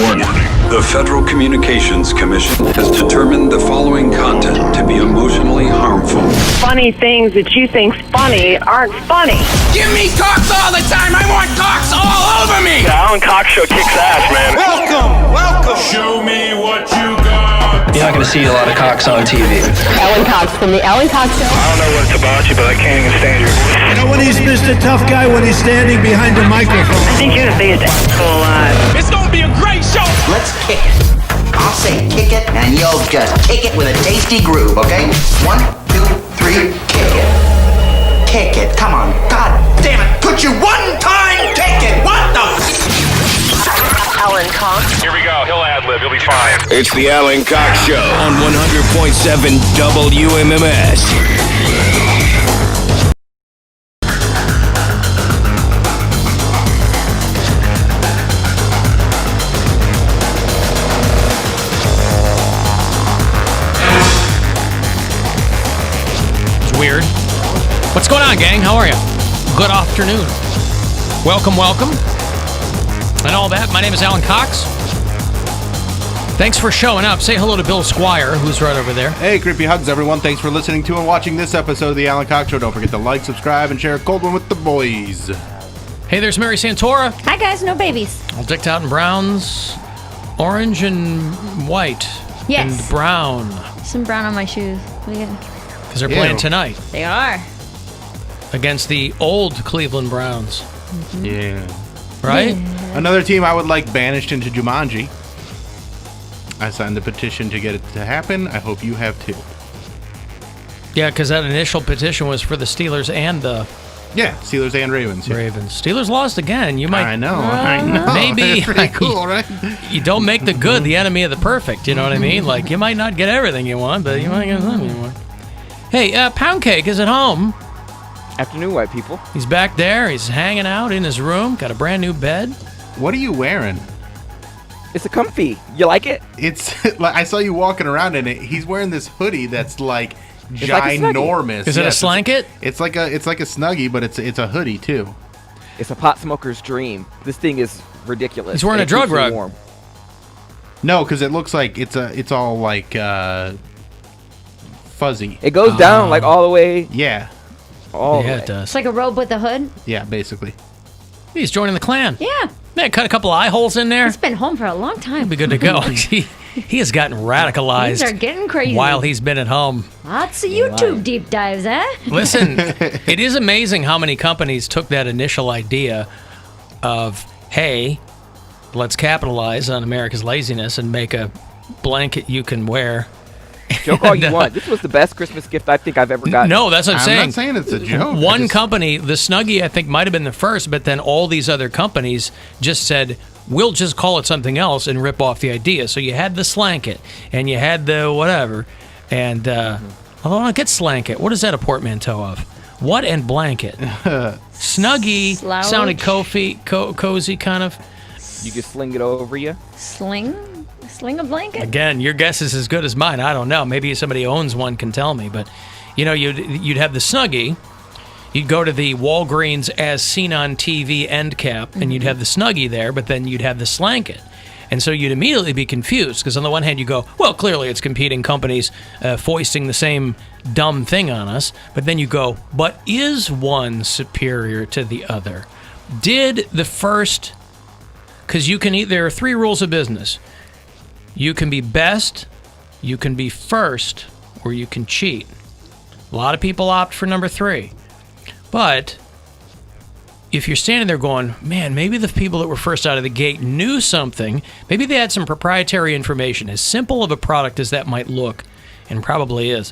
Warning. The Federal Communications Commission has determined the following content to be emotionally harmful. Funny things that you think's funny aren't funny. Give me cocks all the time. I want cocks all over me. The Alan Cox Show kicks ass, man. Welcome. Show me what you got. You're not going to see a lot of cocks on TV. Alan Cox from the Alan Cox Show. I don't know what it's about you, but I can't even stand your voice. You know when he's Mr. Tough Guy when he's standing behind the microphone. I think you're the biggest asshole alive. It's gonna be a great show. Let's kick it. I'll say kick it, and you'll just kick it with a tasty groove, okay? 1, 2, 3, kick it. Kick it, come on. God damn it. Could you one time kick it? What the? Alan Cox. Here we go. He'll ad-lib. He'll be fine. It's the Alan Cox Show on 100.7 WMMS. Weird. What's going on, gang? How are you? Good afternoon. Welcome. And all that. My name is Alan Cox. Thanks for showing up. Say hello to Bill Squire, who's right over there. Hey, creepy hugs, everyone. Thanks for listening to and watching this episode of the Alan Cox Show. Don't forget to like, subscribe, and share a cold one with the boys. Hey, there's Mary Santora. Hi, guys. No babies. All decked out in browns, orange and white. Yes. And brown. Some brown on my shoes. Because they're playing tonight. They are. Against the old Cleveland Browns. Mm-hmm. Yeah. Right? Yeah. Another team I would like banished into Jumanji. I signed the petition to get it to happen. I hope you have too. Yeah, because that initial petition was for the Steelers and the Steelers and Ravens. Yeah. Ravens. Steelers lost again. You might. I know. Maybe. That's pretty cool, right? You don't make the good the enemy of the perfect. You know what I mean? Like, you might not get everything you want, but you might get something you want. Hey, Poundcake is at home. Afternoon, white people. He's back there. He's hanging out in his room. Got a brand new bed. What are you wearing? It's a comfy. You like it? It's like I saw you walking around in it. He's wearing this hoodie that's like It's like a ginormous. Is it a slanket? It's like a snuggie, but it's a hoodie too. It's a pot smoker's dream. This thing is ridiculous. He's wearing a drug rug. Warm. No, because it looks like it's all like fuzzy. It goes down like all the way. Yeah. All the way. It does. It's like a robe with a hood. Yeah, basically. He's joining the clan. Yeah. Man, cut a couple eye holes in there. He's been home for a long time. He'll be good to go. He has gotten radicalized. Things are getting crazy. While he's been at home. Lots of YouTube deep dives, eh? Listen, it is amazing how many companies took that initial idea of, hey, let's capitalize on America's laziness and make a blanket you can wear. Joke all you want. This was the best Christmas gift I think I've ever gotten. No, that's what I'm saying. I'm not saying it's a joke. One company, the Snuggie, I think might have been the first, but then all these other companies just said, we'll just call it something else and rip off the idea. So you had the Slanket, and you had the whatever, and although I don't get Slanket. What is that a portmanteau of? What and blanket? Snuggie Slouch. sounded cozy kind of. You can sling it over you. Sling a blanket? Again, your guess is as good as mine. I don't know. Maybe somebody owns one can tell me. But, you know, you'd have the Snuggie. You'd go to the Walgreens as seen on TV end cap, and you'd have the Snuggie there, but then you'd have the Slanket. And so you'd immediately be confused, because on the one hand you go, well, clearly it's competing companies foisting the same dumb thing on us. But then you go, but is one superior to the other? Did the first... Because there are three rules of business. You can be best, you can be first, or you can cheat. A lot of people opt for number 3. But if you're standing there going, man, maybe the people that were first out of the gate knew something, maybe they had some proprietary information, as simple of a product as that might look, and probably is.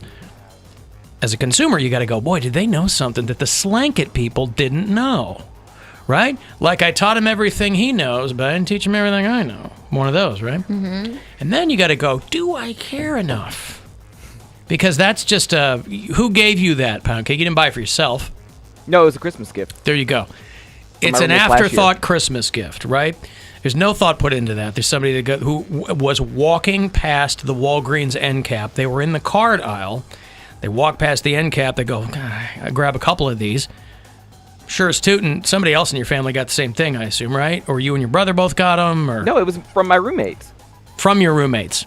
As a consumer, you got to go, boy, did they know something that the Slanket people didn't know? Right? Like I taught him everything he knows, but I didn't teach him everything I know. One of those, right? Mm-hmm. And then you got to go, do I care enough? Because that's just who gave you that, Poundcake? You didn't buy it for yourself. No, it was a Christmas gift. There you go. It's an afterthought Christmas gift, right? There's no thought put into that. There's somebody who was walking past the Walgreens end cap. They were in the card aisle. They walk past the end cap. They go, I grab a couple of these. Sure as tootin'. Somebody else in your family got the same thing, I assume, right? Or you and your brother both got them? Or No, it was from my roommates. from your roommates.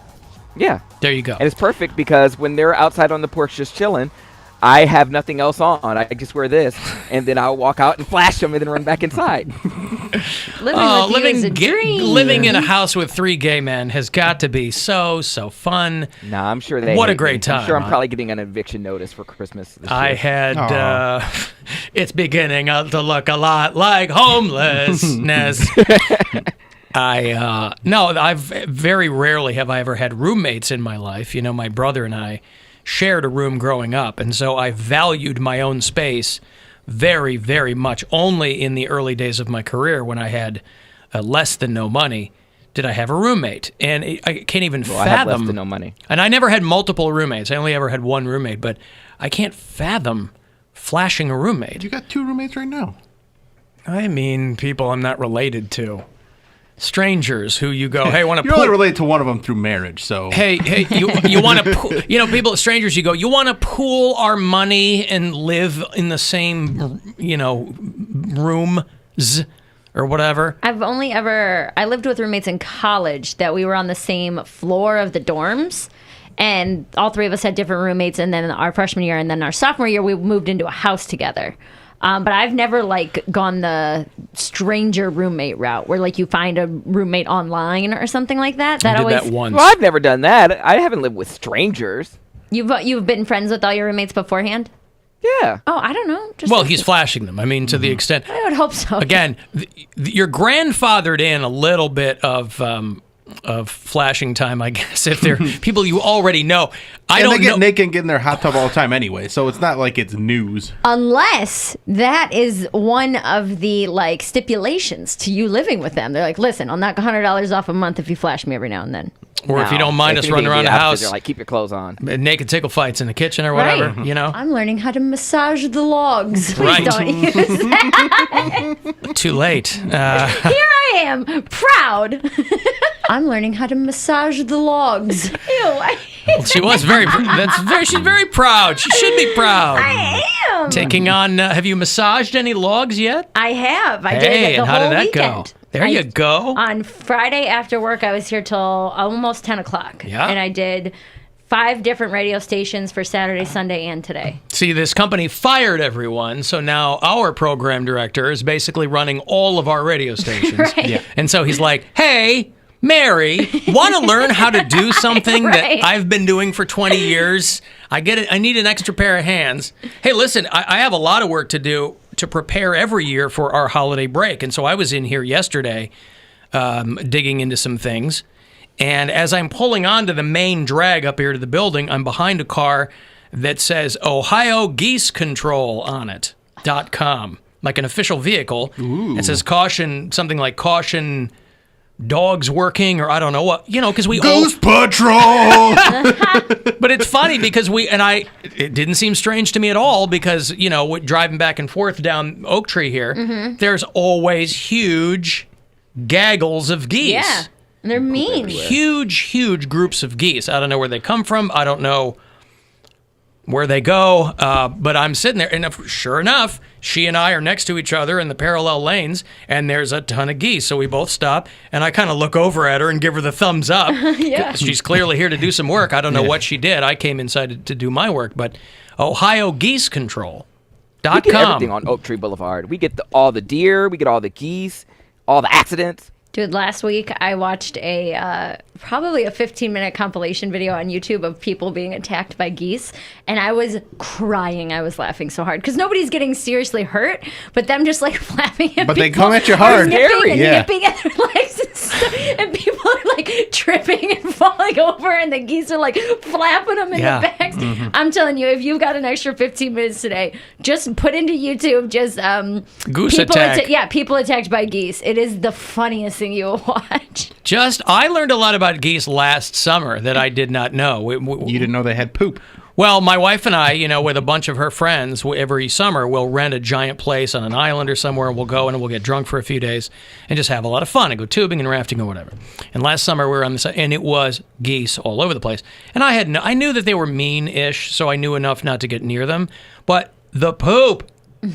Yeah. There you go. And it's perfect because when they're outside on the porch just chilling, I have nothing else on. I just wear this, and then I'll walk out and flash them and then run back inside. Living with you is a dream. Living in a house with 3 gay men has got to be so fun. Nah, I'm sure they What a hate great me. time. I'm sure I'm huh? probably getting an eviction notice for Christmas this I year. had, it's beginning to look a lot like homelessness. I've very rarely have I ever had roommates in my life. You know, my brother and I shared a room growing up, and so I valued my own space very, very much. Only in the early days of my career, when I had less than no money, did I have a roommate. And I can't even fathom. I had less than no money. And I never had multiple roommates. I only ever had one roommate, but I can't fathom flashing a roommate. You got 2 roommates right now. I mean, people I'm not related to. Strangers who you go, hey, want to You're only related to one of them through marriage, so. Hey, you want to, people, strangers, you go, you want to pool our money and live in the same, rooms or whatever? I lived with roommates in college that we were on the same floor of the dorms. And all 3 of us had different roommates. And then our freshman year and then our sophomore year, we moved into a house together. But I've never gone the stranger roommate route where you find a roommate online or something like that. I did that once. Well, I've never done that. I haven't lived with strangers. You've been friends with all your roommates beforehand? Yeah. Oh, I don't know. Well, he's flashing them. I mean, to the extent. I would hope so. Again, you're grandfathered in a little bit of flashing time, I guess, if they're people you already know. They get naked and get in their hot tub all the time anyway, so it's not like it's news. Unless that is one of the stipulations to you living with them. They're like, listen, I'll knock $100 off a month if you flash me every now and then. Or if you don't mind us running around the house. They're like, keep your clothes on. Naked tickle fights in the kitchen or whatever, Right. I'm learning how to massage the logs. Please Right. don't use that. Too late. Here I am, proud. I'm learning how to massage the logs. Ew. She was she's very proud. She should be proud. I am. Taking on, have you massaged any logs yet? I have. I Hey, did the and how whole did that weekend. go? There you go. On Friday after work, I was here till almost 10 o'clock. Yeah. And I did 5 different radio stations for Saturday, Sunday, and today. See, this company fired everyone, so now our program director is basically running all of our radio stations. Right. Yeah. And so he's like, hey, Mary, want to learn how to do something Right. that I've been doing for 20 years? I get it. I need an extra pair of hands. Hey, listen, I have a lot of work to do to prepare every year for our holiday break. And so I was in here yesterday digging into some things. And as I'm pulling onto the main drag up here to the building, I'm behind a car that says Ohio Geese Control on it, .com, like an official vehicle. Ooh. It says caution, something like caution dogs working, or I don't know what, because we Goose Patrol. But it's funny because it didn't seem strange to me at all because, driving back and forth down Oak Tree here, there's always huge gaggles of geese. Yeah. And they're mean. Huge groups of geese. I don't know where they come from. I don't know where they go. But I'm sitting there, and sure enough, she and I are next to each other in the parallel lanes, and there's a ton of geese. So we both stop, and I kind of look over at her and give her the thumbs up. Yeah. She's clearly here to do some work. I don't know what she did. I came inside to do my work, but Ohio Geese Control. We get everything on Oak Tree Boulevard. We get all the deer, we get all the geese, all the accidents. Dude, last week I watched probably a 15-minute compilation video on YouTube of people being attacked by geese, and I was crying. I was laughing so hard because nobody's getting seriously hurt, but them just flapping at people. But they come at you hard. Nipping at their legs and stuff, and people are tripping and falling over, and the geese are flapping them in the backs. Mm-hmm. I'm telling you, if you've got an extra 15 minutes today, just put into YouTube Goose attack. People attacked by geese. It is the funniest thing you will watch. I learned a lot about geese last summer that I did not know. You didn't know they had poop. Well, my wife and I, with a bunch of her friends, every summer we'll rent a giant place on an island or somewhere, and we'll go and we'll get drunk for a few days and just have a lot of fun and go tubing and rafting or whatever. And last summer we were on this, and it was geese all over the place. And I knew that they were mean-ish, so I knew enough not to get near them. But the poop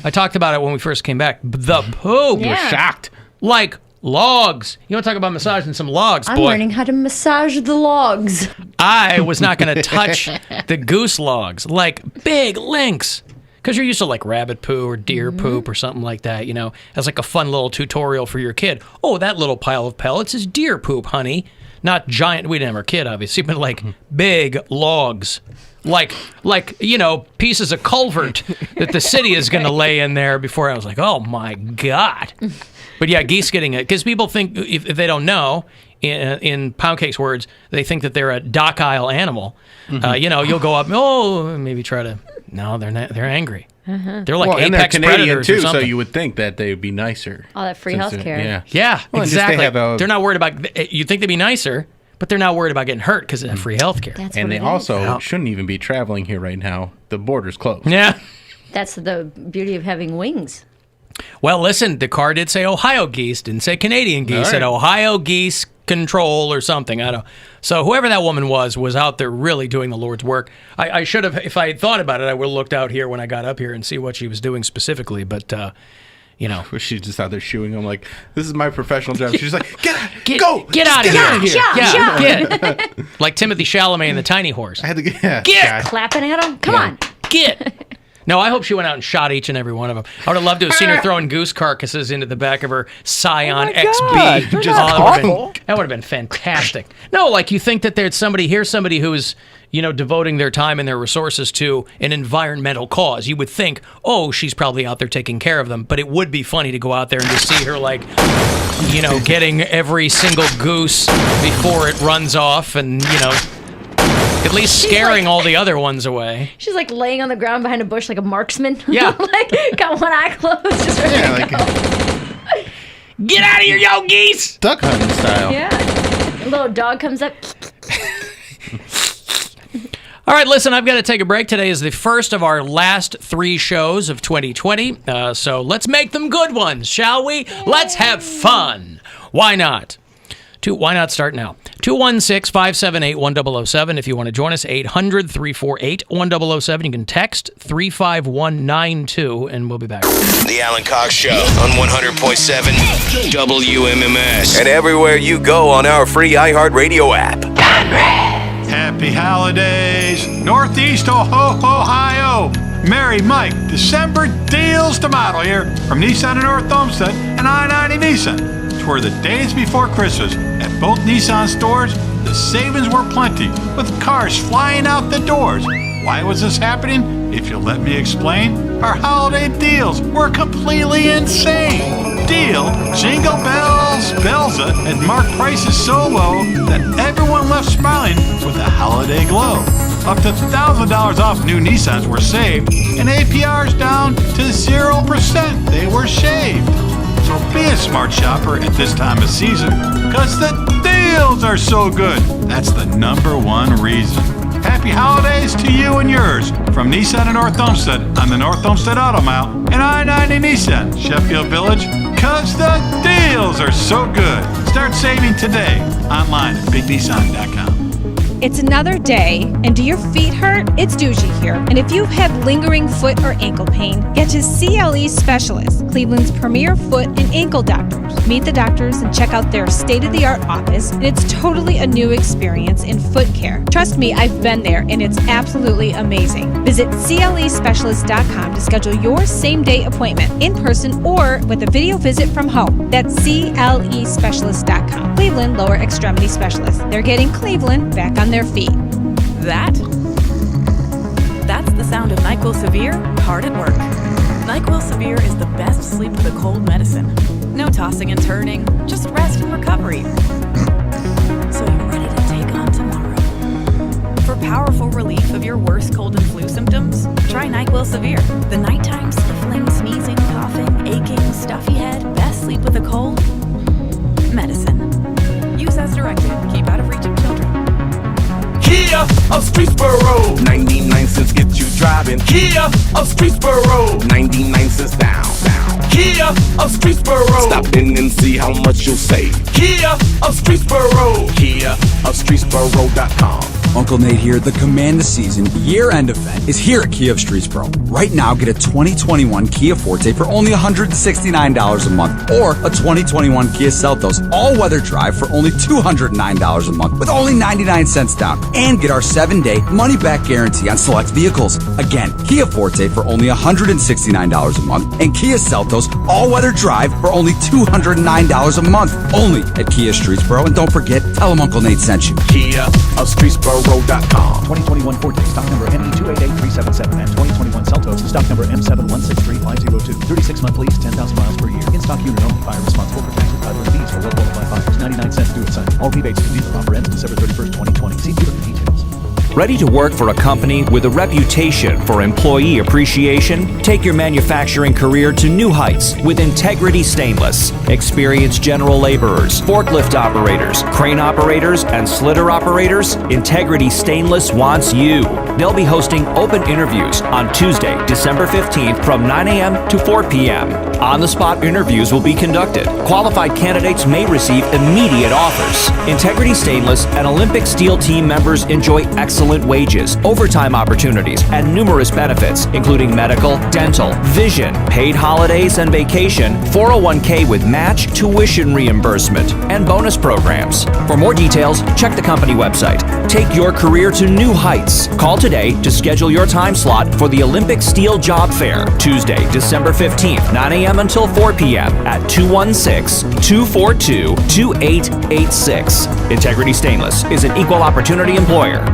I talked about it when we first came back. The poop. Yeah. You were shocked. Like logs. You want to talk about massaging some logs, I'm boy. learning how to massage the logs. I was not going to touch the goose logs, like big links. Because you're used to like rabbit poo or deer poop or something like that, you know, as like a fun little tutorial for your kid. Oh, that little pile of pellets is deer poop, honey. Not giant, we didn't have our kid, obviously, but like big logs. Like you know, pieces of culvert that the city is going to lay in there before. I was like, oh my God. But yeah, geese getting it. Because people think, if they don't know, in Poundcake's words, they think that they're a docile animal. You know, you'll go up, maybe try to... No, they're not. They're angry. They're like and they're apex Canadian predators too, or something. so you would think that they would be nicer. All that free Since health they're- care. Yeah, Well, just exactly. they have They're not worried about... You'd think they'd be nicer, but they're not worried about getting hurt because of that free health care. That's And what they it also is. shouldn't even be traveling here right now. The border's closed. Yeah. That's the beauty of having wings. Well, listen, the car did say Ohio geese, didn't say Canadian geese. All Said right. Ohio geese control or something. I don't. So whoever that woman was out there really doing the Lord's work. I should have, if I had thought about it, I would have looked out here when I got up here and see what she was doing specifically. But you know, She's just out there shooing. I'm like, this is my professional job. She's like, get out of here. Yeah. Like Timothy Chalamet and the Tiny Horse. I had to get. Get. Clapping at them? Come on. Get. No, I hope she went out and shot each and every one of them. I would have loved to have seen her throwing goose carcasses into the back of her Scion my XB. God, they're not awful. That would have been fantastic. No, like you think that there's somebody who is, you know, devoting their time and their resources to an environmental cause. You would think, oh, she's probably out there taking care of them. But it would be funny to go out there and just see her, like, you know, getting every single goose before it runs off and, you know, at least scaring all the other ones away. She's like laying on the ground behind a bush like a marksman. Yeah. Like, got one eye closed. Just ready to go. Get out of here, yo, geese! Duck hunting style. Yeah. A little dog comes up. All right, listen, I've got to take a break. Today is the first of our last 3 shows of 2020. So let's make them good ones, shall we? Let's have fun. Why not? Why not start now? 216-578-1007 if you want to join us. 800-348-1007. You can text 35192, and we'll be back. The Alan Cox Show on 100.7 WMMS. And everywhere you go on our free iHeartRadio app. Happy holidays, Northeast Ohio. Merry Mike, December deals to model here from Nissan in North Olmsted and I-90 Nissan. It's where the days before Christmas at both Nissan stores, the savings were plenty, with cars flying out the doors. Why was this happening? If you'll let me explain, our holiday deals were completely insane. Deal, Jingle Bells, Belza, and Mark prices so low that everyone left smiling with a holiday glow. Up to $1,000 off new Nissans were saved, and APRs down to 0%. They were shaved. So be a smart shopper at this time of season, because the deals are so good. That's the #1 reason. Happy holidays to you and yours from Nissan in North Olmsted on the North Olmsted Auto Mile and I-90 Nissan, Sheffield Village, because the deals are so good. Start saving today online at bignissan.com. It's another day, and do your feet hurt? It's Doogie here. And if you've had lingering foot or ankle pain, get to CLE Specialists, Cleveland's premier foot and ankle doctors. Meet the doctors and check out their state-of-the-art office, and it's totally a new experience in foot care. Trust me, I've been there, and it's absolutely amazing. Visit CLESpecialist.com to schedule your same-day appointment in person or with a video visit from home. That's CLESpecialist.com. Cleveland Lower Extremity Specialists. They're getting Cleveland back on their feet. That's the sound of NyQuil Severe hard at work. NyQuil Severe is the best sleep with a cold medicine. No tossing and turning, just rest and recovery. So you're ready to take on tomorrow. For powerful relief of your worst cold and flu symptoms, try NyQuil Severe. The nighttime sniffling, sneezing, coughing, aching, stuffy head, best sleep with a cold medicine. Use as directed. Keep out of reach of children. Kia of Streetsboro, 99 cents get you driving. Kia of Streetsboro, 99 cents down. Kia of Streetsboro, stop in and see how much you'll save. Kia of Streetsboro, Kia of Streetsboro.com. Uncle Nate here. The Command the Season year-end event is here at Kia of Streetsboro. Right now, get a 2021 Kia Forte for only $169 a month, or a 2021 Kia Seltos all-weather drive for only $209 a month with only 99 cents down, and get our 7-day money-back guarantee on select vehicles. Again, Kia Forte for only $169 a month, and Kia Seltos all-weather drive for only $209 a month, only at Kia Streetsboro. And don't forget, tell them Uncle Nate sent you. Kia of Streetsboro.com. 2021 Forte, stock number ME288377, and 2021 Seltos, stock number M7163502. 36-month lease, 10,000 miles per year. In stock unit only. Buyer responsible for tax and title and fees for well-qualified buyers. 99 cents due at signing. All rebates to dealer offer ends December 31st, 2020. See dealer for details. Ready to work for a company with a reputation for employee appreciation? Take your manufacturing career to new heights with Integrity Stainless. Experienced general laborers, forklift operators, crane operators, and slitter operators, Integrity Stainless wants you. They'll be hosting open interviews on Tuesday, December 15th from 9 a.m. to 4 p.m. On-the-spot interviews will be conducted. Qualified candidates may receive immediate offers. Integrity Stainless and Olympic Steel team members enjoy excellent wages, overtime opportunities, and numerous benefits, including medical, dental, vision, paid holidays and vacation, 401k with match, tuition reimbursement, and bonus programs. For more details, check the company website. Take your career to new heights. Call today to schedule your time slot for the Olympic Steel Job Fair, Tuesday, December 15th, 9 a.m. until 4 p.m. at 216-242-2886. Integrity Stainless is an equal opportunity employer.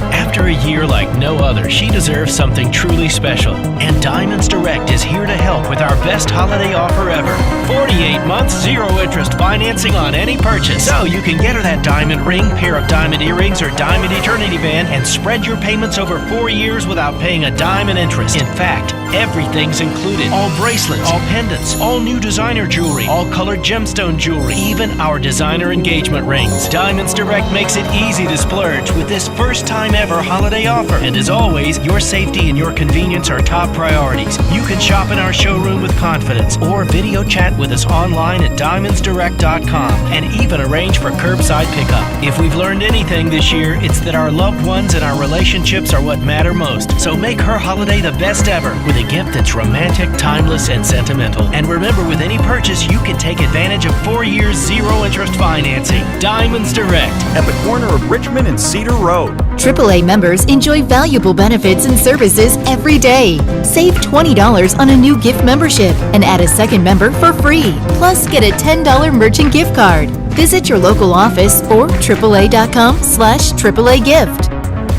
After a year like no other, she deserves something truly special. And Diamonds Direct is here to help with our best holiday offer ever. 48 months, 0 interest financing on any purchase. So you can get her that diamond ring, pair of diamond earrings, or diamond eternity band and spread your payments over 4 years without paying a dime in interest. In fact, everything's included. All bracelets, all pendants, all new designer jewelry, all colored gemstone jewelry, even our designer engagement rings. Diamonds Direct makes it easy to splurge with this first-time ever holiday offer. And as always, your safety and your convenience are top priorities. You can shop in our showroom with confidence or video chat with us online at diamondsdirect.com and even arrange for curbside pickup. If we've learned anything this year, it's that our loved ones and our relationships are what matter most. So make her holiday the best ever with a gift that's romantic, timeless, and sentimental. And remember, with any purchase, you can take advantage of 4 years, 0 interest financing. Diamonds Direct At the corner of Richmond and Cedar Road. AAA members enjoy valuable benefits and services every day. Save $20 on a new gift membership and add a second member for free. Plus, get a $10 merchant gift card. Visit your local office or AAA.com/AAA gift.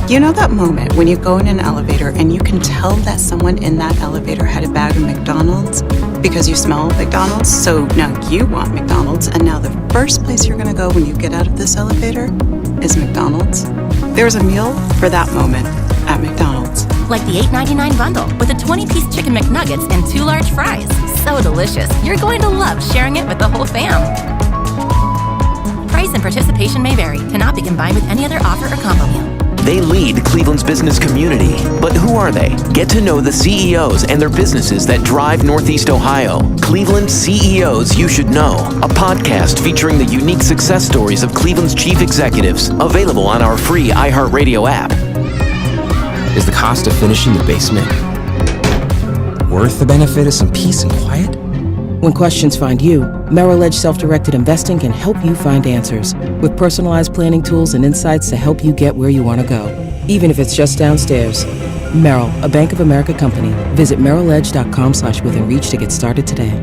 You know that moment when you go in an elevator and you can tell that someone in that elevator had a bag of McDonald's because you smell McDonald's? So now you want McDonald's, and now the first place you're going to go when you get out of this elevator is McDonald's. There's a meal for that moment at McDonald's. Like the $8.99 bundle with a 20-piece chicken McNuggets and 2 large fries. So delicious, you're going to love sharing it with the whole fam. Price and participation may vary. Cannot be combined with any other offer or combo meal. They lead Cleveland's business community. But who are they? Get to know the CEOs and their businesses that drive Northeast Ohio. Cleveland CEOs You Should Know, a podcast featuring the unique success stories of Cleveland's chief executives, available on our free iHeartRadio app. Is the cost of finishing the basement worth the benefit of some peace and quiet? When questions find you, Merrill Edge Self-Directed Investing can help you find answers with personalized planning tools and insights to help you get where you want to go, even if it's just downstairs. Merrill, a Bank of America company. Visit merrilledge.com/withinreach to get started today.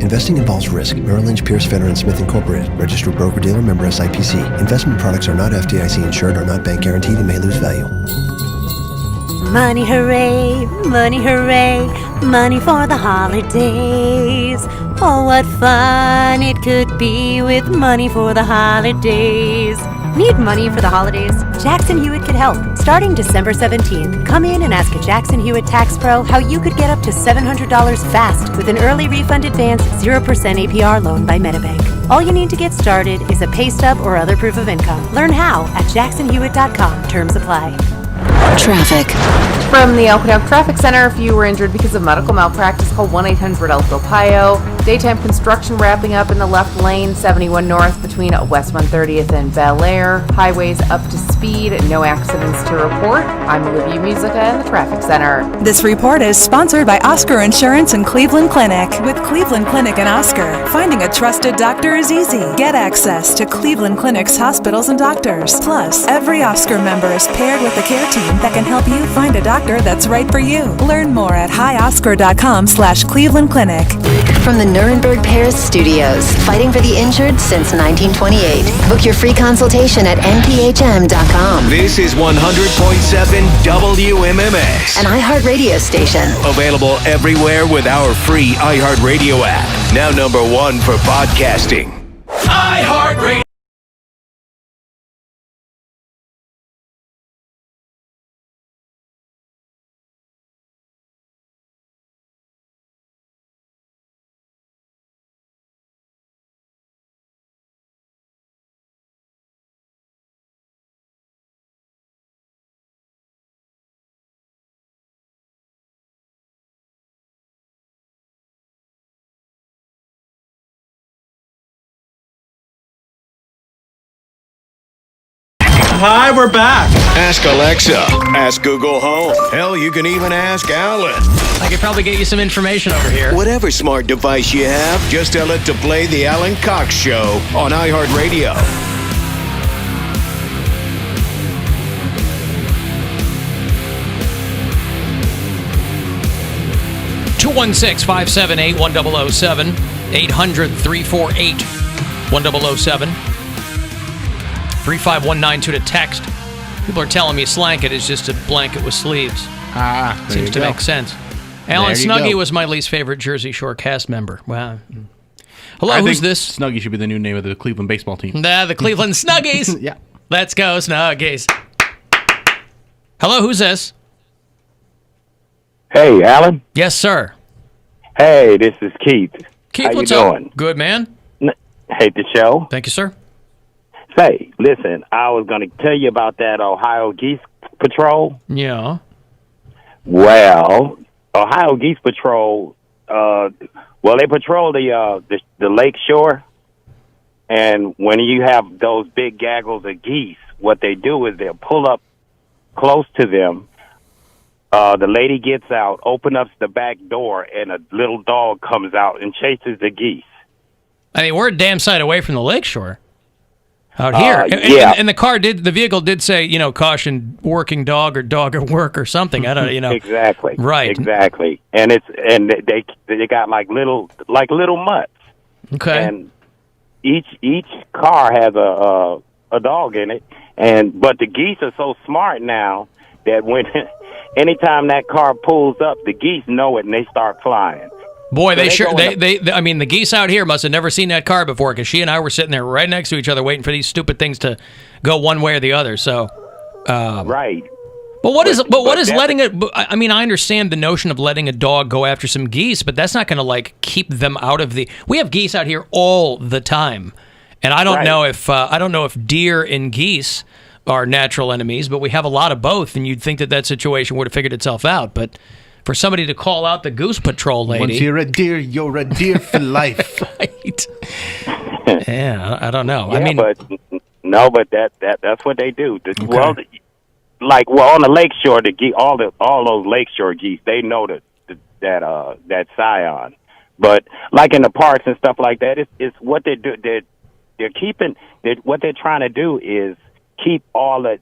Investing involves risk. Merrill Lynch, Pierce, Fenner & Smith Incorporated. Registered broker-dealer, member SIPC. Investment products are not FDIC insured, are not bank guaranteed, and may lose value. Money hooray, money hooray, money for the holidays. Oh, what fun it could be with money for the holidays. Need money for the holidays? Jackson Hewitt could help. Starting December 17th, come in and ask a Jackson Hewitt Tax Pro how you could get up to $700 fast with an early refund advance 0% APR loan by Metabank. All you need to get started is a pay stub or other proof of income. Learn how at jacksonhewitt.com. Terms apply. Traffic. From the El Camino Traffic Center, if you were injured because of medical malpractice, call 1-800-ELP-OHIO. Daytime construction wrapping up in the left lane, 71 north between West 130th and Bel Air. Highways up to speed, no accidents to report. I'm Olivia Musica in the traffic center. This report is sponsored by Oscar Insurance and Cleveland Clinic. With Cleveland Clinic and Oscar, finding a trusted doctor is easy. Get access to Cleveland Clinic's hospitals and doctors. Plus, every Oscar member is paired with a care team that can help you find a doctor that's right for you. Learn more at hioscar.com/Cleveland Clinic. From the Nuremberg Paris studios, fighting for the injured since 1928. Book your free consultation at nphm.com. This is 100.7 WMMS. An iHeart radio station. Available everywhere with our free iHeartRadio app. Now #1 for podcasting. iHeartRadio. Hi, we're back. Ask Alexa. Ask Google Home. Hell, you can even ask Alan. I could probably get you some information over here. Whatever smart device you have, just tell it to play the Alan Cox Show on iHeartRadio. (216-578-1007), 800-348-1007. 35192 to text. People are telling me Slanket is just a blanket with sleeves. Seems to make sense. Alan Snuggie was my least favorite Jersey Shore cast member. Wow. Hello, who's this? Snuggie should be the new name of the Cleveland baseball team. The Cleveland Snuggies. Yeah. Let's go, Snuggies. Hello, who's this? Hey, Alan. Yes, sir. Hey, this is Keith. Keith, How what's you up? doing? Good, man. Hate the show. Thank you, sir. Say, listen, I was going to tell you about that Ohio Geese Patrol. Yeah. Well, Ohio Geese Patrol, they patrol the lake shore, and when you have those big gaggles of geese, what they do is they'll pull up close to them. The lady gets out, opens up the back door, and a little dog comes out and chases the geese. I mean, we're a damn side away from the lakeshore. Out here, and the vehicle did say, caution, working dog or dog at work or something. I don't, Exactly. Right. Exactly. And they got like little mutts. Okay. And each car has a dog in it, but the geese are so smart now that anytime that car pulls up, the geese know it and they start flying. Boy, the geese out here must have never seen that car before, because she and I were sitting there right next to each other waiting for these stupid things to go one way or the other. So, right. But what is letting it? I mean, I understand the notion of letting a dog go after some geese, but that's not going to keep them out of the. We have geese out here all the time, and I don't know if deer and geese are natural enemies, but we have a lot of both, and you'd think that situation would have figured itself out, but. For somebody to call out the Goose Patrol lady. Once you're a deer for life. Right. Yeah, I don't know. Yeah, but that's what they do. Okay. Well, on the lakeshore, the geese, all those lakeshore geese, they know that scion. But like in the parks and stuff like that, it's what they do. They're keeping. What they're trying to do is keep all the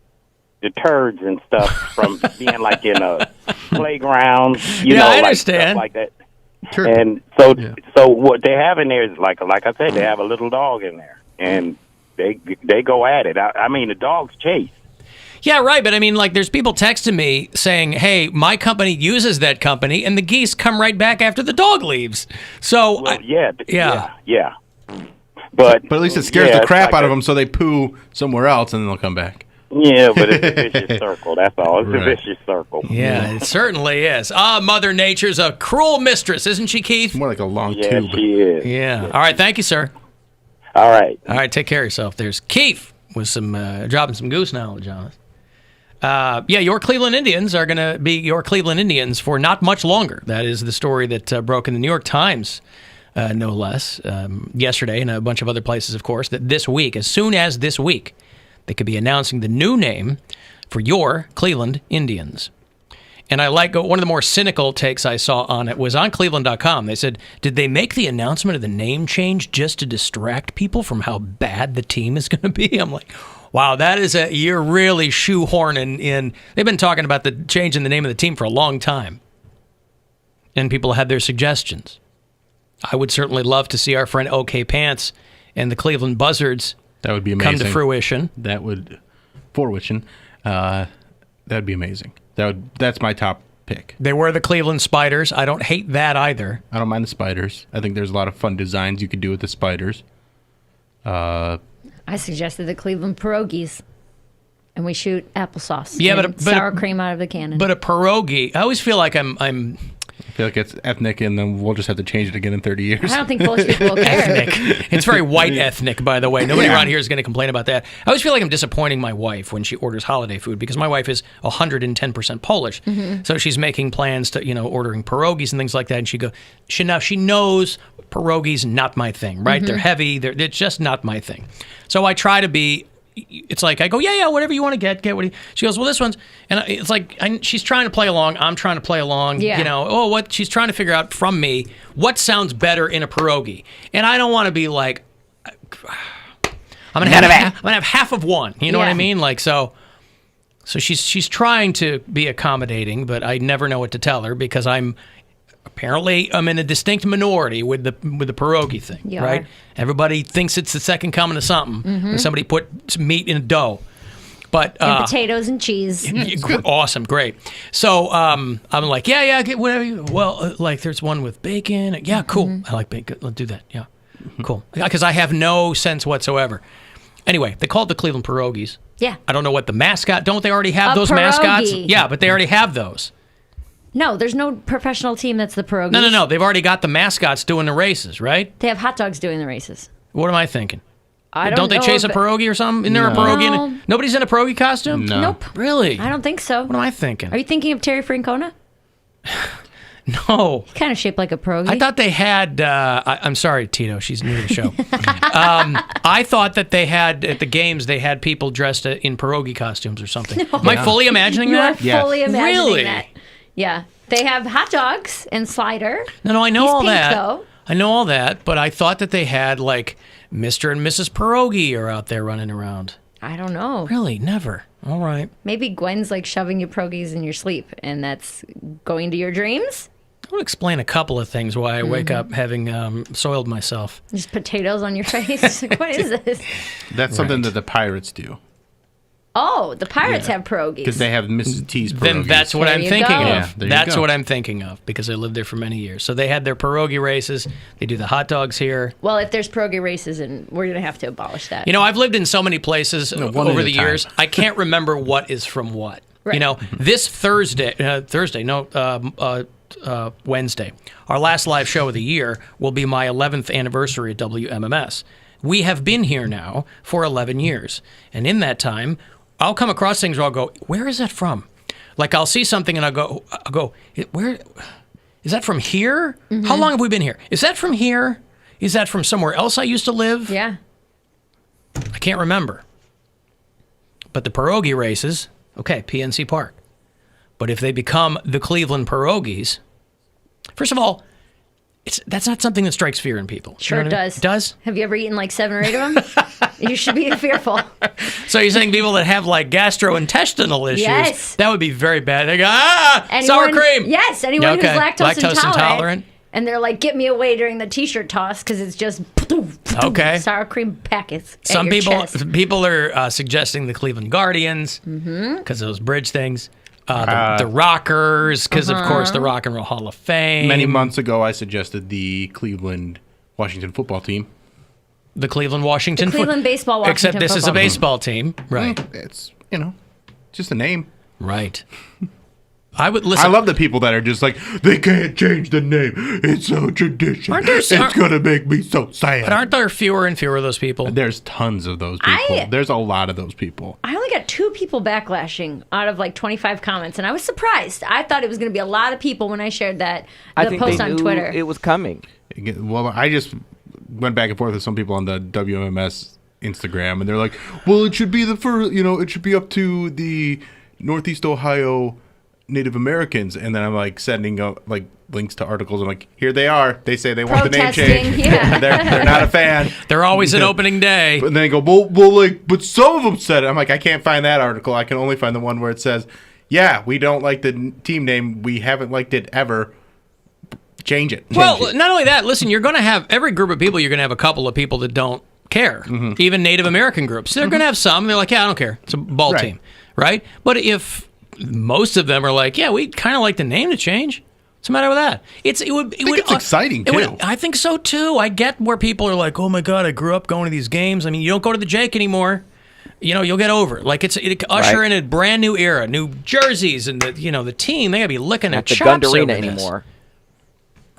turds and stuff from being in a playground, I understand. Stuff like that. Sure. And so what they have in there is like I said, they have a little dog in there, and they go at it. I mean, the dogs chase. Yeah, right. But I mean, there's people texting me saying, "Hey, my company uses that company, and the geese come right back after the dog leaves." So, yeah. But at least it scares the crap out of them, so they poo somewhere else, and then they'll come back. Yeah, but it's a vicious circle. That's all. It's a vicious circle. Yeah, it certainly is. Mother Nature's a cruel mistress, isn't she, Keith? More like a long tube. Yeah, she is. Yeah. All right. Thank you, sir. All right. Take care of yourself. There's Keith with some dropping some goose knowledge on us. Your Cleveland Indians are going to be your Cleveland Indians for not much longer. That is the story that broke in the New York Times no less, yesterday, and a bunch of other places, of course, that this week, as soon as this week, they could be announcing the new name for your Cleveland Indians. And I like one of the more cynical takes I saw on it was on Cleveland.com. They said, did they make the announcement of the name change just to distract people from how bad the team is going to be? I'm like, wow, you're really shoehorning in. They've been talking about the change in the name of the team for a long time. And people had their suggestions. I would certainly love to see our friend OK Pants and the Cleveland Buzzards that would be amazing. Come to fruition. That would be amazing. That's my top pick. They were the Cleveland Spiders. I don't hate that either. I don't mind the spiders. I think there's a lot of fun designs you could do with the spiders. I suggested the Cleveland pierogies, and we shoot applesauce. Yeah, and sour cream out of the cannon. But a pierogi, I always feel like I feel like it's ethnic, and then we'll just have to change it again in 30 years. I don't think Polish people will care. Ethnic. It's very white ethnic, by the way. Nobody around here is going to complain about that. I always feel like I'm disappointing my wife when she orders holiday food because my wife is 110% Polish. Mm-hmm. So she's making plans to, ordering pierogies and things like that. And she knows pierogies not my thing, right? Mm-hmm. They're heavy. It's just not my thing. So I try to be. It's like I go, yeah, whatever you want to get what she goes, well, this one's, and it's like she's trying to play along, I'm trying to play along, what she's trying to figure out from me, what sounds better in a pierogi, and I don't want to be like, I'm gonna have half of one, you know what I mean, like so she's trying to be accommodating, but I never know what to tell her because I'm in a distinct minority with the pierogi thing, right? Everybody thinks it's the second coming of something when somebody puts meat in a dough. But and potatoes and cheese. Awesome, great. So I'm like, get whatever. Like there's one with bacon. Yeah, cool. Mm-hmm. I like bacon. Let's do that. Yeah, cool. Because I have no sense whatsoever. Anyway, they call it the Cleveland pierogies. Yeah. I don't know what the mascot. Don't they already have those pierogi. Mascots? Yeah, but they already have those. No, there's no professional team that's the pierogies. No. They've already got the mascots doing the races, right? They have hot dogs doing the races. What am I thinking? Don't they chase a pierogi or something? Isn't there a pierogi? Nobody's in a pierogi costume? No. Nope. Really? I don't think so. What am I thinking? Are you thinking of Terry Francona? No. He's kind of shaped like a pierogi. I thought they had... I'm sorry, Tito. She's new to the show. I thought that they had, at the games, they had people dressed in pierogi costumes or something. No. Am I fully imagining that? You're fully imagining really? that. Yeah. They have hot dogs and slider. No, I know He's all pink, that. Though. I know all that, but I thought that they had, like, Mr. and Mrs. Pierogi are out there running around. I don't know. Really? Never. All right. Maybe Gwen's, like, shoving you pierogies in your sleep, and that's going to your dreams? I would explain a couple of things why I wake up having soiled myself. Just potatoes on your face? What is this? That's something that the pirates do. Oh, the pirates have pierogies. Because they have Mrs. T's pierogies. Then that's what I'm thinking of. Yeah, that's what I'm thinking of because I lived there for many years. So they had their pierogi races. They do the hot dogs here. Well, if there's pierogi races, and we're going to have to abolish that. I've lived in so many places over the years. I can't remember what is from what. Right. This Wednesday, our last live show of the year will be my 11th anniversary at WMMS. We have been here now for 11 years. And in that time, I'll come across things where I'll go, where is that from? Like I'll see something and I'll go, where is that from here? Mm-hmm. How long have we been here? Is that from here? Is that from somewhere else I used to live? Yeah. I can't remember. But the pierogi races, okay, PNC Park. But if they become the Cleveland pierogies, first of all, that's not something that strikes fear in people. Sure it does. It does? Have you ever eaten like 7 or 8 of them? You should be fearful. So you're saying people that have like gastrointestinal issues, yes. That would be very bad. They go, sour cream. Yes, anyone who's lactose intolerant. And they're like, get me away during the T-shirt toss because it's just sour cream packets. Some people are suggesting the Cleveland Guardians because of those bridge things. The Rockers, because of course the Rock and Roll Hall of Fame. Many months ago, I suggested the Cleveland Washington football team. The Cleveland Washington Cleveland baseball Washington except this is a baseball team, right? It's just a name, right? I would listen. I love the people that are just like they can't change the name. It's so tradition. It's gonna make me so sad. But aren't there fewer and fewer of those people? There's tons of those people. There's a lot of those people. I only got 2 people backlashing out of like 25 comments, and I was surprised. I thought it was going to be a lot of people when I shared the post on Twitter. It was coming. Well, I just went back and forth with some people on the WMMS Instagram, and they're like, "Well, it should be the first. It should be up to the Northeast Ohio Native Americans." And then I'm like sending like links to articles. I'm like, here they are. They say they want the name change. Yeah. they're not a fan. They're always at opening day. But then they go, well, but some of them said it. I'm like, I can't find that article. I can only find the one where it says, yeah, we don't like the team name. We haven't liked it ever. Change it. Well, not only that, listen, you're going to have every group of people, you're going to have a couple of people that don't care. Even Native American groups. They're going to have some. They're like, yeah, I don't care. It's a ball team. Right? But if most of them are like, yeah, we kind of like the name to change. What's the matter with that? It's exciting, too. I think so, too. I get where people are like, oh, my God, I grew up going to these games. I mean, you don't go to the Jake anymore. You'll get over it. Like, it usher in a brand new era. New jerseys and, the team, they got to be licking their chops over this. Not the Gund Arena anymore.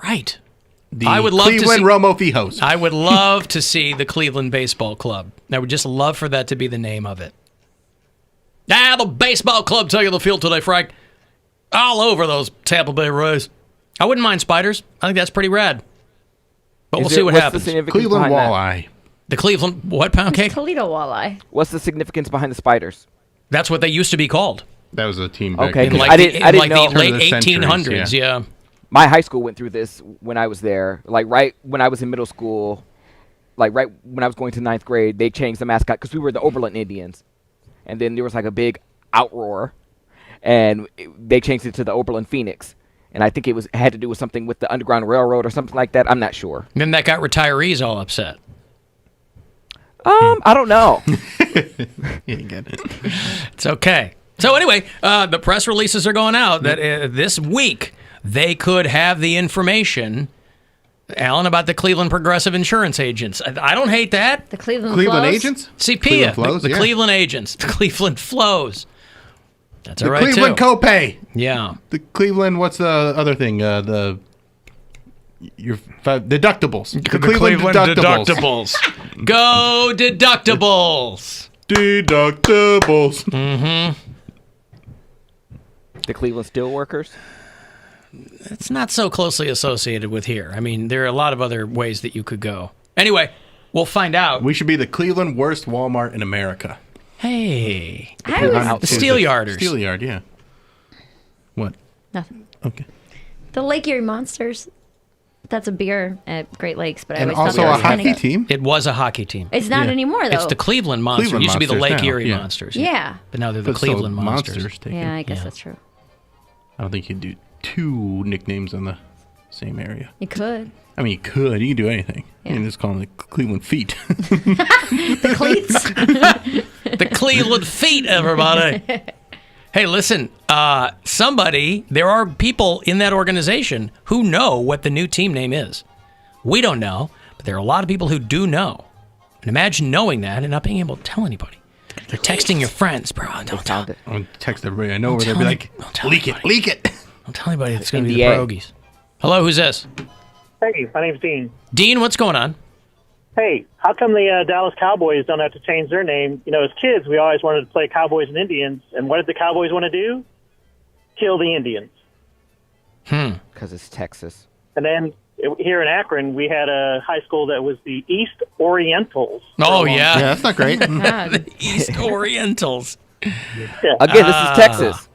Right. I would love Cleveland Romo Fijos. I would love to see the Cleveland Baseball Club. I would just love for that to be the name of it. The baseball club taking the field today, Frank. All over those Tampa Bay Rays. I wouldn't mind spiders. I think that's pretty rad. But we'll see what happens. Cleveland Walleye. The Cleveland Poundcake? Toledo Walleye. What's the significance behind the spiders? That's what they used to be called. That was a team back Okay, in I didn't know. The late 1800s, yeah. My high school went through this when I was there. Like right when I was in middle school, like right when I was going to 9th grade, they changed the mascot because we were the Oberlin Indians. And then there was like a big outroar, and they changed it to the Oberlin Phoenix. And I think it had to do with something with the Underground Railroad or something like that. I'm not sure. Then that got retirees all upset. I don't know. You get it. It's okay. So anyway, the press releases are going out that this week they could have the information, Alan, about the Cleveland Progressive Insurance Agents. I don't hate that. The Cleveland Agents? See, Cleveland Flows, the Cleveland Agents, the Cleveland Flows. That's the all right, Cleveland too. Copay. Yeah. The Cleveland, what's the other thing? Your deductibles. The Cleveland deductibles. Go deductibles. Deductibles. Mm-hmm. The Cleveland Steelworkers? It's not so closely associated with here. I mean, there are a lot of other ways that you could go. Anyway, we'll find out. We should be the Cleveland worst Walmart in America. Hey. The Steelyarders. Steelyard, yeah. What? Nothing. Okay. The Lake Erie Monsters. That's a beer at Great Lakes, but and I always also thought a hockey team. It was a hockey team. It's not anymore, though. It's the Cleveland Monsters. It used to be the Lake Erie Monsters. Yeah. But now they're the Cleveland Monsters. Yeah, I guess that's true. I don't think you'd do 2 nicknames in the same area. You could. I mean, you could. You can do anything. Yeah. You can just call them the Cleveland Feet. The cleats. The Cleveland Feet, everybody. Hey, listen, there are people in that organization who know what the new team name is. We don't know, but there are a lot of people who do know. And imagine knowing that and not being able to tell anybody. They're texting your friends, bro. Don't tell it. I'm going to text everybody I know where they'll be like, leak it. Don't tell anybody it's going to be the Pierogies. Hello, who's this? Hey, my name's Dean. Dean, what's going on? Hey, how come the Dallas Cowboys don't have to change their name? As kids, we always wanted to play Cowboys and Indians, and what did the Cowboys want to do? Kill the Indians. Because it's Texas. And then here in Akron, we had a high school that was the East Orientals. Oh, yeah. Yeah, that's not great. The East Orientals. Yeah. Again, this is Texas.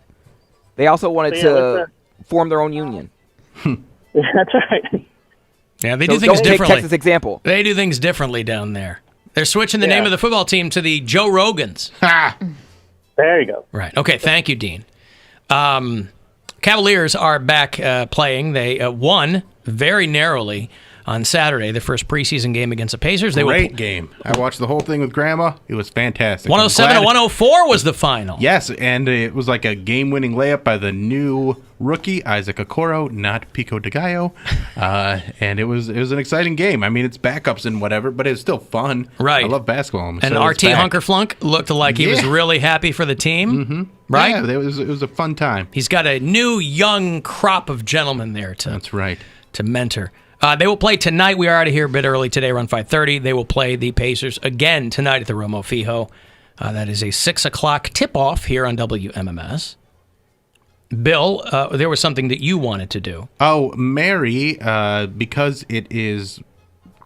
They also wanted to form their own union. That's right. Yeah, they do things differently. Take Texas example. They do things differently down there. They're switching the name of the football team to the Joe Rogans. There you go. Right. Okay, thank you, Dean. Cavaliers are back playing. They won very narrowly on Saturday, the first preseason game against the Pacers. Great game. I watched the whole thing with Grandma. It was fantastic. 107-104 was the final. Yes, and it was like a game-winning layup by the new rookie, Isaac Okoro, not Pico de Gallo. And it was an exciting game. I mean, it's backups and whatever, but it's still fun. Right. I love basketball. And RT Hunkerflunk looked like he was really happy for the team. Mm-hmm. Right? Yeah, it was a fun time. He's got a new, young crop of gentlemen there That's right. to mentor. They will play tonight. We are out of here a bit early today, around 5:30. They will play the Pacers again tonight at the Romo Fijo. That is a 6 o'clock tip-off here on WMMS. Bill, there was something that you wanted to do. Oh, Mary, because it is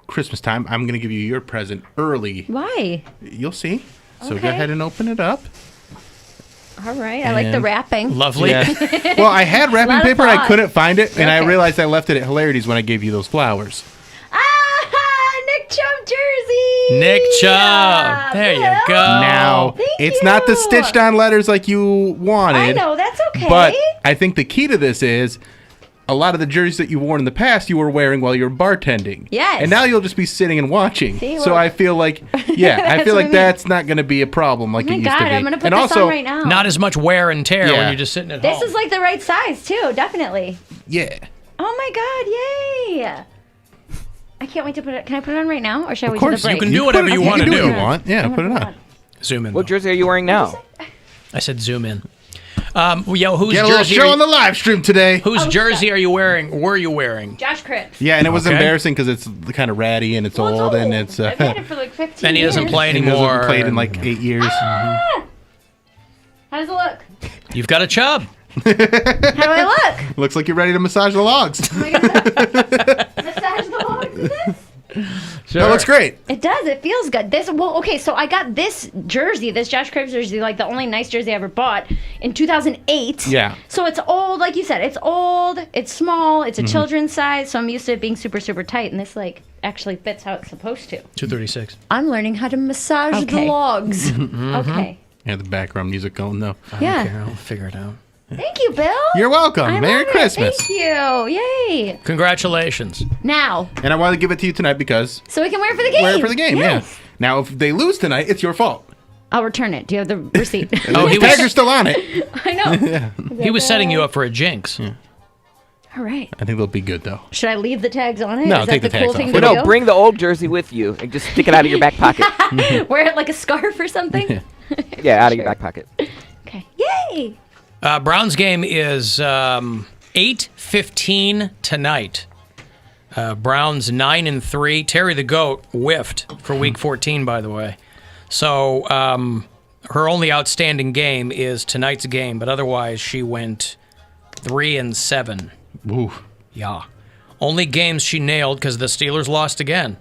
Christmas time, I'm going to give you your present early. Why? You'll see. So Okay. go ahead and open it up. All right. I like the And- wrapping. Lovely. Yeah. Well, I had Lot wrapping of paper and I thought. couldn't find it, and I Okay. realized I left it at Hilarities when I gave you those flowers. Nick Chubb jersey. Nick Chubb. There you go. Now, it's not the stitched on letters like you wanted. I know, that's okay. But I think the key to this is a lot of the jerseys that you worn in the past you were wearing while you were bartending. Yes. And now you'll just be sitting and watching. See, so look. I feel like, yeah, I That's feel what I like mean. that's not going to be a problem like Oh my it used God, to be. I'm gonna put and this also, on right now. Not as much wear and tear Yeah. when you're just sitting at This home. is like the right size too, definitely. Yeah. Oh my God, yay! I can't wait to put it. Can I put it on right now, or should I Of wait course, till the you break? can do whatever you want to do. You want. Yeah, put it on. Zoom in. What jersey are you wearing now? I said zoom in. Yo, whose Get a little jersey show are on the live stream today. Whose jersey are you wearing? Were you wearing? Josh Cripps. Yeah, and it was Okay. embarrassing because it's kind of ratty and it's old and it's. I've had it for like 15 And he doesn't years. play He anymore. hasn't played in like 8 years. Ah! How does it look? You've got a chub. How do I look? Looks like you're ready to massage the logs. Massage the logs with this? That looks great. It does. It feels good. Okay, so I got this jersey, this Josh Cripps jersey, like the only nice jersey I ever bought in 2008. Yeah. So it's old, like you said. It's old. It's small. It's a Mhm. children's size. So I'm used to it being super, super tight, and this like actually fits how it's supposed to. 236. I'm learning how to massage the logs. Okay. Yeah, the background music going though. Yeah. I'll figure it out. Thank you, Bill. You're welcome. I Merry love it. Christmas. Thank you. Yay. Congratulations. Now, And I wanted to give it to you tonight because so we can wear it for the game. wear it for the game. Yes. Yeah. Now, if they lose tonight, it's your fault. I'll return it. Do you have the receipt? Oh, he Tags was are still on it. I know. Yeah. he was setting you up for a jinx. All right. I think they'll be good though. Should I leave the tags on it? No, Is take that the the cool tags thing off. to No, do? bring the old jersey with you and just stick it out of your back pocket. Wear it like a scarf or something? Yeah, out of your back pocket. Okay. Yay! Browns game is 8:15 tonight. Browns 9-3. Terry the Goat whiffed for Week 14, by the way. So her only outstanding game is tonight's game, but otherwise she went 3-7. Ooh. Yeah. Only games she nailed because the Steelers lost again.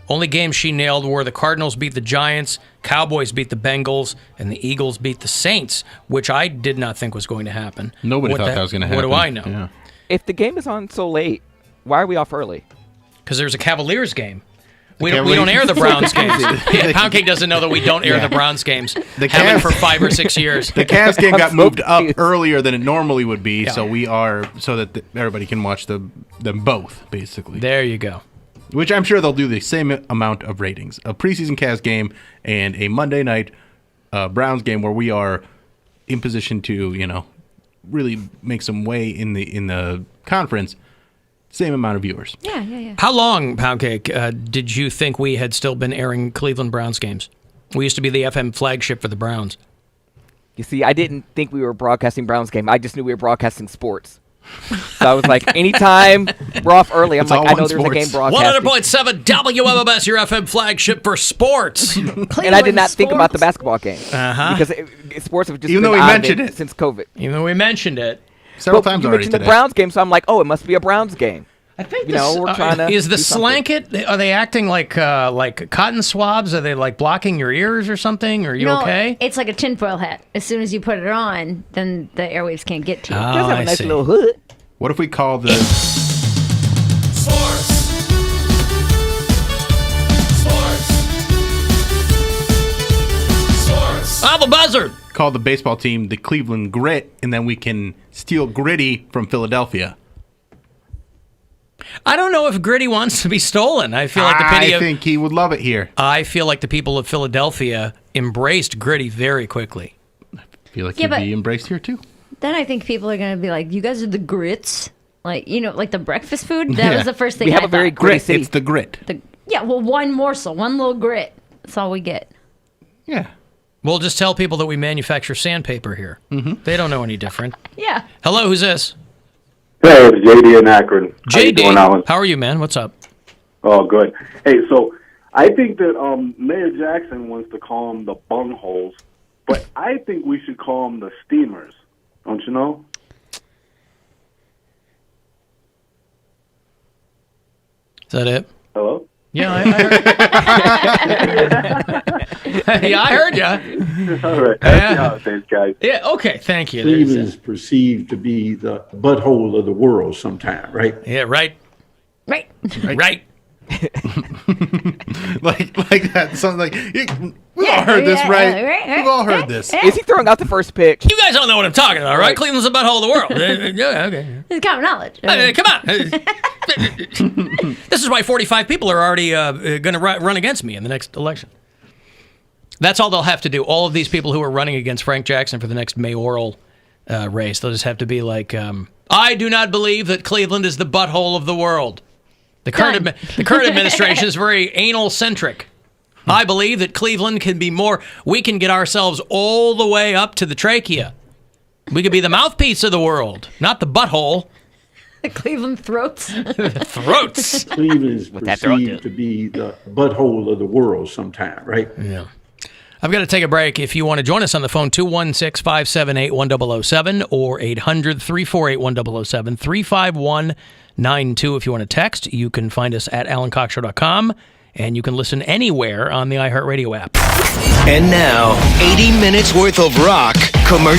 Only games she nailed were the Cardinals beat the Giants, Cowboys beat the Bengals, and the Eagles beat the Saints, which I did not think was going to happen. Nobody thought that was going to happen. What do I know? Yeah. If the game is on so late, why are we off early? Because there's a Cavaliers game. We Cavaliers- don't air the Browns games. Poundcake doesn't know that we don't air the Browns games. The Haven't Cavs- for 5 or 6 years. The Cavs game got moved up earlier than it normally would be, Yeah. so that everybody can watch them both, basically. There you go. Which I'm sure they'll do the same amount of ratings. A preseason Cavs game and a Monday night Browns game where we are in position to, really make some way in the conference. Same amount of viewers. Yeah. How long, Poundcake, did you think we had still been airing Cleveland Browns games? We used to be the FM flagship for the Browns. You see, I didn't think we were broadcasting Browns game. I just knew we were broadcasting sports. So I was like, anytime we're off early, I'm It's like, all I know one there's a game sports. broadcasting. 100.7 WMMS, your FM flagship for sports. And I did not think about the basketball game. Uh-huh. Because sports have just Even been though we out of mentioned it. since COVID. Even though we mentioned it. Several But times you already mentioned today. the Browns game, so I'm like, oh, it must be a Browns game. I think we're trying to is the do something. slanket? Are they acting like cotton swabs? Are they like blocking your ears or something? Are you No, okay? It's like a tinfoil hat. As soon as you put it on, then the airwaves can't get to you. Oh, It does have I a nice see. little hood. What if we call the Sports. I'm a buzzard. call the baseball team the Cleveland Grit, and then we can steal Gritty from Philadelphia? I don't know if Gritty wants to be stolen. I feel like I think he would love it here. I feel like the people of Philadelphia embraced Gritty very quickly. I feel like Yeah, he'd but- be embraced here too. Then I think people are going to be like, you guys are the grits? Like, like the breakfast food? That Yeah. was the first thing We have I a very thought. gritty Grit. city. It's the Grit. Yeah, well, one morsel, one little grit. That's all we get. Yeah. We'll just tell people that we manufacture sandpaper here. Mm-hmm. They don't know any different. Yeah. Hello, who's this? Hey, it's JD in Akron. How you JD. doing, Alan? How are you, man? What's up? Oh, good. Hey, so I think that Mayor Jackson wants to call them the bungholes, but I think we should call them the steamers. Don't you know? Is that it? Hello? Yeah, I heard. Yeah, I heard you. All right. Thanks, guys. Yeah, okay, thank you. Cleveland is perceived to be the butthole of the world sometime, right? Yeah, right. Right. Right. like that. Something like we've all heard this, right? We've all heard this. Is he throwing out the first pitch? You guys all know what I'm talking about, right? Cleveland's the butthole of the world. Yeah, okay. It's common knowledge. Come on. This is why 45 people are already going to run against me in the next election. That's all they'll have to do. All of these people who are running against Frank Jackson for the next mayoral race, they'll just have to be like, I do not believe that Cleveland is the butthole of the world. The current administration is very anal-centric. I believe that Cleveland can be more, we can get ourselves all the way up to the trachea. We could be the mouthpiece of the world, not the butthole. The Cleveland throats. Throats. Cleveland is perceived to be the butthole of the world sometime, right? Yeah. I've got to take a break. If you want to join us on the phone, 216-578-1007 or 800-348-1007, 351-92. If you want to text, you can find us at alancoxshow.com, and you can listen anywhere on the iHeartRadio app. And now, 80 minutes worth of rock commercial.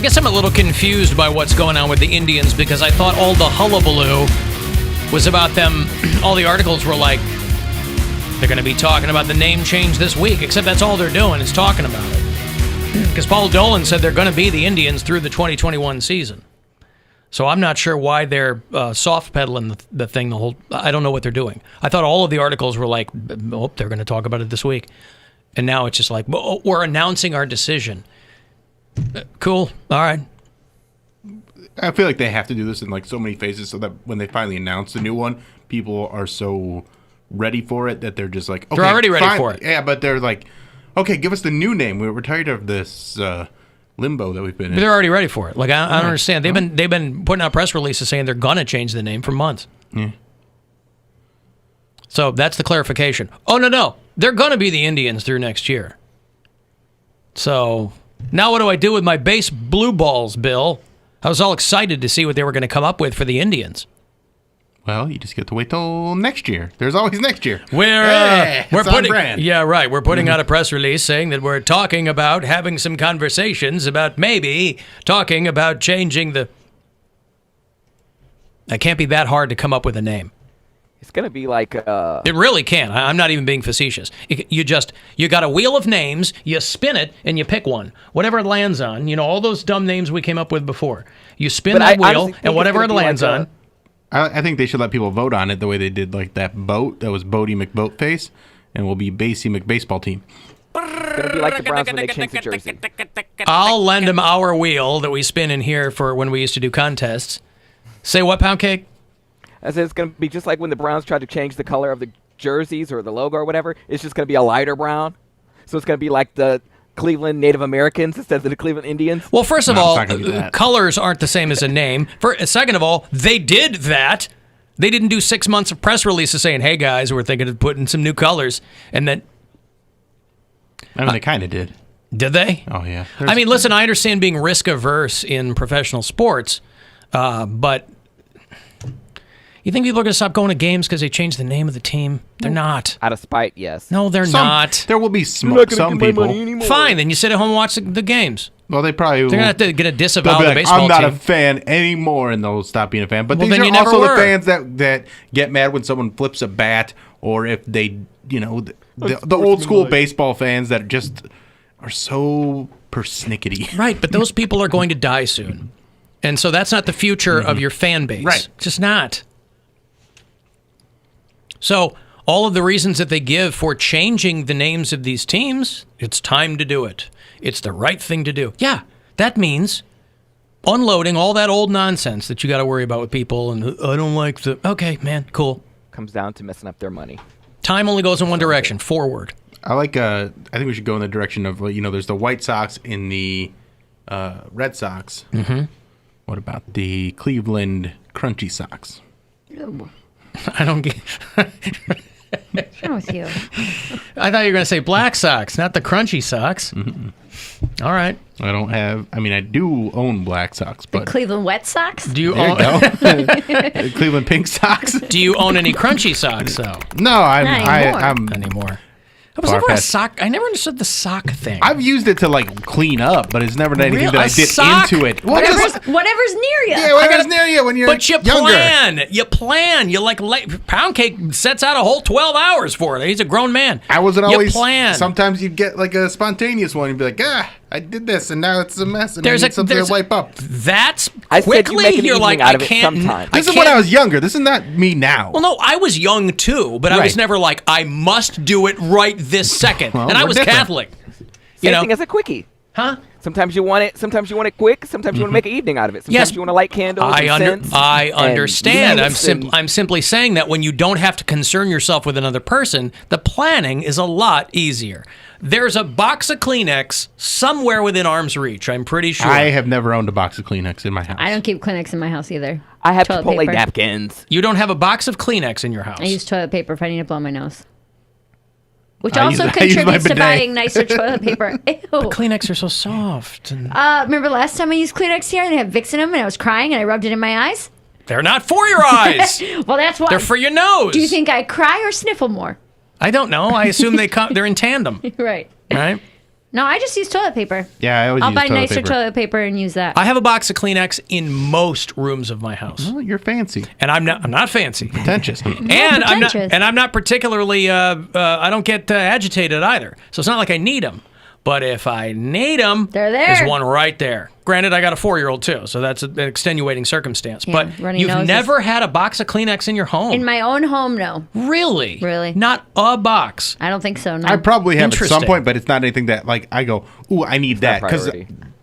guess I'm a little confused by what's going on with the Indians because I thought all the hullabaloo was about them. All the articles were like, they're going to be talking about the name change this week, except that's all they're doing is talking about it. Because Paul Dolan said they're going to be the Indians through the 2021 season. So I'm not sure why they're soft pedaling the thing the whole. I don't know what they're doing. I thought all of the articles were like, oh, they're going to talk about it this week. And now it's just like, well, we're announcing our decision. Cool. All right. I feel like they have to do this in like so many phases so that when they finally announce the new one, people are so ready for it that they're just like, okay, they're already ready for it. Yeah, but they're like, okay, give us the new name. We're tired of this limbo that we've been in. But they're already ready for it. Like I don't understand. They've been putting out press releases saying they're gonna change the name for months. Yeah. So that's the clarification. Oh no, they're gonna be the Indians through next year. So now what do I do with my base blue balls, Bill? I was all excited to see what they were going to come up with for the Indians. Well, you just get to wait till next year. There's always next year. We're on brand. Yeah, right. We're putting out a press release saying that we're talking about having some conversations about maybe talking about changing the. It can't be that hard to come up with a name. It's going to be like... It really can. I'm not even being facetious. You got a wheel of names, you spin it, and you pick one. Whatever it lands on, all those dumb names we came up with before. You spin that wheel, and whatever it lands on... I think they should let people vote on it the way they did like that boat. That was Bodie McBoatface, and will be Basie McBaseball Team. It's going to be like the Browns when they change the jersey. I'll lend them our wheel that we spin in here for when we used to do contests. Say what, Poundcake? I said it's going to be just like when the Browns tried to change the color of the jerseys or the logo or whatever. It's just going to be a lighter brown. So it's going to be like the Cleveland Native Americans instead of the Cleveland Indians. Well, first of all, colors aren't the same as a name. Second of all, they did that. They didn't do 6 months of press releases saying, hey, guys, we're thinking of putting some new colors. And then... I mean, they kind of did. Did they? Oh, yeah. I mean, listen, I understand being risk-averse in professional sports, but... You think people are going to stop going to games because they changed the name of the team? They're not. Out of spite, yes. No, they're not. There will be some people. Fine, then you sit at home and watch the games. Well, they probably They're going to have to get a disavow of the baseball team. I'm not a fan anymore, and they'll stop being a fan. But well, these are also the fans that get mad when someone flips a bat, or if they, the old school baseball fans that just are so persnickety. Right, but those people are going to die soon. And so that's not the future of your fan base. Right. Just not. So all of the reasons that they give for changing the names of these teams, it's time to do it. It's the right thing to do. Yeah, that means unloading all that old nonsense that you got to worry about with people. And I don't like the... Okay, man, cool. Comes down to messing up their money. Time only goes in one direction, forward. I think we should go in the direction of, there's the White Sox and the Red Sox. Mm-hmm. What about the Cleveland Crunchy Sox? I don't get... What's wrong with you? I thought you were going to say Black Sox, not the Crunchy Sox. Mm-hmm. All right. I do own Black Sox, but... The Cleveland Wet Sox? Do you own... The Cleveland Pink Sox? Do you own any Crunchy Sox, though? No, I'm... Anymore. I was never a sock. I never understood the sock thing. I've used it to clean up, but it's never anything that I did sock? into it. Whatever's near you. Yeah, whatever's near you when you're But you younger. plan. You Poundcake sets out a whole 12 hours for it. He's a grown man. I wasn't always. You plan. Sometimes you'd get a spontaneous one and be like, I did this and now it's a mess and I need something to wipe up. That's I quickly. Said you make an you're like, out I of can't. It sometime. This is when I was younger. This is not me now. Well, no, I was young too, but I was never like, I must do it right this second. Well, and I was different. Catholic. Same thing as a quickie. Huh? Sometimes you want it. Sometimes you want it quick. Sometimes you want to make an evening out of it. Sometimes you want to light candles. I understand. I'm simply saying that when you don't have to concern yourself with another person, the planning is a lot easier. There's a box of Kleenex somewhere within arm's reach. I'm pretty sure. I have never owned a box of Kleenex in my house. I don't keep Kleenex in my house either. I have toilet Chipotle paper. napkins. You don't have a box of Kleenex in your house. I use toilet paper if I need to blow my nose. Which I also use contributes my to bidet. buying nicer toilet paper. Ew. But Kleenex are so soft. And Remember last time I used Kleenex here and they had Vicks in them and I was crying and I rubbed it in my eyes? they're not for your eyes. Well, that's why. They're for your nose. Do you think I cry or sniffle more? I don't know. I assume they're in tandem. Right. Right? No, I just use toilet paper. Yeah, I always I'll use buy toilet nicer paper. toilet paper and use that. I have a box of Kleenex in most rooms of my house. Well, you're fancy. And I'm not fancy. Pretentious. And I'm not particularly I don't get agitated either. So it's not like I need them. But if I need them, they're there. There's one right there. Granted, I got a 4-year-old too, so that's an extenuating circumstance. Yeah, but runny you've noses. never had a box of Kleenex in your home? In my own home, no. Really? Really? Not a box? I don't think so, no. I probably have at some Interesting. point, but it's not anything that like I go, ooh, I need that because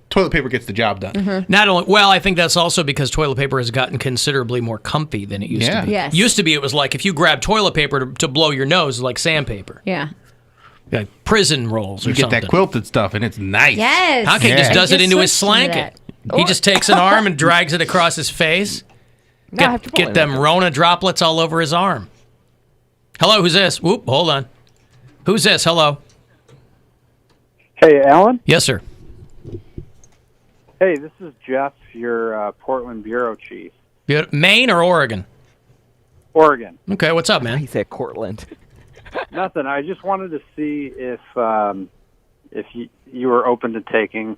toilet paper gets the job done. Mm-hmm. Not only, well, I think that's also because toilet paper has gotten considerably more comfy than it used Yeah. to be. Yes. Used to be, it was like if you grab toilet paper to blow your nose, like sandpaper. Yeah. Like prison rolls or You get something. that quilted stuff, and it's nice. Yes. Poundcake just does it Just into his switched to slanket. that. He just takes an arm and drags it across his face. No, I have to pull Get it them like Rona droplets all over his arm. Hello, who's this? Whoop, hold on. Who's this? Hello. Hey, Alan? Yes, sir. Hey, this is Jeff, your Portland bureau chief. Maine or Oregon? Oregon. Okay, what's up, man? He said Cortland. Nothing. I just wanted to see if you were open to taking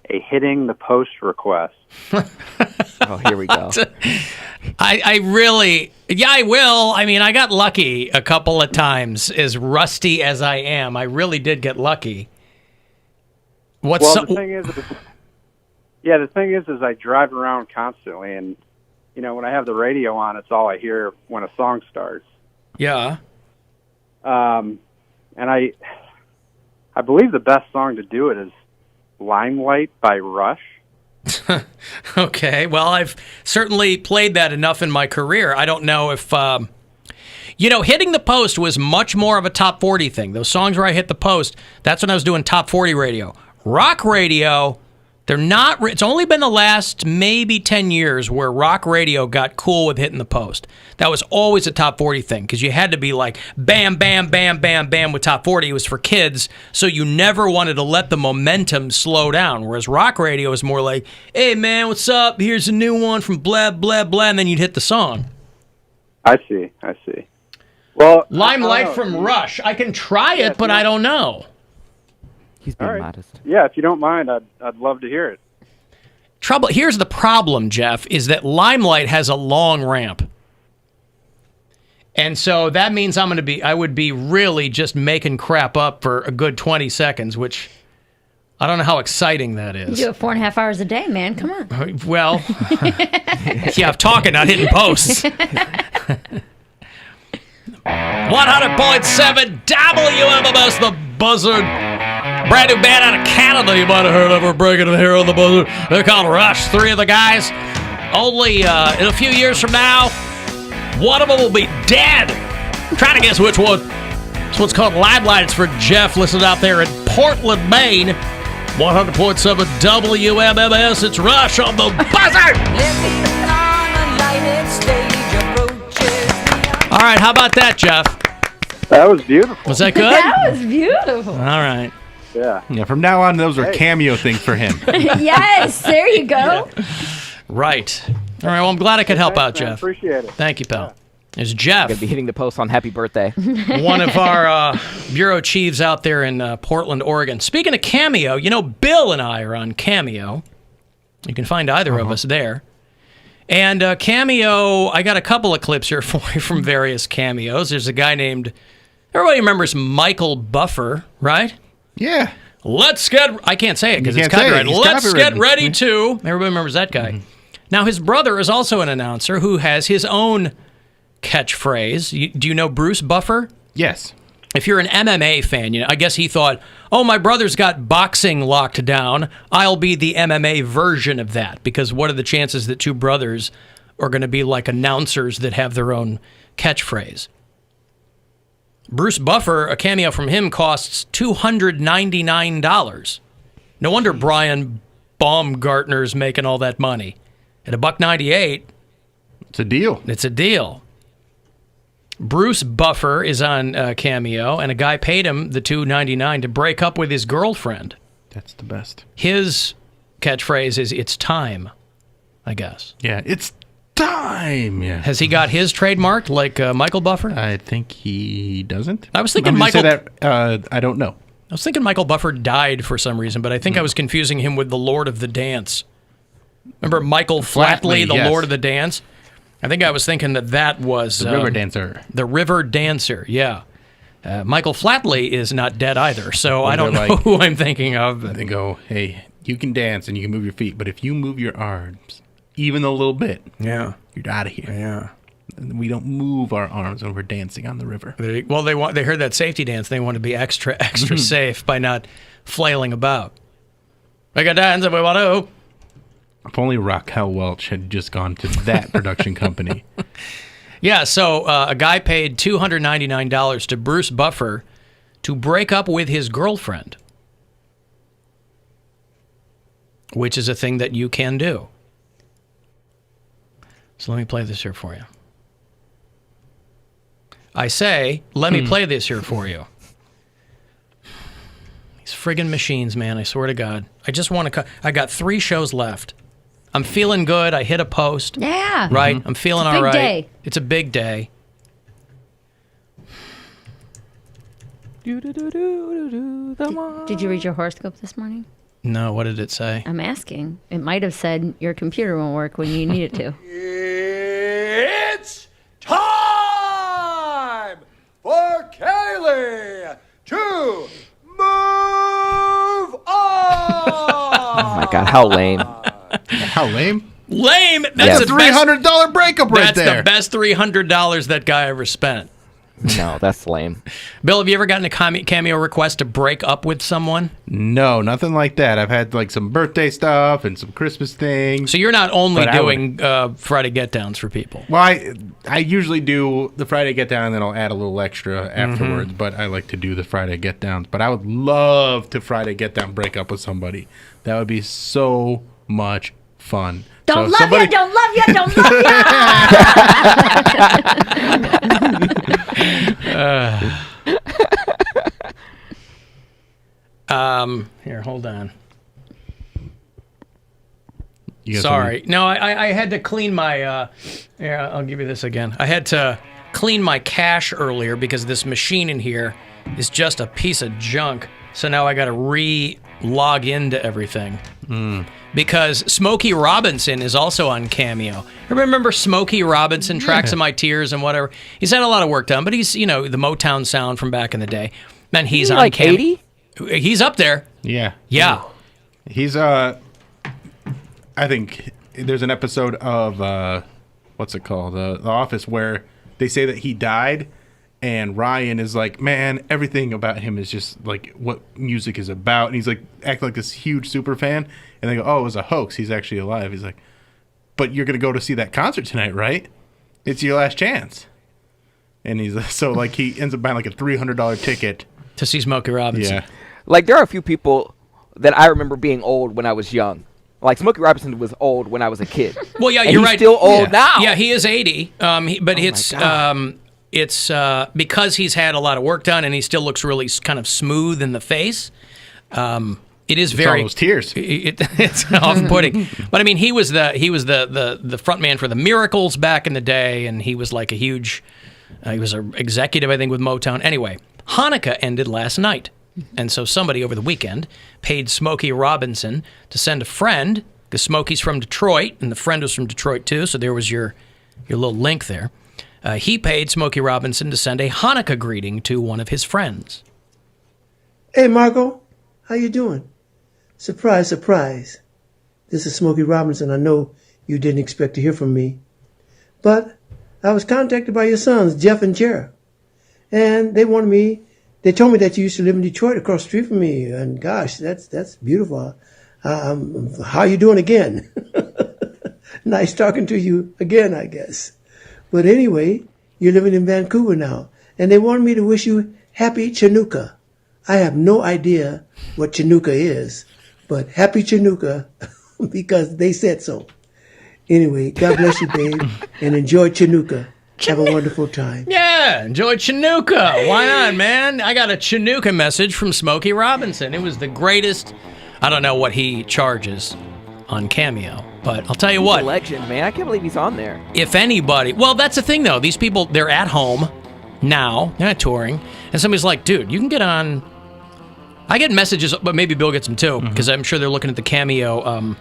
a hitting the post request. Oh, here we go. I really, yeah, I will. I mean, I got lucky a couple of times. As rusty as I am, I really did get lucky. The thing is I drive around constantly, and when I have the radio on, it's all I hear when a song starts. Yeah. And I believe the best song to do it is Limelight by Rush. Okay, well, I've certainly played that enough in my career. I don't know if, hitting the post was much more of a top 40 thing. Those songs where I hit the post, that's when I was doing top 40 radio. Rock radio, they're not, it's only been the last maybe 10 years where rock radio got cool with hitting the post. That was always a top 40 thing because you had to be like bam, bam, bam, bam, bam with top 40. It was for kids, so you never wanted to let the momentum slow down. Whereas rock radio is more like, hey man, what's up? Here's a new one from blah, blah, blah, and then you'd hit the song. I see. Well, Limelight from Rush. I can try it, but I don't know. He's being modest. Yeah, if you don't mind, I'd love to hear it. Here's the problem, Jeff, is that Limelight has a long ramp. And so that means I would be really just making crap up for a good 20 seconds, which I don't know how exciting that You is. do it 4.5 hours a day, man. Come on. Well, yeah, I'm talking, not hitting posts. 100.7 WMMS The Buzzard. Brand new band out of Canada you might have heard of. We're breaking it here on The Buzzard. They're called Rush. 3 of the guys. Only in a few years from now, one of them will be dead. Trying to guess which one. This one's called Limelight. It's for Jeff. Listen out there in Portland, Maine. 100.7 WMMS. It's Rush on The Buzzard. All right, how about that, Jeff? That was beautiful. Was that good? That was beautiful. All right. Yeah. From now on, those are cameo things for him. Yes, there you go. Right. All right, well, I'm glad I could help out, man. Jeff. Appreciate it. Thank you, pal. There's Jeff. Going to be hitting the post on Happy Birthday. One of our bureau chiefs out there in Portland, Oregon. Speaking of Cameo, Bill and I are on Cameo. You can find either of us there. And Cameo, I got a couple of clips here for you from various cameos. There's a guy named, everybody remembers Michael Buffer, right? Yeah. I can't say it because You it's can't say it. copyrighted. He's Let's get copywritten. ready to. Everybody remembers that guy. Mm-hmm. Now, his brother is also an announcer who has his own catchphrase. Do you know Bruce Buffer? Yes. If you're an MMA fan, I guess he thought, oh, my brother's got boxing locked down. I'll be the MMA version of that. Because what are the chances that two brothers are going to be like announcers that have their own catchphrase? Bruce Buffer, a cameo from him costs $299. No wonder Brian Baumgartner's making all that money. At $1.98, it's a deal. It's a deal. Bruce Buffer is on Cameo, and a guy paid him the $2.99 to break up with his girlfriend. That's the best. His catchphrase is "It's time," I guess. Yeah, it's time. Yeah. Has he got his trademarked like Michael Buffer? I think he doesn't. I was thinking I'm gonna Michael. say that, I don't know. I was thinking Michael Buffer died for some reason, but I think I was confusing him with the Lord of the Dance. Remember Michael Flatley, the yes. Lord of the Dance? I think I was thinking that was... The River Dancer. The River Dancer, yeah. Michael Flatley is not dead either, so I don't know who I'm thinking of. They go, hey, you can dance and you can move your feet, but if you move your arms even a little bit, you're out of here. Yeah. We don't move our arms when we're dancing on the river. They heard that safety dance. They want to be extra safe by not flailing about. We can dance if we want to. If only Raquel Welch had just gone to that production company. Yeah, so a guy paid $299 to Bruce Buffer to break up with his girlfriend, which is a thing that you can do. So let me play this here for you. I say, let me play this here for you. These friggin' machines, man, I swear to God. I just want to I got 3 shows left. I'm feeling good. I hit a post. Yeah. Right? I'm feeling all right. Day. It's a big day. Did you read your horoscope this morning? No, what did it say? I'm asking. It might have said your computer won't work when you need it to. It's time for Kaylee to move on. Oh my God, how lame. How lame? Lame? That's a $300 breakup right there. That's the best $300 that guy ever spent. No, that's lame. Bill, have you ever gotten a Cameo request to break up with someone? No, nothing like that. I've had like some birthday stuff and some Christmas things. So you're not only doing Friday get-downs for people. Well, I usually do the Friday get-down and then I'll add a little extra afterwards, but I like to do the Friday get-downs. But I would love to Friday get-down break up with somebody. That would be so much fun. Don't love you, don't love you, don't love you. Here, hold on. Sorry. No, I had to clean my... yeah, I'll give you this again. I had to clean my cache earlier because this machine in here is just a piece of junk. So now I got to re-log into everything. Because Smokey Robinson is also on Cameo. Remember Smokey Robinson, Tracks of My Tears and whatever? He's had a lot of work done, but he's, the Motown sound from back in the day. And he's on like 80? He's up there. Yeah. Yeah. He's, I think there's an episode of, what's it called? The Office where they say that he died. And Ryan is like, man, everything about him is just like what music is about. And he's like acting like this huge super fan. And they go, oh, it was a hoax. He's actually alive. He's like, but you're going to go to see that concert tonight, right? It's your last chance. And he's so like he ends up buying like a $300 ticket to see Smokey Robinson. Yeah. Like there are a few people that I remember being old when I was young. Like Smokey Robinson was old when I was a kid. Well, yeah, and you're he's right. Still old now. Yeah, he is 80. It's because he's had a lot of work done and he still looks really kind of smooth in the face. It is all those tears. It's off-putting. But I mean, he was the front man for the Miracles back in the day, and he was like a huge. He was an executive, I think, with Motown. Anyway, Hanukkah ended last night, and so somebody over the weekend paid Smokey Robinson to send a friend, because Smokey's from Detroit, and the friend was from Detroit too. So there was your little link there. He paid Smokey Robinson to send a Hanukkah greeting to one of his friends. Hey, Marco. How you doing? Surprise, surprise. This is Smokey Robinson. I know you didn't expect to hear from me. But I was contacted by your sons, Jeff and Jared. And they told me that you used to live in Detroit across the street from me. And gosh, that's beautiful. How you doing again? Nice talking to you again, I guess. But anyway, you're living in Vancouver now, and they wanted me to wish you happy Chanukah. I have no idea what Chanukah is, but happy Chanukah because they said so. Anyway, God bless you, babe, and enjoy Chanukah. Have a wonderful time. Yeah, enjoy Chanukah. Why not, man? I got a Chanukah message from Smokey Robinson. It was the greatest. I don't know what he charges on Cameo, but I'll tell you what. He's a legend, man. I can't believe he's on there. If anybody, well, that's the thing though. These people, they're at home now, they're not touring, and somebody's like, dude, you can get on I get messages, but maybe Bill gets them too, because I'm sure they're looking at the Cameo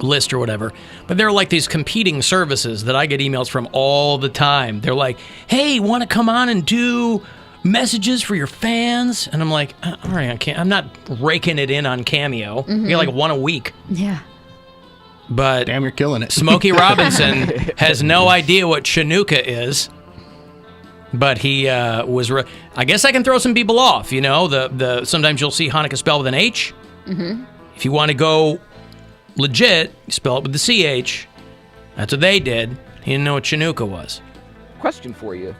list or whatever. But there are like these competing services that I get emails from all the time. They're like, hey, want to come on and do messages for your fans? And I'm like, all right, I'm not raking it in on Cameo. I get like one a week. Yeah. But damn, you're killing it. Smokey Robinson has no idea what Chinooka is. But he was. I guess I can throw some people off. You know, the sometimes you'll see Hanukkah spelled with an H. Mm-hmm. If you want to go legit, you spell it with the CH. That's what they did. He didn't know what Chinooka was. Question for you: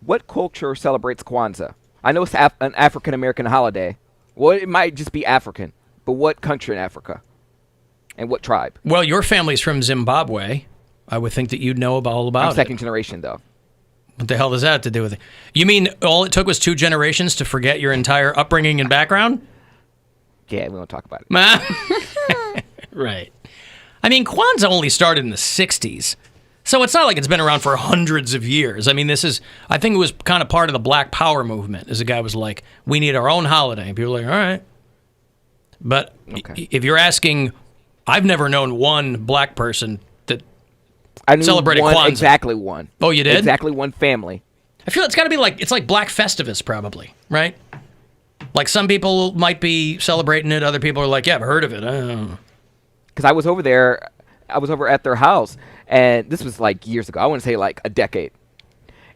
what culture celebrates Kwanzaa? I know it's an African American holiday. Well, it might just be African, but what country in Africa? And what tribe? Well, your family's from Zimbabwe. I would think that you'd know all about it. I'm second generation, though. What the hell does that have to do with it? You mean all it took was 2 generations to forget your entire upbringing and background? Yeah, we won't talk about it. Right. I mean, Kwanzaa only started in the 60s. So it's not like it's been around for hundreds of years. I mean, I think it was kind of part of the Black Power movement, as a guy was like, we need our own holiday. And people were like, all right. But if you're asking, I've never known one black person that celebrated Kwanzaa. Exactly one. Oh, you did? Exactly one family. I feel it's got to be it's like Black Festivus, probably, right? Like some people might be celebrating it, other people are like, yeah, I've heard of it. I don't know. Because I was over there, at their house, and this was like years ago. I want to say like a decade.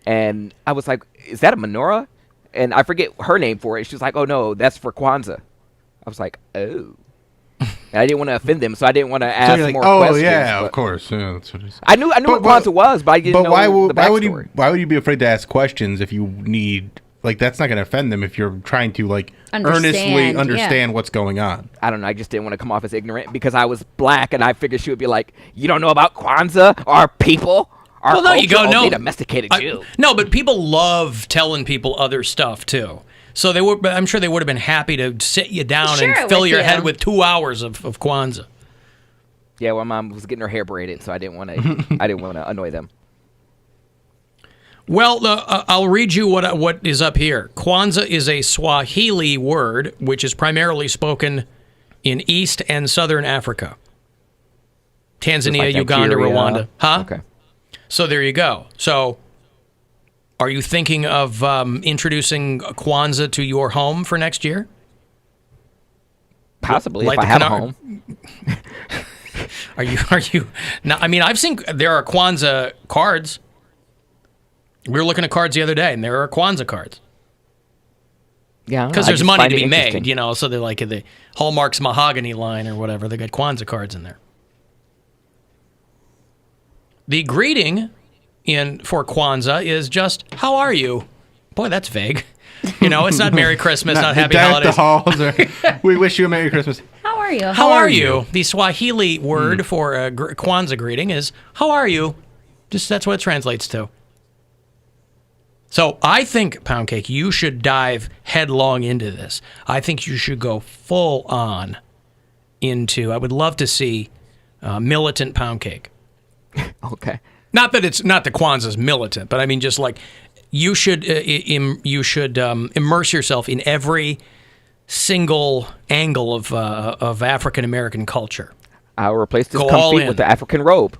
And I was like, is that a menorah? And I forget her name for it. She was like, oh, no, that's for Kwanzaa. I was like, oh. And I didn't want to offend them, so I didn't want to ask more questions. Oh, yeah, of course. Yeah, that's what it is. I knew what Kwanzaa was, but I didn't know the backstory. Why would you be afraid to ask questions if you need... Like, that's not going to offend them if you're trying to, like, earnestly understand what's going on. I don't know. I just didn't want to come off as ignorant because I was black, and I figured she would be like, you don't know about Kwanzaa? Our people? Our culture? You go, no. They domesticated you. No, but people love telling people other stuff, too. So I'm sure they would have been happy to sit you down and fill your head with 2 hours of Kwanzaa. Yeah, well, Mom was getting her hair braided, so I didn't want to annoy them. Well, I'll read you what is up here. Kwanzaa is a Swahili word which is primarily spoken in East and Southern Africa. Tanzania, like Uganda, Rwanda. Huh? Okay. So there you go. So are you thinking of introducing Kwanzaa to your home for next year? Possibly, if I have a home. Are you? No, I mean, I've seen there are Kwanzaa cards. We were looking at cards the other day, and there are Kwanzaa cards. Yeah, because there's money to be made, you know. So they're like the Hallmark's mahogany line or whatever. They got Kwanzaa cards in there. The greeting for Kwanzaa is just "How are you?" Boy, that's vague. You know, it's not Merry Christmas, not Happy Holidays. We wish you a Merry Christmas. How are you? How are you? The Swahili word for a Kwanzaa greeting is "How are you?" Just that's what it translates to. So I think, Poundcake, you should dive headlong into this. I think you should go full on into. I would love to see militant Poundcake. Okay. Not that Kwanzaa's militant, but I mean just like you should immerse yourself in every single angle of African American culture. I'll replace this comfy with the African robe.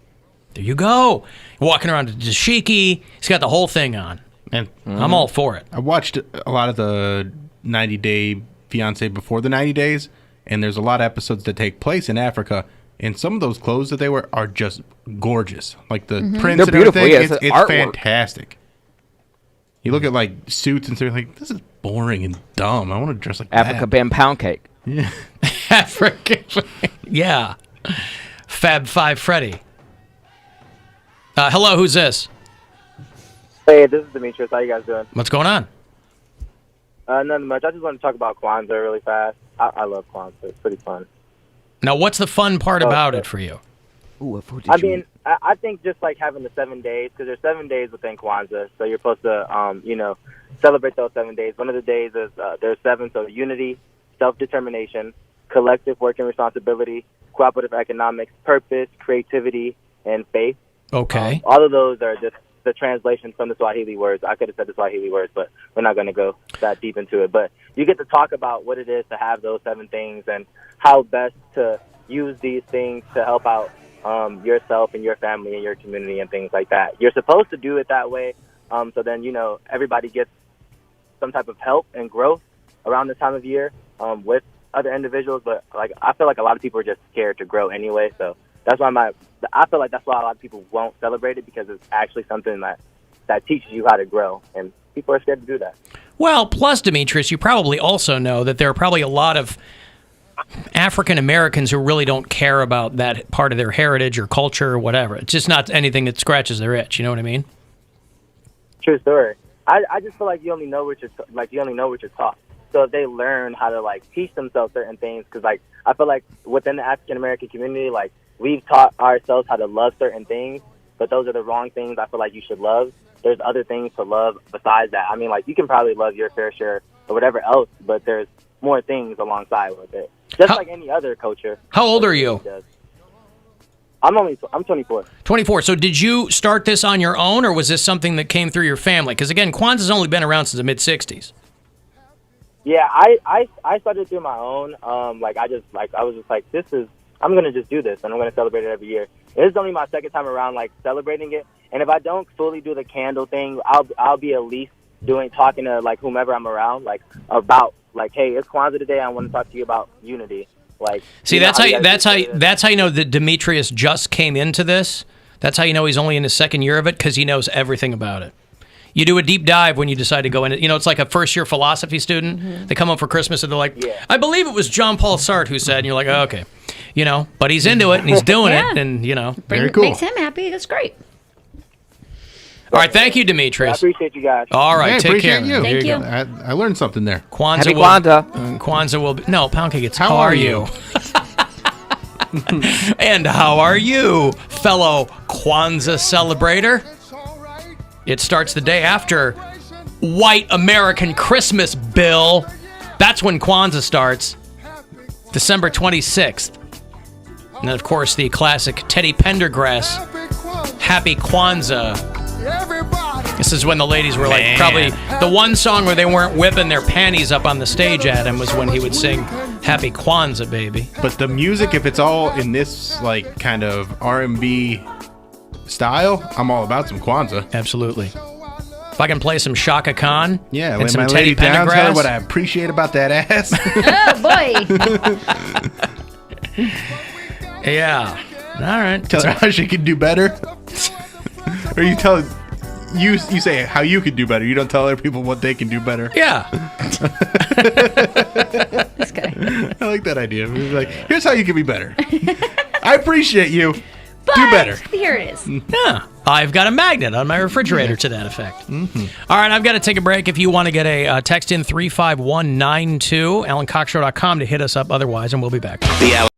There you go. Walking around with dashiki. He's got the whole thing on. And I'm all for it. I watched a lot of the 90 Day Fiancé before the 90 days, and there's a lot of episodes that take place in Africa, and some of those clothes that they wear are just gorgeous. Like the prints and everything, it's fantastic. You look at like suits and stuff, like, this is boring and dumb. I want to dress like Africa band Poundcake. Yeah. Africa. Yeah. Fab Five Freddy. Hello, who's this? Hey, this is Demetrius. How you guys doing? What's going on? Nothing much. I just want to talk about Kwanzaa really fast. I love Kwanzaa. It's pretty fun. Now, what's the fun part about it for you? Ooh, I think just like having the 7 days, because there's 7 days within Kwanzaa, so you're supposed to, celebrate those 7 days. One of the days is there's 7, so unity, self-determination, collective work and responsibility, cooperative economics, purpose, creativity, and faith. Okay. All of those are just the translation from the Swahili words. I could have said the Swahili words, but we're not going to go that deep into it. But you get to talk about what it is to have those 7 things and how best to use these things to help out yourself and your family and your community and things like that. You're supposed to do it that way, so then, you know, everybody gets some type of help and growth around this time of year with other individuals. But like, I feel like a lot of people are just scared to grow anyway, so that's why I feel like that's why a lot of people won't celebrate it, because it's actually something that teaches you how to grow, and people are scared to do that. Well, plus, Demetrius, you probably also know that there are probably a lot of African Americans who really don't care about that part of their heritage or culture or whatever. It's just not anything that scratches their itch. You know what I mean? True story. I just feel like you only know what you're taught. So if they learn how to like teach themselves certain things, because like I feel like within the African American community, like we've taught ourselves how to love certain things, but those are the wrong things I feel like you should love. There's other things to love besides that. I mean, like, you can probably love your fair share or whatever else, but there's more things alongside with it. Just like any other culture. How old are you? I'm 24. 24. So did you start this on your own, or was this something that came through your family? Because, again, Kwanzaa's only been around since the mid-'60s. Yeah, I started through my own. I was just like, I'm going to just do this, and I'm going to celebrate it every year. This is only my second time around, like, celebrating it. And if I don't fully do the candle thing, I'll be at least talking to, like, whomever I'm around, like, about, like, hey, it's Kwanzaa today. I want to talk to you about unity. Like, see, that's how you know that Demetrius just came into this. That's how you know he's only in his second year of it, because he knows everything about it. You do a deep dive when you decide to go in it. You know, it's like a first-year philosophy student. Mm-hmm. They come home for Christmas and they're like, I believe it was John Paul Sartre who said, and you're like, oh, okay. You know, but he's into it and he's doing it, and, you know. Very cool. Makes him happy. That's great. All right, thank you, Demetrius. I appreciate you guys. All right, take care. You. Thank you. I learned something there. Happy Kwanzaa. Kwanzaa will be... No, Poundcake, it's how are you? And how are you, fellow Kwanzaa celebrator? It starts the day after White American Christmas, Bill. That's when Kwanzaa starts, December 26th. And then, of course, the classic Teddy Pendergrass, Happy Kwanzaa. This is when the ladies were like, probably the one song where they weren't whipping their panties up on the stage at him was when he would sing Happy Kwanzaa, baby. But the music, if it's all in this like kind of R&B style, I'm all about some Kwanzaa. Absolutely. If I can play some Shaka Khan, yeah, and when some my Teddy lady down, tell her Pendergrass. what I appreciate about that ass. Oh boy. Yeah. All right. Tell her how she can do better. Or you tell you say how you can do better. You don't tell other people what they can do better. Yeah. This guy. I like that idea. Like, here's how you can be better. I appreciate you. But do better. Here it is. Yeah. I've got a magnet on my refrigerator to that effect. Mm-hmm. All right, I've got to take a break. If you want to get a text in 35192, AlanCoxShow.com to hit us up otherwise, and we'll be back. The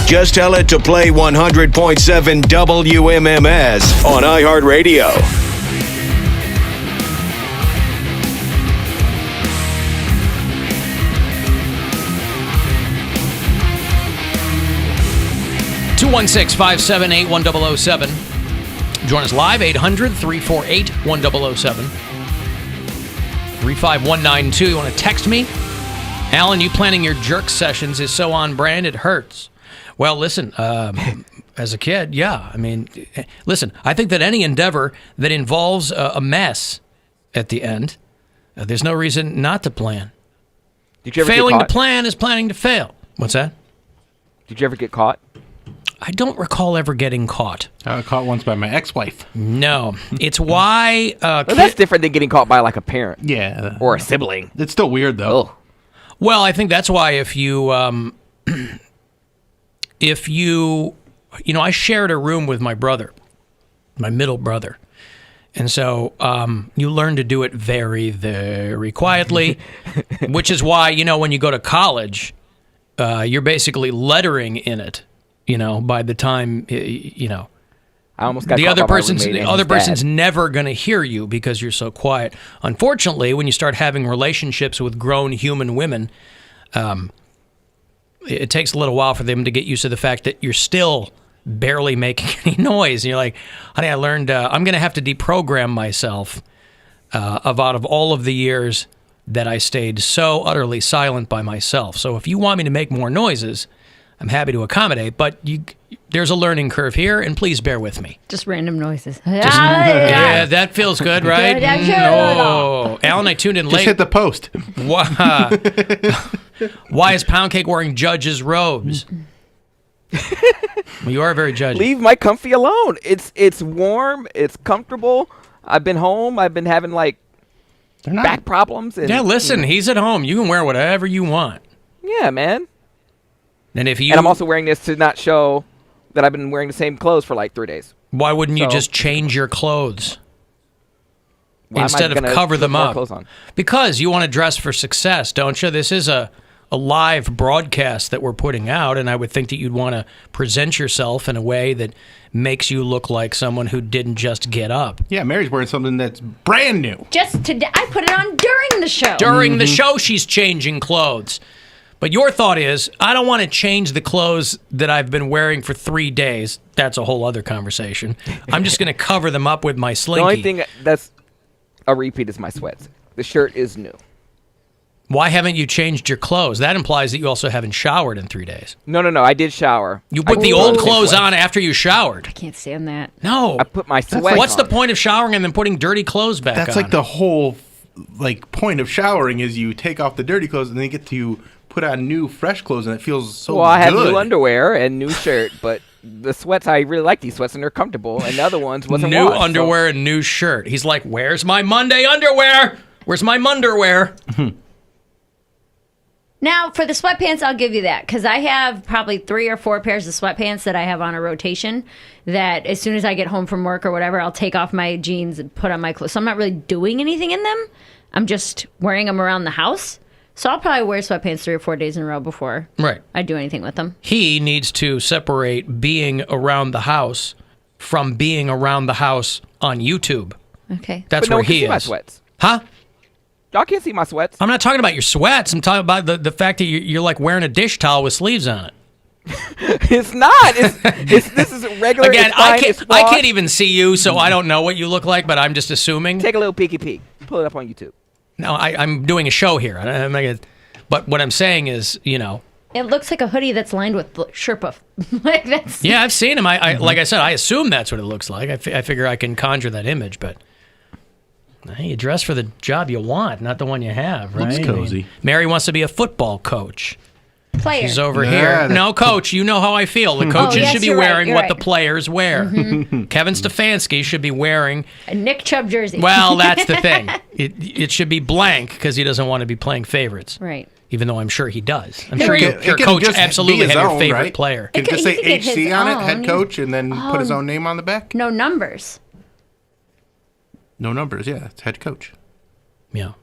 Just tell it to play 100.7 WMMS on iHeartRadio. Two 216-578-1007. Join us live, 800-348-1007. 35192. You want to text me? Alan, you planning your jerk sessions is so on brand, it hurts. Well, listen, as a kid, yeah. I mean, listen, I think that any endeavor that involves a mess at the end, there's no reason not to plan. Did you ever Failing get caught? to plan is planning to fail. What's that? Did you ever get caught? I don't recall ever getting caught. I got caught once by my ex-wife. No. It's why... well, that's different than getting caught by, like, a parent. Yeah. Or a sibling. It's still weird, though. Ugh. Well, I think that's why if you... I shared a room with my brother, my middle brother. And so you learn to do it very, very quietly, which is why, when you go to college, you're basically lettering in it, by the time, I almost got the caught other by my person's roommate and other his person's dad. never going to hear you because you're so quiet. Unfortunately, when you start having relationships with grown human women, it takes a little while for them to get used to the fact that you're still barely making any noise. And you're like, honey, I learned I'm going to have to deprogram myself out of all of the years that I stayed so utterly silent by myself. So if you want me to make more noises, I'm happy to accommodate, but there's a learning curve here, and please bear with me. Just random noises. Yeah, that feels good, right? No. Alan, I tuned in late. Just hit the post. Why is Poundcake wearing judge's robes? Well, you are very judgy. Leave my comfy alone. It's warm. It's comfortable. I've been home. I've been having, back problems. And, yeah, listen, he's at home. You can wear whatever you want. Yeah, man. And I'm also wearing this to not show that I've been wearing the same clothes for 3 days. Why wouldn't you just change your clothes Why instead am I of gonna cover put them more up? clothes on? Because you want to dress for success, don't you? This is a live broadcast that we're putting out, and I would think that you'd want to present yourself in a way that makes you look like someone who didn't just get up. Yeah, Mary's wearing something that's brand new. Just today, I put it on during the show. During the show, she's changing clothes. But your thought is, I don't want to change the clothes that I've been wearing for 3 days. That's a whole other conversation. I'm just going to cover them up with my slinky. The only thing that's a repeat is my sweats. The shirt is new. Why haven't you changed your clothes? That implies that you also haven't showered in 3 days. No. I did shower. You put the old clothes on after you showered. I can't stand that. No. I put my sweats What's on. the point of showering and then putting dirty clothes back on? That's like the whole point of showering is you take off the dirty clothes and then you get to put on new, fresh clothes, and it feels so good. Well, I have new underwear and new shirt, but the sweats, I really like these sweats, and they're comfortable, and the other ones wasn't new washed, underwear and new shirt. He's like, where's my Monday underwear? Where's my munderwear? Now, for the sweatpants, I'll give you that, because I have probably 3 or 4 pairs of sweatpants that I have on a rotation that as soon as I get home from work or whatever, I'll take off my jeans and put on my clothes. So I'm not really doing anything in them. I'm just wearing them around the house. So I'll probably wear sweatpants 3 or 4 days in a row before I do anything with them. He needs to separate being around the house from being around the house on YouTube. Okay. That's but no where one can he see is. my sweats. Huh? Y'all can't see my sweats. I'm not talking about your sweats. I'm talking about the fact that you're like wearing a dish towel with sleeves on it. It's not. This is regular. Again, it's fine, it's I washed. can't even see you, so I don't know what you look like, but I'm just assuming. Take a little peeky peek. Pull it up on YouTube. No, I'm doing a show here. I'm not gonna, but what I'm saying is, It looks like a hoodie that's lined with Sherpa. That's. Yeah, I've seen him. Like I said, I assume that's what it looks like. I figure I can conjure that image, but hey, you dress for the job you want, not the one you have, right? Looks cozy. Mary wants to be a football coach. Player. She's over here. No, coach, you know how I feel. The coaches should be wearing what the players wear. Mm-hmm. Kevin Stefanski should be wearing a Nick Chubb jersey. Well, that's the thing. It should be blank because he doesn't want to be playing favorites. Right. Even though I'm sure he does. I'm sure your coach absolutely had your favorite player. Can just say HC on it, head coach, and then put his Oh. own name on the back? No numbers. No numbers, yeah. It's head coach. Yeah.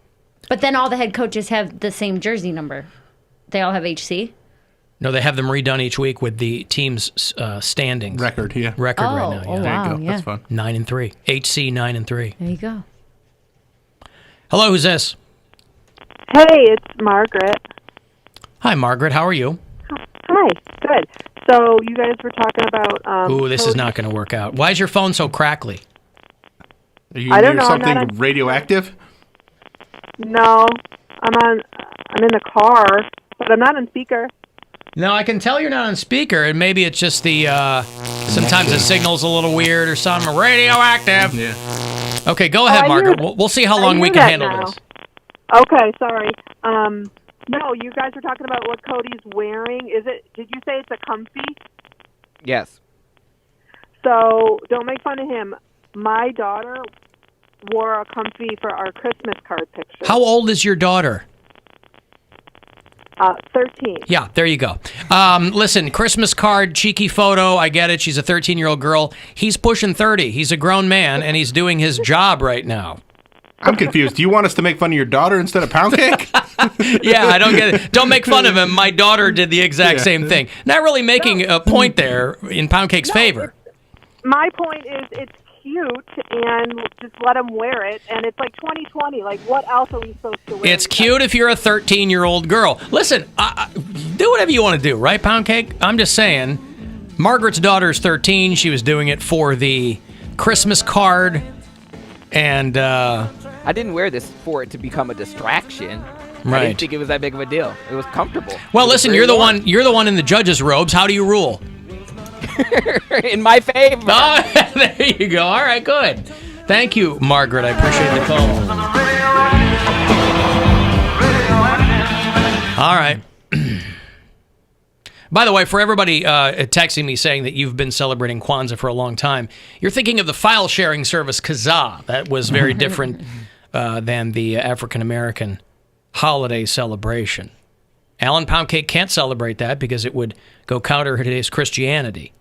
But then all the head coaches have the same jersey number. They all have HC. No, they have them redone each week with the team's standings. Record right now. Yeah. Oh, There wow, you go. yeah. That's fun. 9-3. HC 9-3. There you go. Hello, who's this? Hey, it's Margaret. Hi, Margaret. How are you? Hi, good. So you guys were talking about. Ooh, this is not going to work out. Why is your phone so crackly? Are you I don't near know, I'm something not on- radioactive? No, I'm in the car, but I'm not on speaker. No, I can tell you're not on speaker, and maybe it's just the, sometimes the signal's a little weird or something. Radioactive. Yeah. Okay, go ahead, I Margaret. hear- We'll see how I long we hear can that handle now. this. Okay, sorry. No, you guys were talking about what Cody's wearing. Did you say it's a comfy? Yes. So don't make fun of him. My daughter wore a comfy for our Christmas card picture. How old is your daughter? 13. Yeah, there you go. Listen, Christmas card, cheeky photo, I get it. She's a 13-year-old girl. He's pushing 30. He's a grown man, and he's doing his job right now. I'm confused. Do you want us to make fun of your daughter instead of Poundcake? Yeah, I don't get it. Don't make fun of him. My daughter did the exact same thing. Not really making a point there in Poundcake's favor. My point is it's cute, and just let him wear it. And it's like 2020. Like, what else are we supposed to wear? It's cute if you're a 13-year-old girl. Listen, do whatever you want to do, right, Poundcake? I'm just saying, Margaret's daughter's 13. She was doing it for the Christmas card, and I didn't wear this for it to become a distraction. I Right. didn't think it was that big of a deal. It was comfortable. well, It was listen, very you're the warm. one. You're the one in the judge's robes. How do you rule? In my favor. Oh, there you go. All right, good. Thank you, Margaret. I appreciate the call. All right. By the way, for everybody texting me saying that you've been celebrating Kwanzaa for a long time, you're thinking of the file sharing service Kazaa. That was very different than the African-American holiday celebration. Alan Poundcake can't celebrate that because it would go counter to his Christianity.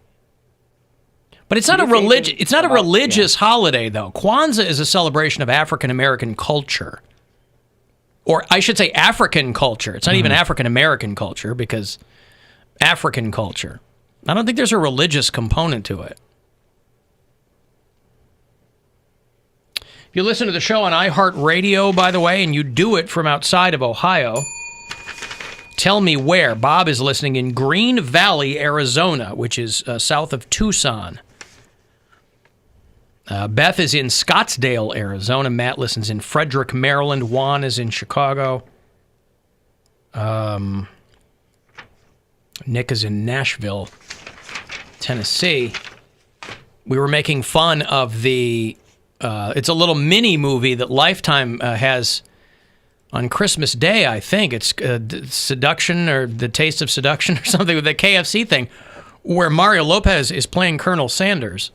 But it's not a religious. It's not a religious holiday, though. Kwanzaa is a celebration of African American culture, or I should say, African culture. It's not even African American culture because African culture. I don't think there's a religious component to it. If you listen to the show on iHeartRadio, by the way, and you do it from outside of Ohio, tell me where. Bob is listening in Green Valley, Arizona, which is south of Tucson. Beth is in Scottsdale, Arizona. Matt listens in Frederick, Maryland. Juan is in Chicago. Nick is in Nashville, Tennessee. We were making fun of the... it's a little mini movie that Lifetime has on Christmas Day, I think. It's Seduction or The Taste of Seduction or something with the KFC thing, where Mario Lopez is playing Colonel Sanders.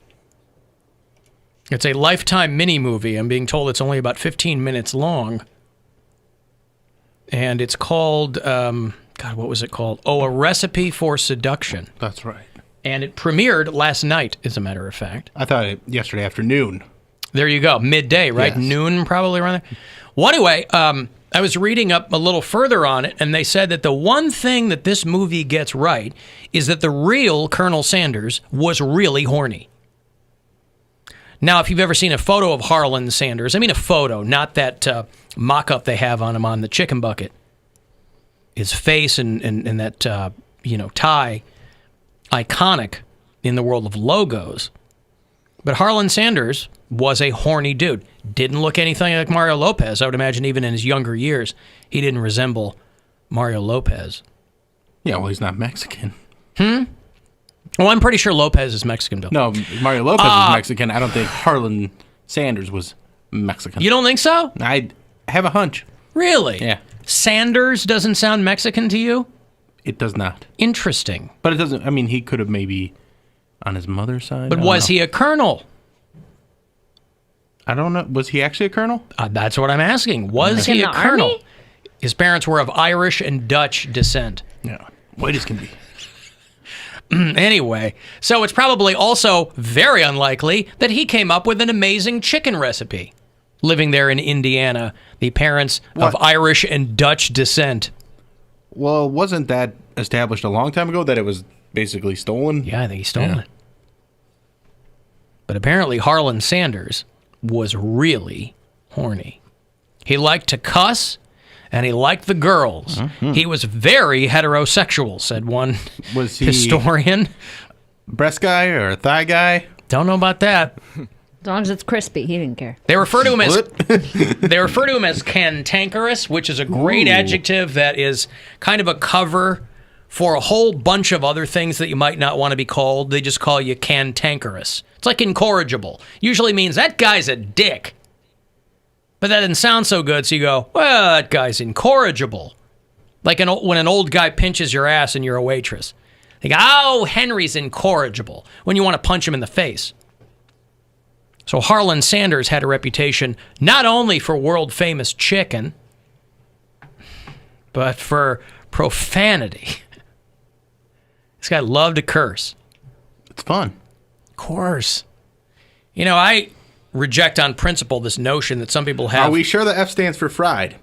It's a Lifetime mini movie. I'm being told it's only about 15 minutes long. And it's called, God, what was it called? Oh, A Recipe for Seduction. That's right. And it premiered last night, as a matter of fact. I thought it yesterday afternoon. There you go. Midday, right? Yes. Noon, probably around there. Well, anyway, I was reading up a little further on it, and they said that the one thing that this movie gets right is that the real Colonel Sanders was really horny. Now, if you've ever seen a photo of Harlan Sanders, I mean a photo, not that mock-up they have on him on the chicken bucket, his face and that, tie, iconic in the world of logos. But Harlan Sanders was a horny dude. Didn't look anything like Mario Lopez. I would imagine even in his younger years, he didn't resemble Mario Lopez. Yeah, well, he's not Mexican. Well, I'm pretty sure Lopez is Mexican, Bill. No, Mario Lopez is Mexican. I don't think Harlan Sanders was Mexican. You don't think so? I have a hunch. Really? Yeah. Sanders doesn't sound Mexican to you? It does not. Interesting. But it doesn't, I mean, he could have maybe on his mother's side. But was he a colonel? I don't know. Was he actually a colonel? That's what I'm asking. Was he a colonel? His parents were of Irish and Dutch descent. Yeah. White as can be. Anyway, so it's probably also very unlikely that he came up with an amazing chicken recipe. Living there in Indiana, the parents of Irish and Dutch descent. Well, wasn't that established a long time ago that it was basically stolen? Yeah, I think he stole it. But apparently Harlan Sanders was really horny. He liked to cuss, and he liked the girls. Mm-hmm. He was very heterosexual, said one historian. Breast guy or a thigh guy? Don't know about that. As long as it's crispy, he didn't care. They refer to him as cantankerous, which is a great adjective that is kind of a cover for a whole bunch of other things that you might not want to be called. They just call you cantankerous. It's like incorrigible. Usually means that guy's a dick. But that didn't sound so good, so you go, well, that guy's incorrigible. Like when an old guy pinches your ass and you're a waitress. They go, oh, Henry's incorrigible, when you want to punch him in the face. So Harlan Sanders had a reputation not only for world-famous chicken, but for profanity. This guy loved to curse. It's fun. Of course. You know, I reject on principle this notion that some people have. Are we sure the F stands for fried?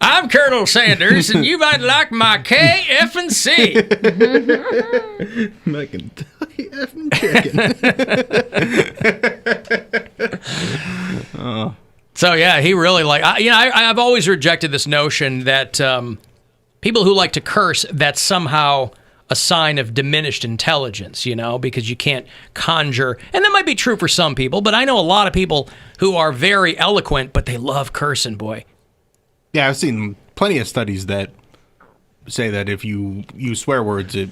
I'm Colonel Sanders, and you might like my K, F, and C. My Kentucky effing chicken. So, yeah, he really I've always rejected this notion that people who like to curse, that's somehow a sign of diminished intelligence, because you can't conjure. And that might be true for some people, but I know a lot of people who are very eloquent, but they love cursing, boy. Yeah, I've seen plenty of studies that say that if you use swear words, it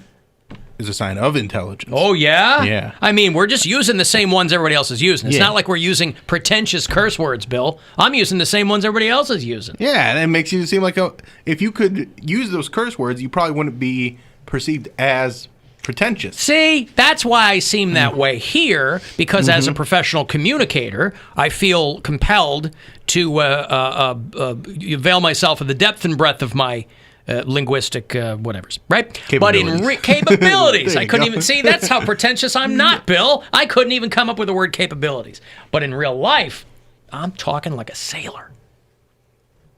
is a sign of intelligence. Oh, yeah? Yeah. I mean, we're just using the same ones everybody else is using. It's not like we're using pretentious curse words, Bill. I'm using the same ones everybody else is using. Yeah, and it makes you seem like if you could use those curse words, you probably wouldn't be perceived as pretentious. See, that's why I seem that way here, because as a professional communicator, I feel compelled to avail myself of the depth and breadth of my linguistic whatevers, right? But in capabilities, I couldn't even see. That's how pretentious I'm not, Bill. I couldn't even come up with the word capabilities. But in real life, I'm talking like a sailor.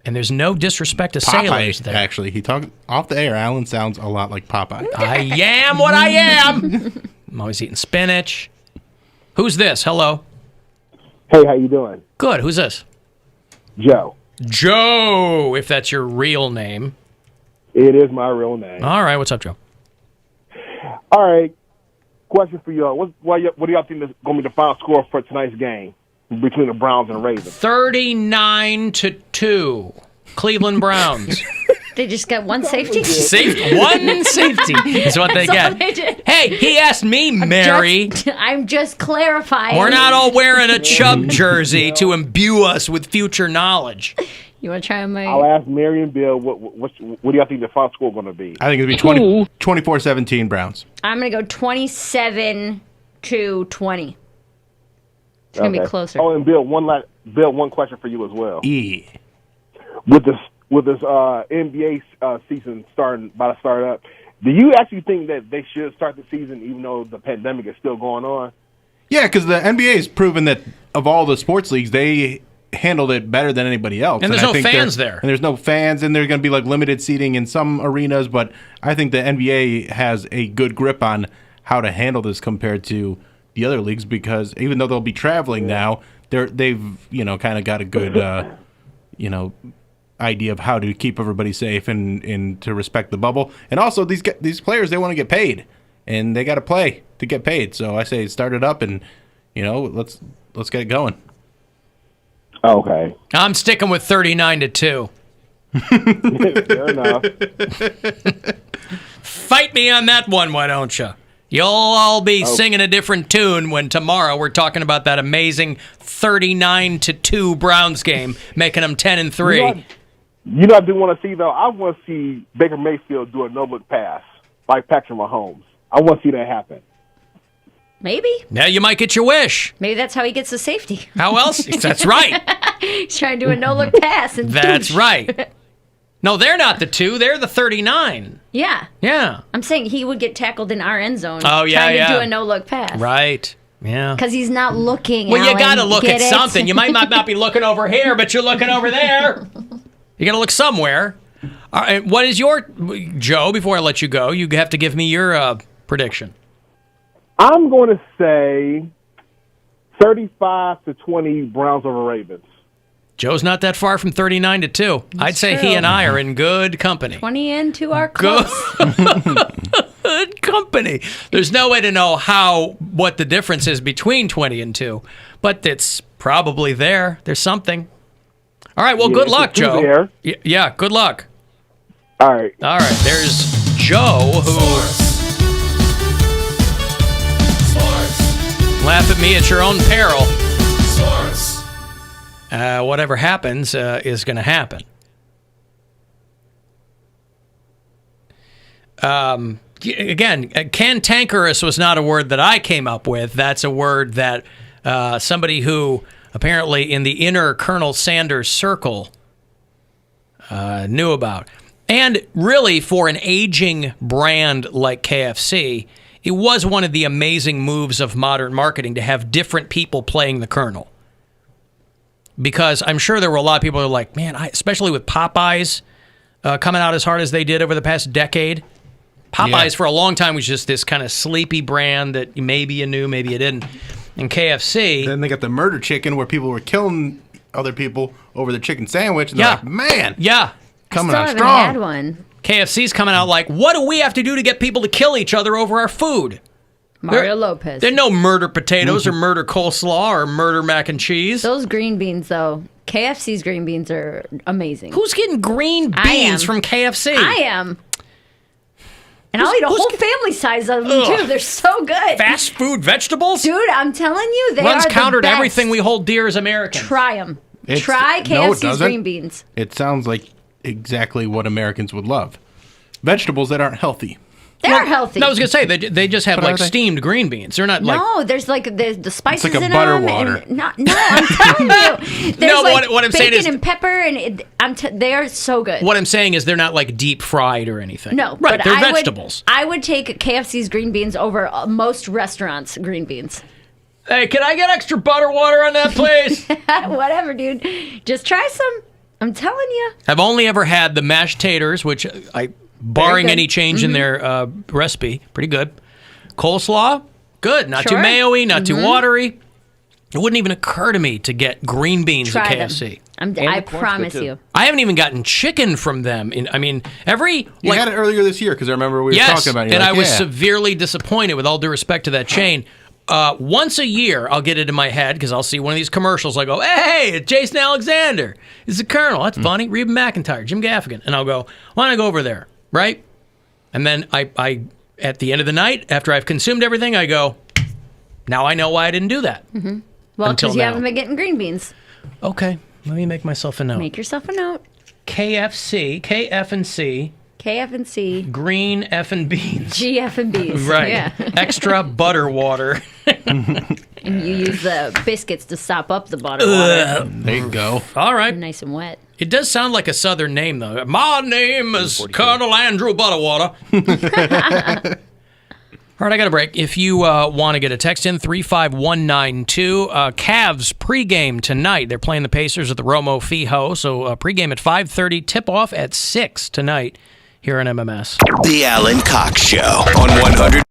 And there's no disrespect to sailors there. Actually, he talked off the air. Alan sounds a lot like Popeye. I am what I am. I'm always eating spinach. Who's this? Hello. Hey, how you doing? Good. Who's this? Joe. Joe, if that's your real name. It is my real name. All right. What's up, Joe? All right. Question for y'all. What do y'all think is going to be the final score for tonight's game between the Browns and Ravens? 39-2. Cleveland Browns. They just got one safety? One safety is what they get. Hey, he asked me, Mary. I'm just clarifying. We're not all wearing a Chubb jersey to imbue us with future knowledge. You want to try on my... I'll ask Mary and Bill, what do y'all think the final score is going to be? I think it'll be 24-17 Browns. I'm going to go 27-20. It's going to be closer. Oh, and Bill, one question for you as well. Yeah. With this NBA season about to start up, do you actually think that they should start the season even though the pandemic is still going on? Yeah, because the NBA has proven that of all the sports leagues, they handled it better than anybody else. And there's no fans there. And there's no fans, and there's going to be like limited seating in some arenas, but I think the NBA has a good grip on how to handle this compared to the other leagues, because even though they'll be traveling now, they've kind of got a good idea of how to keep everybody safe and to respect the bubble. And also these players, they want to get paid, and they got to play to get paid. So I say start it up, and let's get it going. Okay. I'm sticking with 39-2. Fair enough. Fight me on that one, why don't you? You'll all be singing a different tune when tomorrow we're talking about that amazing 39-2 Browns game, making them 10-3. I do want to see, though. I want to see Baker Mayfield do a no-look pass like Patrick Mahomes. I want to see that happen. Maybe. Now you might get your wish. Maybe that's how he gets the safety. How else? That's right. He's trying to do a no-look pass. And that's right. No, they're not the 2. They're the 39. Yeah. Yeah. I'm saying he would get tackled in our end zone. Oh, yeah, trying to do a no-look pass. Right. Yeah. Because he's not looking. Well, Alan. you got to look Get at something. You might not be looking over here, but you're looking over there. You got to look somewhere. All right, what is your, Joe, before I let you go, you have to give me your prediction. I'm going to say 35-20 Browns over Ravens. Joe's not that far from 39-2. I'd say he and I are in good company. 20 and 2 are close. Good company. There's no way to know what the difference is between 20 and 2, but it's probably there. There's something. All right, well, good luck, Joe. Yeah, good luck. All right. All right, there's Joe, who... Laugh at me at your own peril. Whatever happens is going to happen. Again, cantankerous was not a word that I came up with. That's a word that somebody who apparently in the inner Colonel Sanders circle knew about. And really, for an aging brand like KFC, it was one of the amazing moves of modern marketing to have different people playing the Colonel. Because I'm sure there were a lot of people who are like, man, especially with Popeyes coming out as hard as they did over the past decade. Popeyes for a long time was just this kind of sleepy brand that maybe you knew, maybe you didn't. And KFC... Then they got the murder chicken where people were killing other people over the chicken sandwich. And they're like, man. Yeah. Coming out I strong. had one. KFC's coming out like, what do we have to do to get people to kill each other over our food? Mario Lopez. There are no murder potatoes or murder coleslaw or murder mac and cheese. Those green beans, though. KFC's green beans are amazing. Who's getting green beans from KFC? I am. And I'll eat a whole family size of them, too. They're so good. Fast food vegetables? Dude, I'm telling you, they runs are counter the to best. everything we hold dear as Americans. Try them. Try KFC's green beans. It sounds like exactly what Americans would love. Vegetables that aren't healthy. They're healthy. No, I was going to say, they just have But like are they? steamed green beans. They're not like... No, there's like the spices like a in butter them. water. No, I'm telling you. There's No, like what I'm saying bacon is- and pepper, and they are so good. What I'm saying is they're not like deep fried or anything. No, right, but they're I vegetables. I would take KFC's green beans over most restaurants' green beans. Hey, can I get extra butter water on that, please? Whatever, dude. Just try some. I'm telling you. I've only ever had the mashed taters, which barring good. any change in their recipe, pretty good. Coleslaw, good. Not too Sure. mayo-y, not too watery. It wouldn't even occur to me to get green beans Try at them. KFC. I promise you. I haven't even gotten chicken from them. You had it earlier this year because I remember we were talking about it. And I was severely disappointed, with all due respect to that chain. Once a year, I'll get it in my head because I'll see one of these commercials. I go, hey, it's Jason Alexander. It's the Colonel. That's funny. Reba McEntire, Jim Gaffigan. And I'll go, why don't I go over there, right? And then I at the end of the night, after I've consumed everything, I go, now I know why I didn't do that. Mm-hmm. Well, Until because you now. haven't been getting green beans. Okay, let me make myself a note. Make yourself a note. KFC, KF&C. KF&C. Green F and beans. GF and B's. Right. Yeah. Extra butter water. And you use the biscuits to sop up the butter water. There you go. All right. Nice and wet. It does sound like a Southern name, though. My name is Colonel Andrew Butterwater. All right, I got a break. If you want to get a text in, 35192. Cavs pregame tonight. They're playing the Pacers at the Romo Fijo. So pregame at 5:30, tip-off at 6 tonight here on MMS. The Alan Cox Show on 100.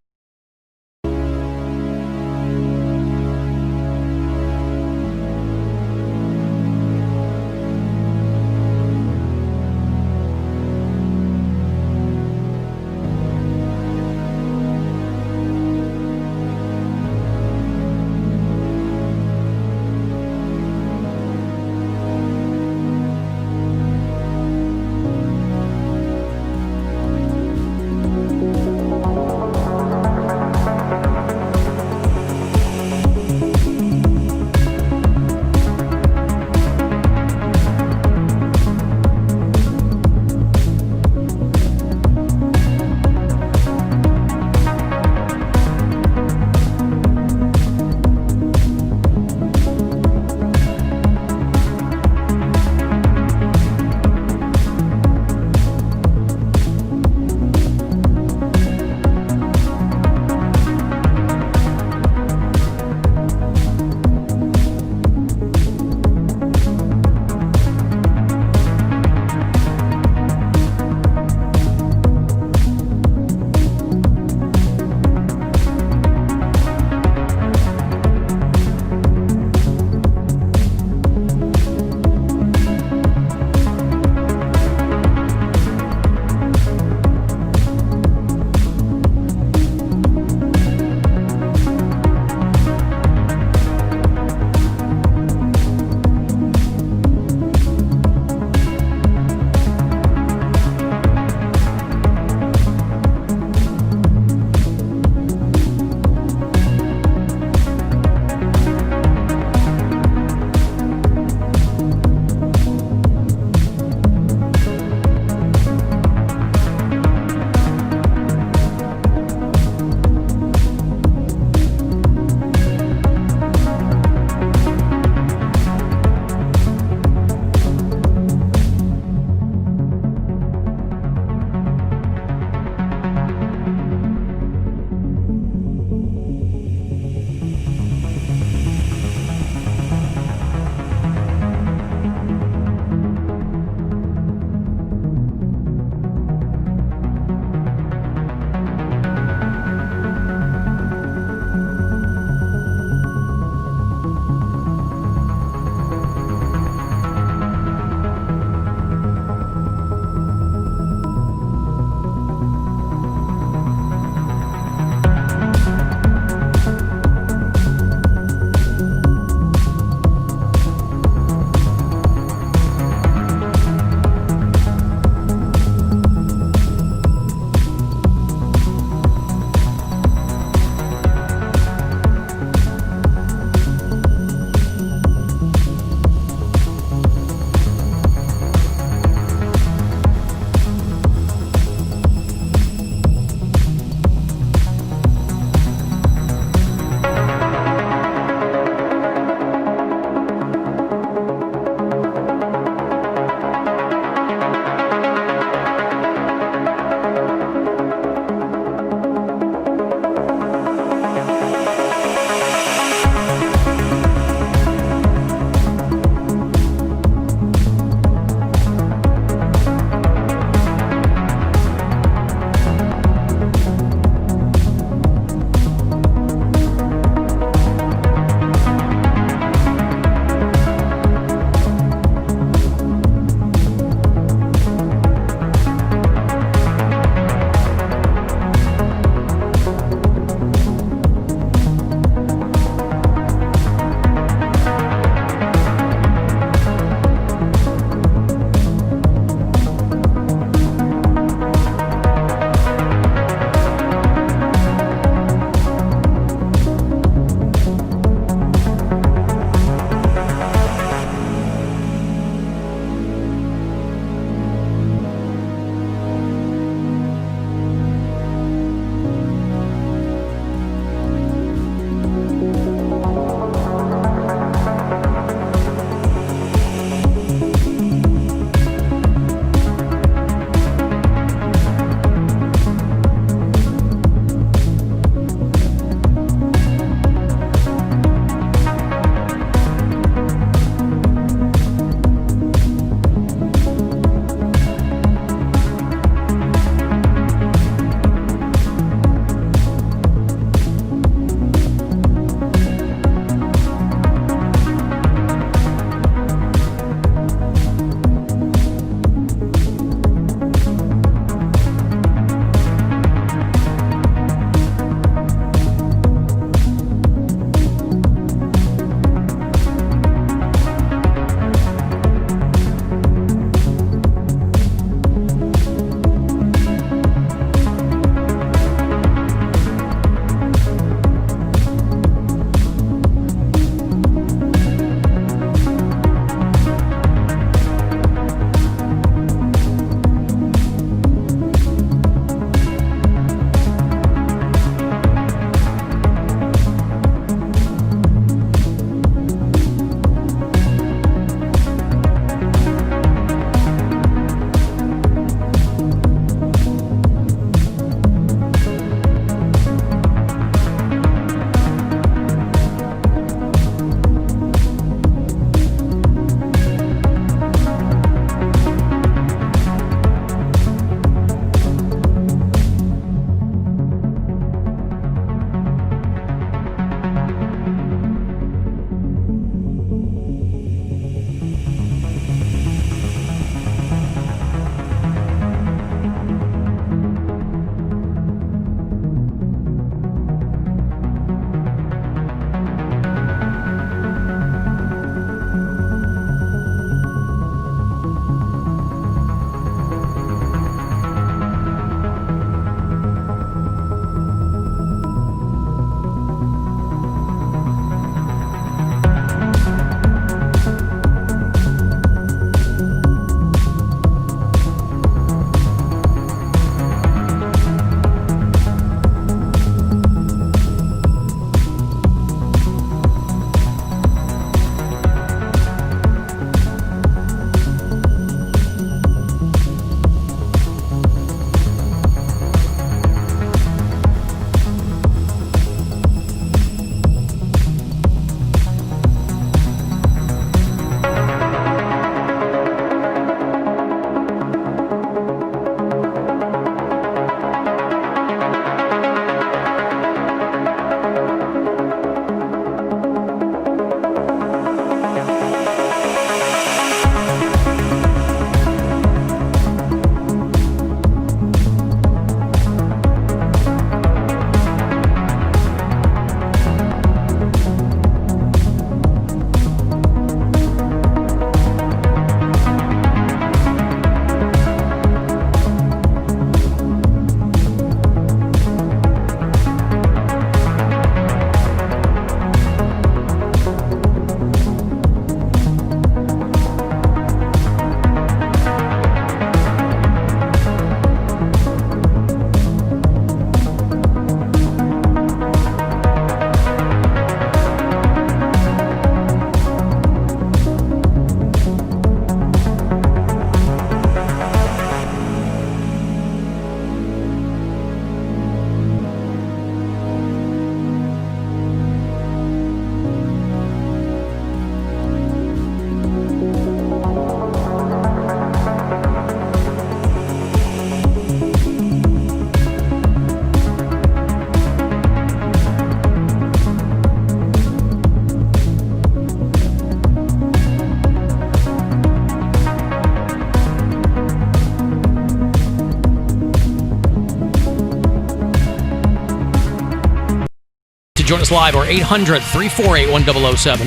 join us live, or 800-348-1007,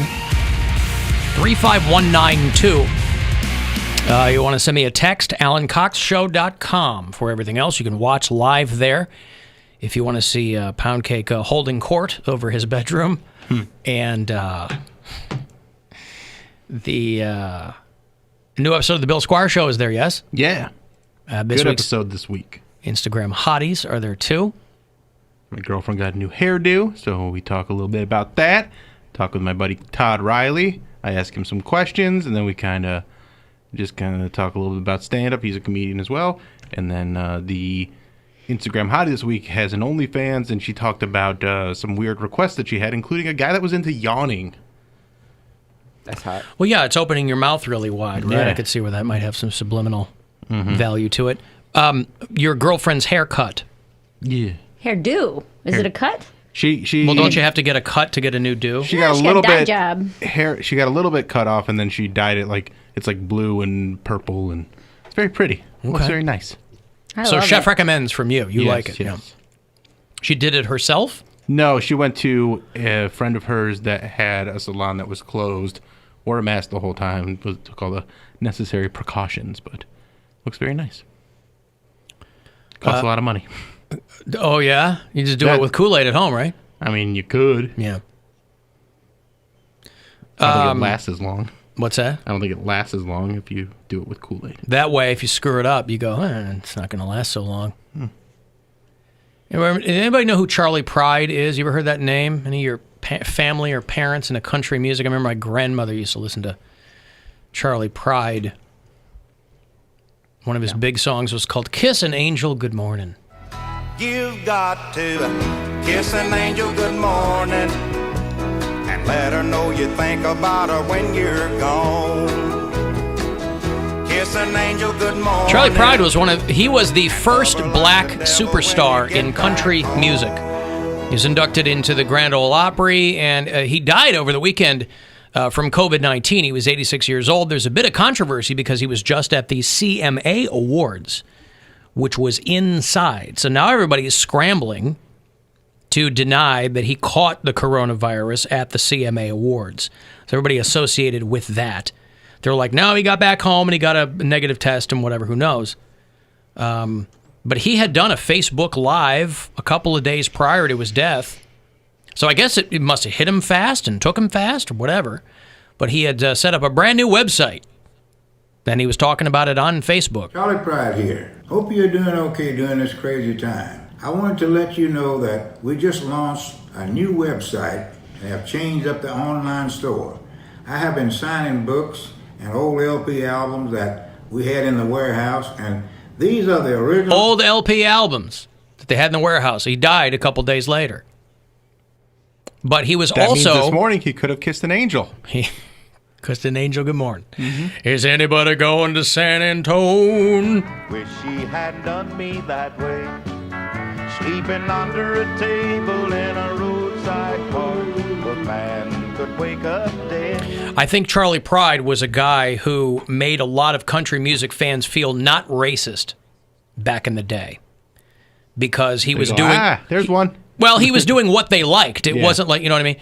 35192. You want to send me a text, alancoxshow.com. For everything else, you can watch live there. If you want to see Poundcake holding court over his bedroom. And the new episode of the Bill Squire Show is there, yes? Yeah. This Good week's episode this week. Instagram hotties are there too. My girlfriend got a new hairdo, so we talk a little bit about that. Talk with my buddy Todd Riley. I ask him some questions, and then we kind of talk a little bit about stand-up. He's a comedian as well. And then the Instagram hottie this week has an OnlyFans, and she talked about some weird requests that she had, including a guy that was into yawning. That's hot. Well, yeah, it's opening your mouth really wide, right? Yeah. I could see where that might have some subliminal value to it. Your girlfriend's haircut. Yeah. Hairdo. Is it a cut? She Well, don't you have to get a cut to get a new do? She got a she little got a dye bit job. hair. She got a little bit cut off, and then she dyed it like it's like blue and purple, and it's very pretty. It looks Okay. very nice. So chef recommends from you. You Yes, like it. yes. Yeah. She did it herself? No, she went to a friend of hers that had a salon that was closed. Wore a mask the whole time. Took all the necessary precautions, but looks very nice. Costs a lot of money. Oh, yeah? You just do it with Kool-Aid at home, right? I mean, you could. Yeah. I don't think it lasts as long. What's that? I don't think it lasts as long if you do it with Kool-Aid. That way, if you screw it up, you go, it's not going to last so long. Anybody know who Charlie Pride is? You ever heard that name? Any of your family or parents into country music? I remember my grandmother used to listen to Charlie Pride. One of his big songs was called Kiss an Angel Good Morning. You've got to kiss an angel good morning and let her know you think about her when you're gone. Kiss an angel good morning. Charlie Pride was he was the first black superstar in country music. He was inducted into the Grand Ole Opry, and he died over the weekend from COVID-19. He was 86 years old. There's a bit of controversy because he was just at the CMA Awards, which was inside. So now everybody is scrambling to deny that he caught the coronavirus at the CMA Awards. So everybody associated with that. They're like, no, he got back home and he got a negative test and whatever, who knows. But he had done a Facebook Live a couple of days prior to his death. So I guess it must have hit him fast and took him fast or whatever. But he had set up a brand new website. Then he was talking about it on Facebook. Charlie Pride here. Hope you're doing okay during this crazy time. I wanted to let you know that we just launched a new website and have changed up the online store. I have been signing books and old LP albums that we had in the warehouse, and these are the original Old LP albums that they had in the warehouse. He died a couple days later. But he was That also... means this morning he could have kissed an angel. He kissed an angel good morning. Is anybody going to San Antone? Wish she had done me that way. Sleeping under a table in a roadside park. But man could wake up dead. I think Charlie Pride was a guy who made a lot of country music fans feel not racist back in the day. Because he was doing... there's one. Well, he was doing what they liked. It Yeah. wasn't like, you know what I mean?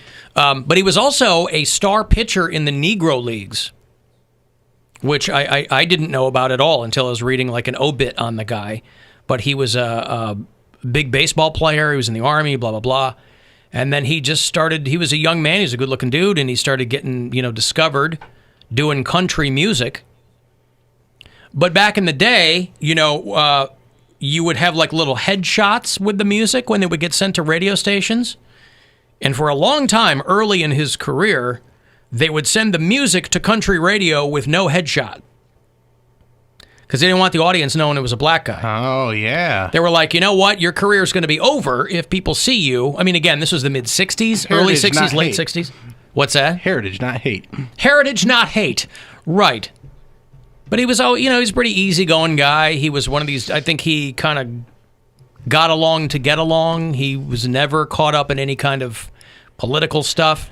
But he was also a star pitcher in the Negro Leagues, which I didn't know about at all until I was reading like an obit on the guy. But he was a big baseball player. He was in the Army, blah, blah, blah. And then he just started, he was a young man. He's a good-looking dude, and he started getting, discovered doing country music. But back in the day, you would have like little headshots with the music when they would get sent to radio stations. And for a long time, early in his career, they would send the music to country radio with no headshot. Because they didn't want the audience knowing it was a black guy. Oh, yeah. They were like, you know what? Your career is going to be over if people see you. I mean, again, this was the mid-'60s, early Heritage, 60s, not late hate. 60s. What's that? Heritage, not hate. Heritage, not hate. Right. But he was, he's a pretty easygoing guy. He was one of these, I think he kind of got along to get along. He was never caught up in any kind of political stuff.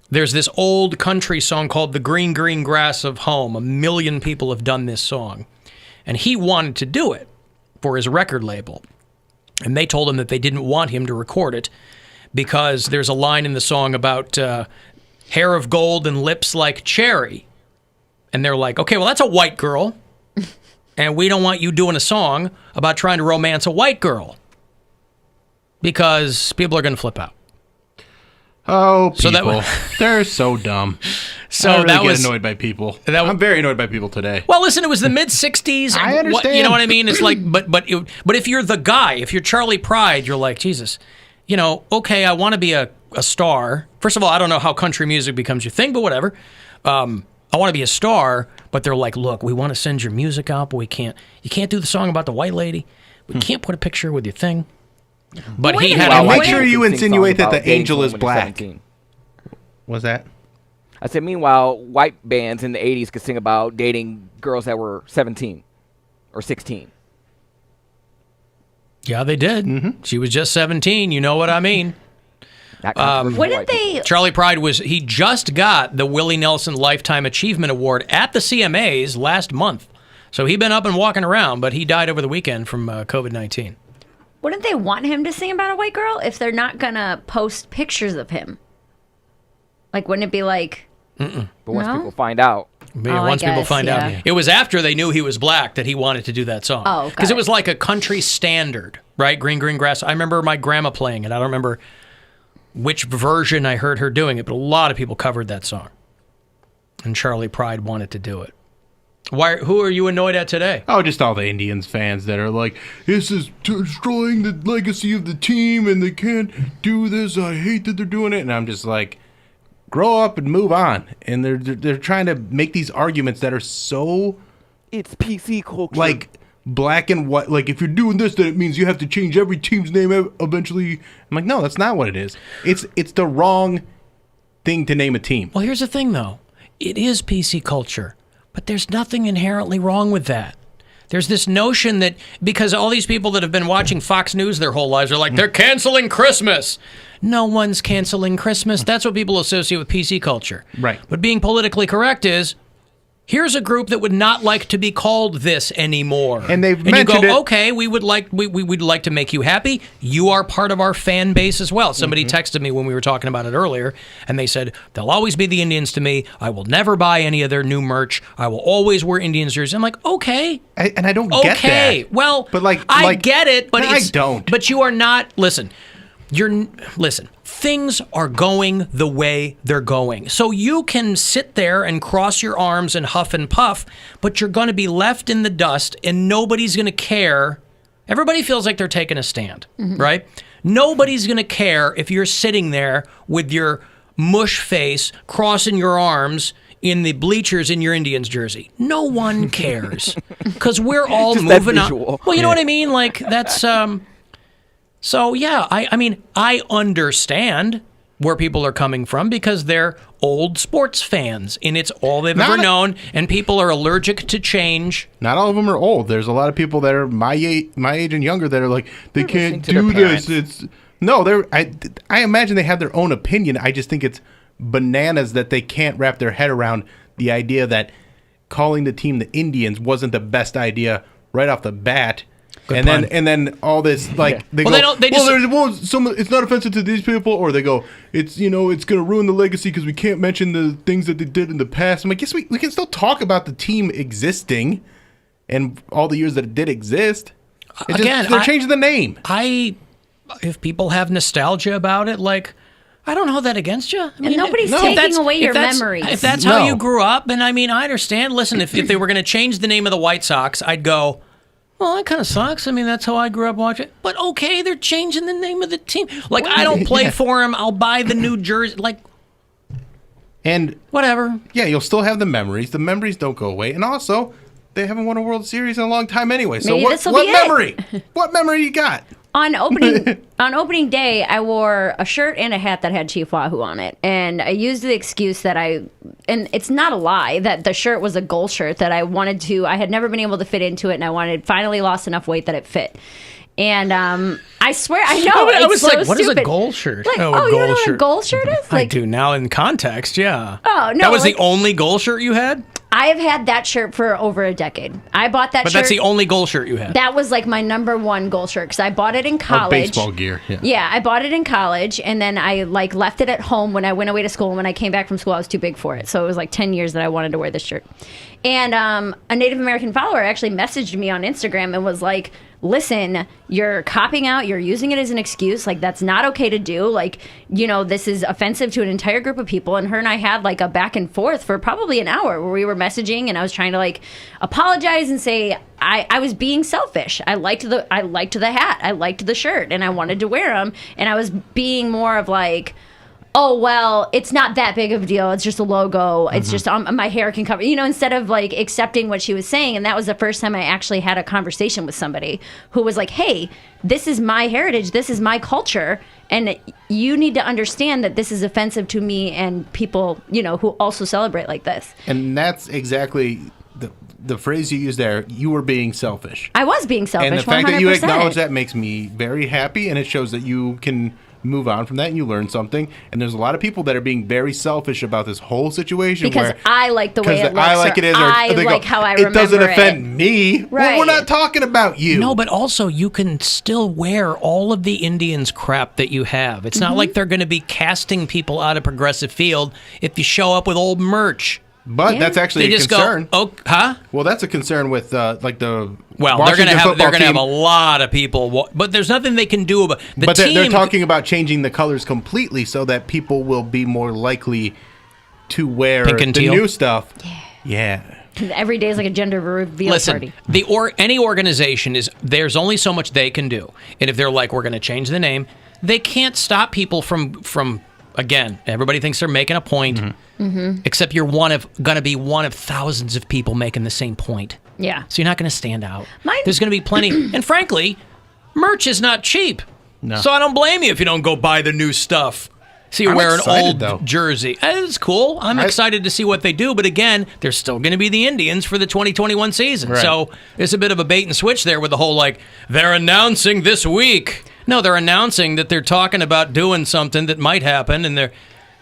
There's this old country song called The Green, Green Grass of Home. 1 million people have done this song. And he wanted to do it for his record label. And they told him that they didn't want him to record it because there's a line in the song about hair of gold and lips like cherry. And they're like, okay, well, that's a white girl. And we don't want you doing a song about trying to romance a white girl. Because people are going to flip out. Oh, people. So they're so dumb. So I really that get was annoyed by people. I'm very annoyed by people today. Well, listen, it was the mid '60s. I understand. You know what I mean? It's like, but if you're the guy, if you're Charlie Pride, you're like, Jesus, okay, I want to be a star. First of all, I don't know how country music becomes your thing, but whatever. I want to be a star, but they're like, look, we want to send your music out, but you can't do the song about the white lady. We can't put a picture with your thing. But he had to make sure you insinuate that the angel is black. What's that? I said, meanwhile, white bands in the 80s could sing about dating girls that were 17 or 16. Yeah, they did. Mm-hmm. She was just 17. You know what I mean? Wouldn't they? Charlie Pride he just got the Willie Nelson Lifetime Achievement Award at the CMAs last month. So he'd been up and walking around, but he died over the weekend from COVID-19. Wouldn't they want him to sing about a white girl if they're not going to post pictures of him? Like, wouldn't it be like... But once people find out... Once people find out. It was after they knew he was black that he wanted to do that song. Oh, because it was like a country standard, right? Green, Green Grass. I remember my grandma playing it. I don't remember which version I heard her doing it, but a lot of people covered that song. And Charlie Pride wanted to do it. Who are you annoyed at today? Oh, just all the Indians fans that are like, this is destroying the legacy of the team and they can't do this. I hate that they're doing it. And I'm just like, grow up and move on. And they're trying to make these arguments that are so... It's PC culture. Like, black and white. Like, if you're doing this, then it means you have to change every team's name eventually. I'm like, no, that's not what it is. It's the wrong thing to name a team. Well, here's the thing, though. It is PC culture. But there's nothing inherently wrong with that. There's this notion that because all these people that have been watching Fox News their whole lives are like, they're canceling Christmas. No one's canceling Christmas. That's what people associate with PC culture. Right. But being politically correct is, here's a group that would not like to be called this anymore. And they've you mentioned go, it. okay, we'd like to make you happy. You are part of our fan base as well. Somebody texted me when we were talking about it earlier, and they said, they'll always be the Indians to me. I will never buy any of their new merch. I will always wear Indians jerseys. I'm like, okay. And I don't get that. Okay, well, but I get it, but I don't. But you are not, listen, things are going the way they're going. So you can sit there and cross your arms and huff and puff, but you're going to be left in the dust and nobody's going to care. Everybody feels like they're taking a stand, right? Nobody's going to care if you're sitting there with your mush face, crossing your arms in the bleachers in your Indians jersey. No one cares because we're all Just that moving on. visual. Well, you know what I mean? Like that's... So, yeah, I mean, I understand where people are coming from because they're old sports fans, and it's all they've ever known, and people are allergic to change. Not all of them are old. There's a lot of people that are my age and younger that are like, they can't do this. I imagine they have their own opinion. I just think it's bananas that they can't wrap their head around the idea that calling the team the Indians wasn't the best idea right off the bat. And then all this they go, it's not offensive to these people, or they go, it's it's going to ruin the legacy because we can't mention the things that they did in the past. I'm like, yes, we can still talk about the team existing and all the years that it did exist. They're changing the name. If people have nostalgia about it, like, I don't hold that against you. I mean, nobody's taking away your memories. If that's how you grew up, and I mean, I understand. Listen, if they were going to change the name of the White Sox, I'd go, well, that kind of sucks. I mean, that's how I grew up watching. But okay, they're changing the name of the team. Like, I don't play for them. I'll buy the new jersey. Like, and whatever. Yeah, you'll still have the memories. The memories don't go away. And also, they haven't won a World Series in a long time anyway. So what memory? What memory you got? On opening day, I wore a shirt and a hat that had Chief Wahoo on it, and I used the excuse that and it's not a lie, that the shirt was a goal shirt that I had never been able to fit into it, and I finally lost enough weight that it fit. And I swear, I know. I was like, what is a stupid. goal shirt? Like, you don't know what a goal shirt is? I do now in context, yeah. Oh, no. That was the only goal shirt you had? I have had that shirt for over a decade. I bought that But shirt. that's the only goal shirt you had. That was like my number one goal shirt because I bought it in college. Baseball gear. Yeah. Yeah, I bought it in college, and then I like left it at home when I went away to school. And when I came back from school, I was too big for it. So it was like 10 years that I wanted to wear this shirt. And a Native American follower actually messaged me on Instagram and was like, listen, you're copping out, you're using it as an excuse. Like, that's not okay to do. Like, you know, this is offensive to an entire group of people. And her and I had like a back and forth for probably an hour where we were messaging, and I was trying to like apologize and say I was being selfish. I liked the hat, I liked the shirt, and I wanted to wear them. And I was being more of like, oh, well, it's not that big of a deal. It's just a logo. It's just my hair can cover, you know, instead of like accepting what she was saying. And that was the first time I actually had a conversation with somebody who was like, hey, this is my heritage. This is my culture. And you need to understand that this is offensive to me and people, you know, who also celebrate like this. And that's exactly the phrase you used there. You were being selfish. I was being selfish. And the fact that you 100%. acknowledge that makes me very happy. And it shows that you can move on from that and you learn something. And there's a lot of people that are being very selfish about this whole situation because I like the way it looks. I like it is, or I they like go, how I remember it doesn't offend me. Right. Well, we're not talking about you. No, but also you can still wear all of the Indians crap that you have. It's not like they're going to be casting people out of Progressive Field if you show up with old merch. But that's actually They a just concern. Go, oh, huh? Well, that's a concern with like the Well, Washington they're football going to have team. a lot of people, but there's nothing they can do about the But team. they're talking about changing the colors completely so that people will be more likely to wear Pink and the teal? new stuff. Yeah. Every day is like a gender reveal party. Any organization there's only so much they can do, and if they're like, we're going to change the name, they can't stop people from. Again, everybody thinks they're making a point, except you're going to be one of thousands of people making the same point. Yeah. So you're not going to stand out. There's going to be plenty, and frankly, merch is not cheap. No. So I don't blame you if you don't go buy the new stuff. So you I'm wear an excited, old though. jersey. It's cool. I'm excited to see what they do. But again, they're still going to be the Indians for the 2021 season. Right. So there's a bit of a bait and switch there with the whole, like, they're announcing this week. No, they're announcing that they're talking about doing something that might happen, and they're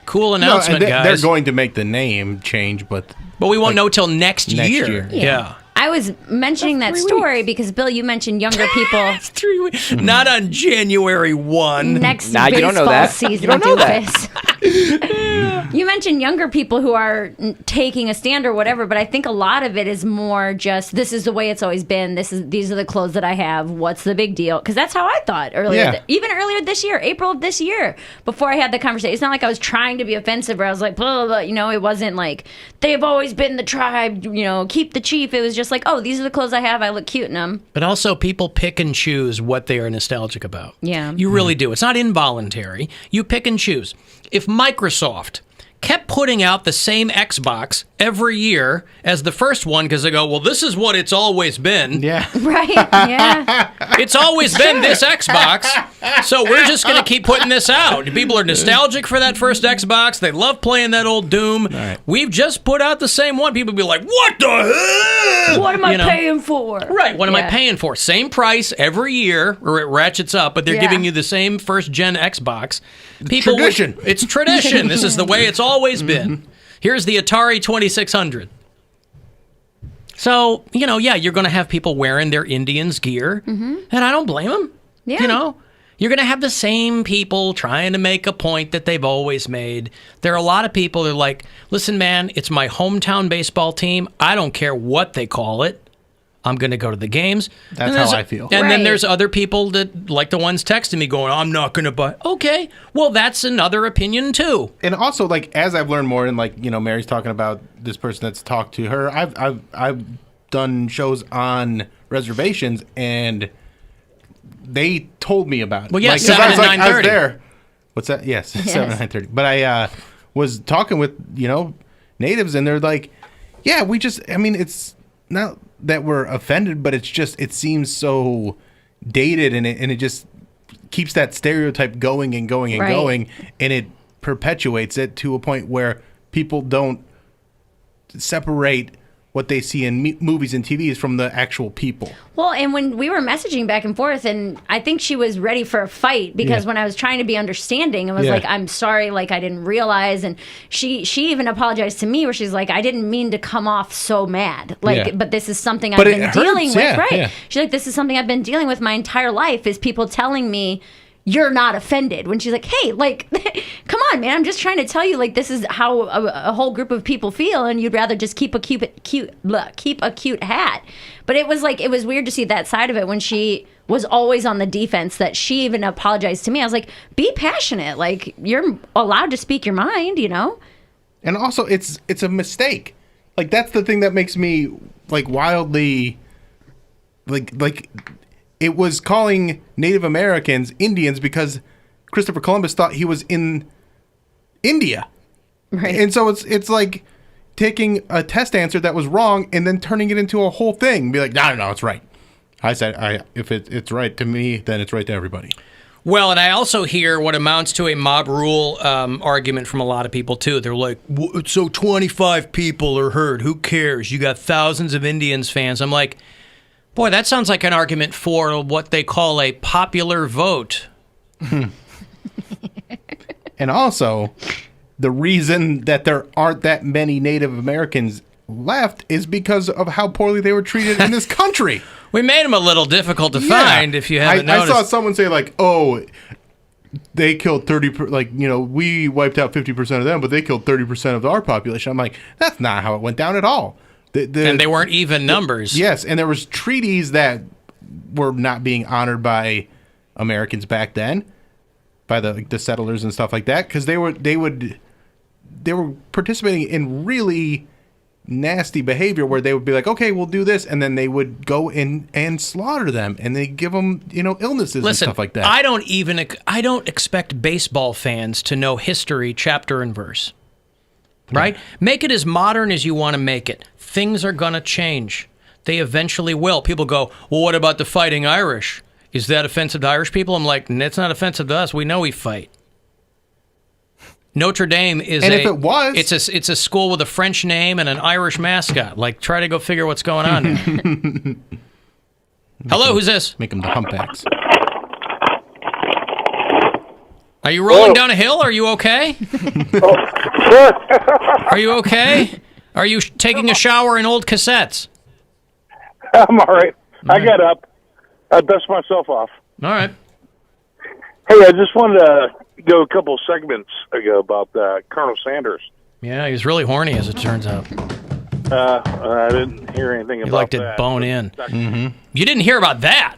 cool announcement, guys. They're going to make the name change, but we won't know till next year. Yeah. I was mentioning that story because, Bill, you mentioned younger people. 3 weeks. Not on January 1. Next Nah, you don't know that. season. You don't know that. doofus. You mentioned younger people who are taking a stand or whatever, but I think a lot of it is more just, this is the way it's always been. These are the clothes that I have. What's the big deal? Because that's how I thought earlier. Yeah. Even earlier this year, April of this year, before I had the conversation. It's not like I was trying to be offensive or I was like, blah, blah, blah. You know, it wasn't like, they've always been the tribe, you know, keep the chief. It was just like, oh, these are the clothes I have. I look cute in them. But also, people pick and choose what they are nostalgic about. Yeah. You really do. It's not involuntary. You pick and choose. If Microsoft kept putting out the same Xbox every year as the first one because they go, well, this is what it's always been. Yeah. Right, yeah. It's always been this Xbox, so we're just going to keep putting this out. People are nostalgic for that first Xbox. They love playing that old Doom. Right. We've just put out the same one. People be like, what the hell? What am I paying for? Right, what am I paying for? Same price every year, or it ratchets up, but they're giving you the same first-gen Xbox. Tradition. It's tradition. This is the way it's always been. Here's the Atari 2600. So, you know, you're going to have people wearing their Indians gear, and I don't blame them. Yeah. You know, you're going to have the same people trying to make a point that they've always made. There are a lot of people that are like, listen, man, it's my hometown baseball team. I don't care what they call it. I'm going to go to the games. That's how I feel. And then there's other people that, like the ones texting me going, I'm not going to buy. Okay, well, that's another opinion too. And also, like, as I've learned more, and like, you know, Mary's talking about this person that's talked to her. I've done shows on reservations, and they told me about it. Well, yeah, like, 7 and I was 9:30. there. What's that? Yes, 7 and 9:30. But I was talking with, you know, natives, and they're like, yeah, it's not that we're offended, but it's just, it seems so dated, and it just keeps that stereotype going and going and going, and it perpetuates it to a point where people don't separate what they see in movies and TV is from the actual people. Well, and when we were messaging back and forth, and I think she was ready for a fight because when I was trying to be understanding and was like, I'm sorry, like I didn't realize. And she even apologized to me where she's like, I didn't mean to come off so mad. Like, but this is something I've been dealing with. Right. She's like, this is something I've been dealing with my entire life is people telling me you're not offended, when she's like, hey, like, come on, man, I'm just trying to tell you, like, this is how a whole group of people feel, and you'd rather just keep a cute hat. But it was like, it was weird to see that side of it when she was always on the defense, that she even apologized to me. I was like, be passionate, like, you're allowed to speak your mind, you know? And also, it's a mistake. Like, that's the thing that makes me, like, wildly, like it was calling Native Americans Indians because Christopher Columbus thought he was in India. Right. And so it's like taking a test answer that was wrong and then turning it into a whole thing. Be like, no, it's right. I said, if it's right to me, then it's right to everybody. Well, and I also hear what amounts to a mob rule argument from a lot of people, too. They're like, so 25 people are hurt. Who cares? You got thousands of Indians fans. I'm like, boy, that sounds like an argument for what they call a popular vote. And also, the reason that there aren't that many Native Americans left is because of how poorly they were treated in this country. We made them a little difficult to find, if you haven't noticed. I saw someone say, like, oh, they killed 30%, like, you know, we wiped out 50% of them, but they killed 30% of our population. I'm like, that's not how it went down at all. And they weren't even numbers. Yes, and there was treaties that were not being honored by Americans back then, by the settlers and stuff like that, because they were participating in really nasty behavior where they would be like, okay, we'll do this, and then they would go in and slaughter them, and they give them, you know, illnesses and stuff like that. I don't expect baseball fans to know history chapter and verse. Right? Make it as modern as you want to make it. Things are going to change. They eventually will. People go, well, what about the Fighting Irish? Is that offensive to Irish people? I'm like, it's not offensive to us. We know we fight. Notre Dame is if it was, it's a school with a French name and an Irish mascot. Like, try to go figure what's going on there. Hello, who's this? Make them the humpbacks. Are you rolling down a hill? Are you okay? Are you okay? Are you taking a shower in old cassettes? I'm all right. I got up. I dust myself off. All right. Hey, I just wanted to go a couple segments ago about Colonel Sanders. Yeah, he was really horny, as it turns out. I didn't hear anything about that. He liked it bone in. Mm-hmm. You didn't hear about that.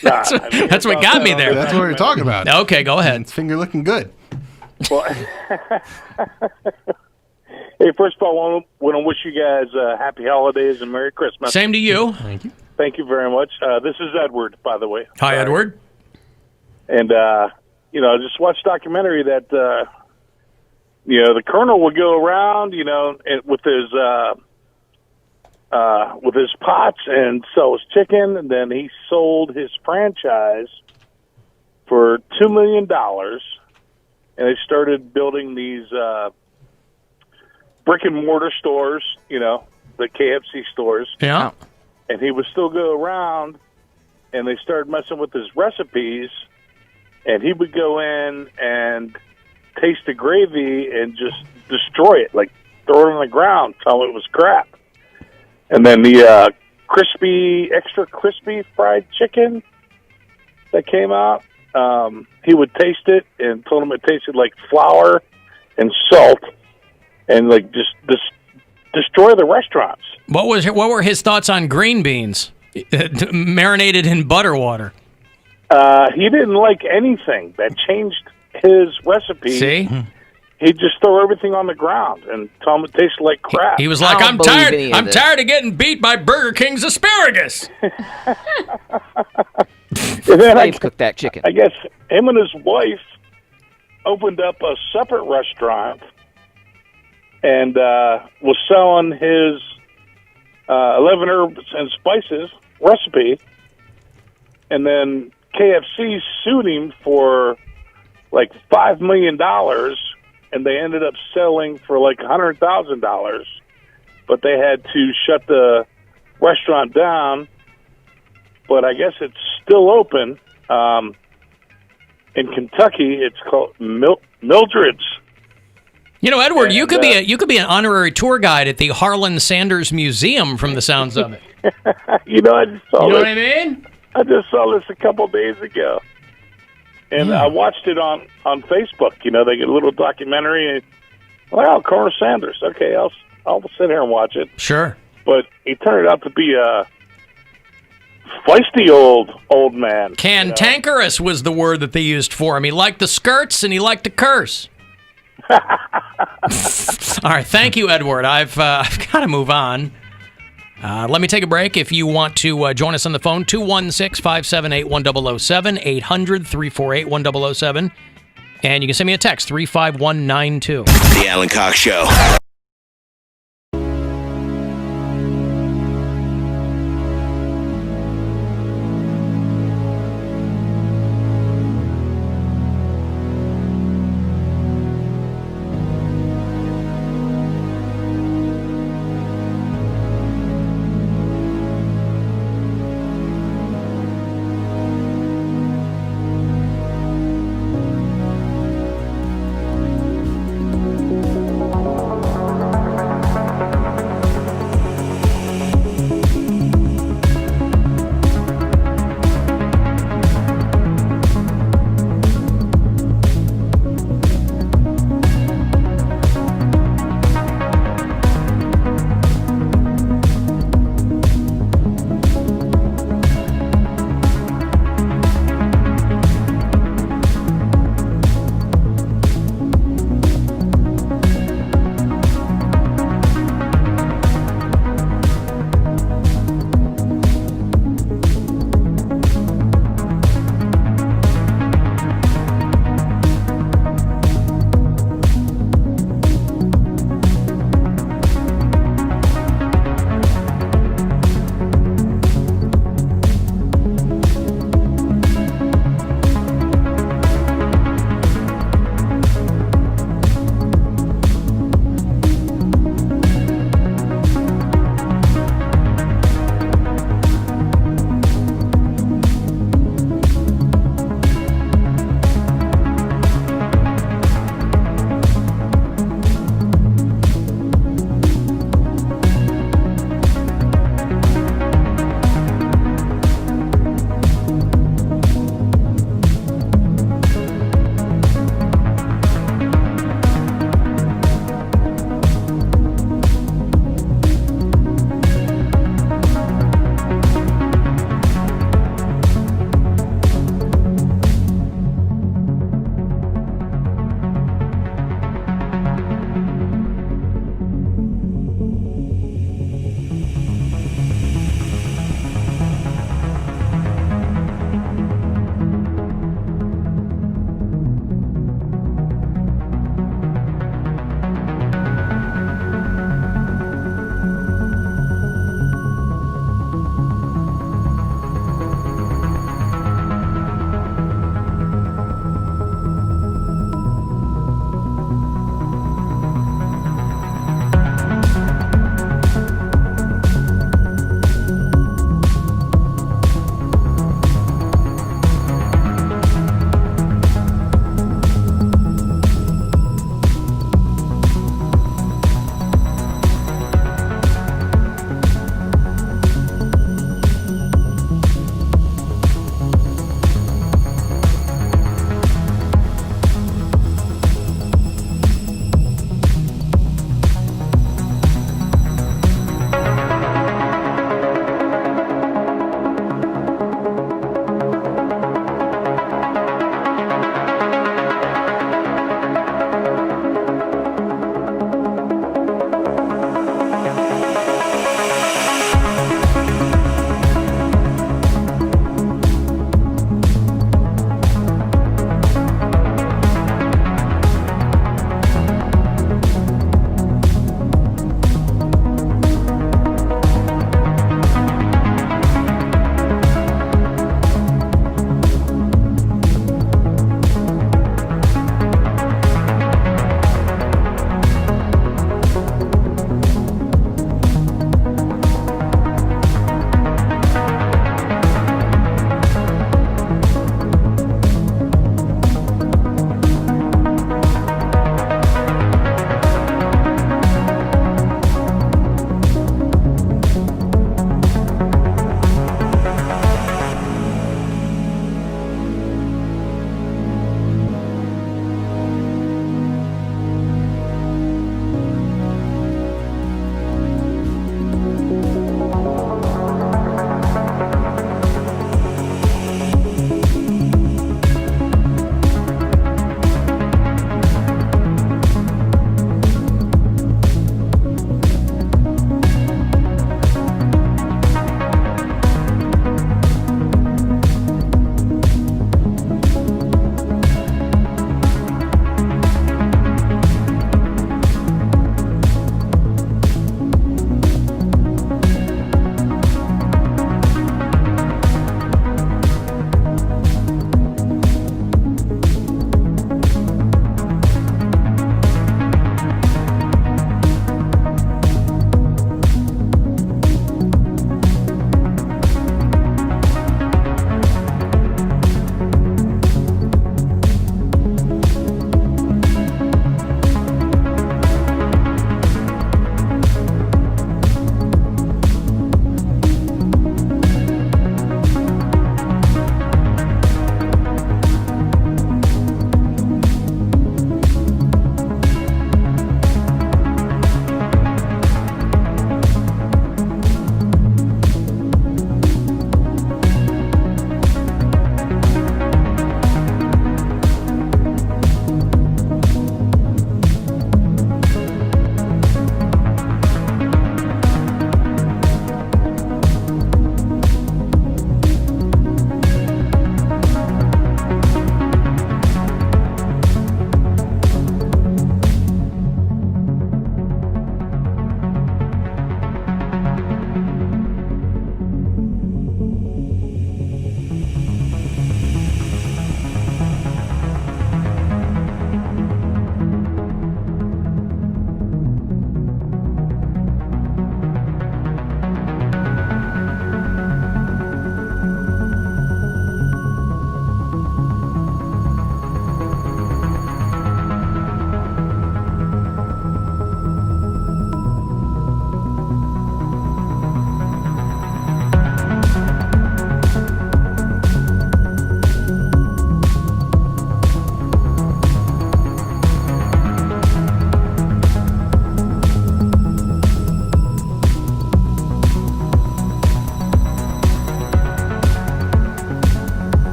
That's what got me there. That's what we're talking about. Okay, go ahead. It's finger looking good. Well, hey, first of all, I want to wish you guys happy holidays and Merry Christmas. Same to you. Thank you. Thank you very much. This is Edward, by the way. Hi, Edward. And, you know, I just watched a documentary that, you know, the colonel would go around, you know, with his pots and sell his chicken, and then he sold his franchise for $2 million, and they started building these brick and mortar stores, you know, the KFC stores. Yeah. And he would still go around, and they started messing with his recipes, and he would go in and taste the gravy and just destroy it, like throw it on the ground, tell him it was crap. And then the extra crispy fried chicken that came out, he would taste it and told him it tasted like flour and salt, and like just destroy the restaurants. What were his thoughts on green beans marinated in butter water? He didn't like anything that changed his recipe. See? He'd just throw everything on the ground and tell him it tasted like crap. He was like, I'm tired of getting beat by Burger King's asparagus. And then Flames cooked that chicken. I guess him and his wife opened up a separate restaurant and was selling his 11 herbs and spices recipe. And then KFC sued him for like $5 million, and they ended up selling for like $100,000. but they had to shut the restaurant down. But I guess it's still open. In Kentucky, it's called Mildred's. You know, Edward, you could be an honorary tour guide at the Harlan Sanders Museum from the sounds of it. You know, I just saw You know this. what I mean? I just saw this a couple days ago, and I watched it on Facebook. You know, they get a little documentary. And, wow, Colonel Sanders. Okay, I'll sit here and watch it. Sure. But he turned out to be a feisty old man. Cantankerous was the word that they used for him. He liked the skirts and he liked to curse. All right, thank you, Edward. I've got to move on. Let me take a break. If you want to join us on the phone, 216-578-1007, 800-348-1007. And you can send me a text, 35192. The Alan Cox Show.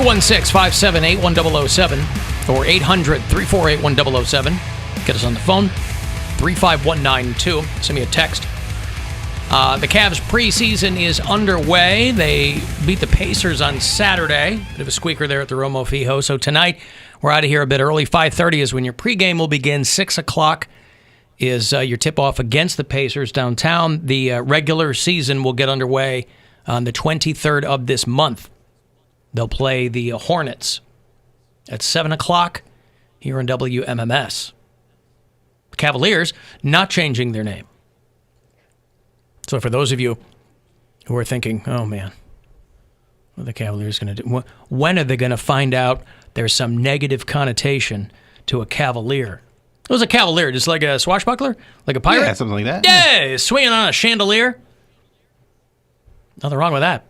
216-578-1007 or 800-348-1007. Get us on the phone. 35192. Send me a text. The Cavs preseason is underway. They beat the Pacers on Saturday. Bit of a squeaker there at the Romo Fijo. So tonight, we're out of here a bit early. 5:30 is when your pregame will begin. 6 o'clock is your tip-off against the Pacers downtown. The regular season will get underway on the 23rd of this month. They'll play the Hornets at 7 o'clock here on WMMS. The Cavaliers not changing their name. So for those of you who are thinking, oh, man, what are the Cavaliers going to do? When are they going to find out there's some negative connotation to a Cavalier? It was a Cavalier, just like a swashbuckler? Like a pirate? Yeah, something like that. Yeah, swinging on a chandelier. Nothing wrong with that.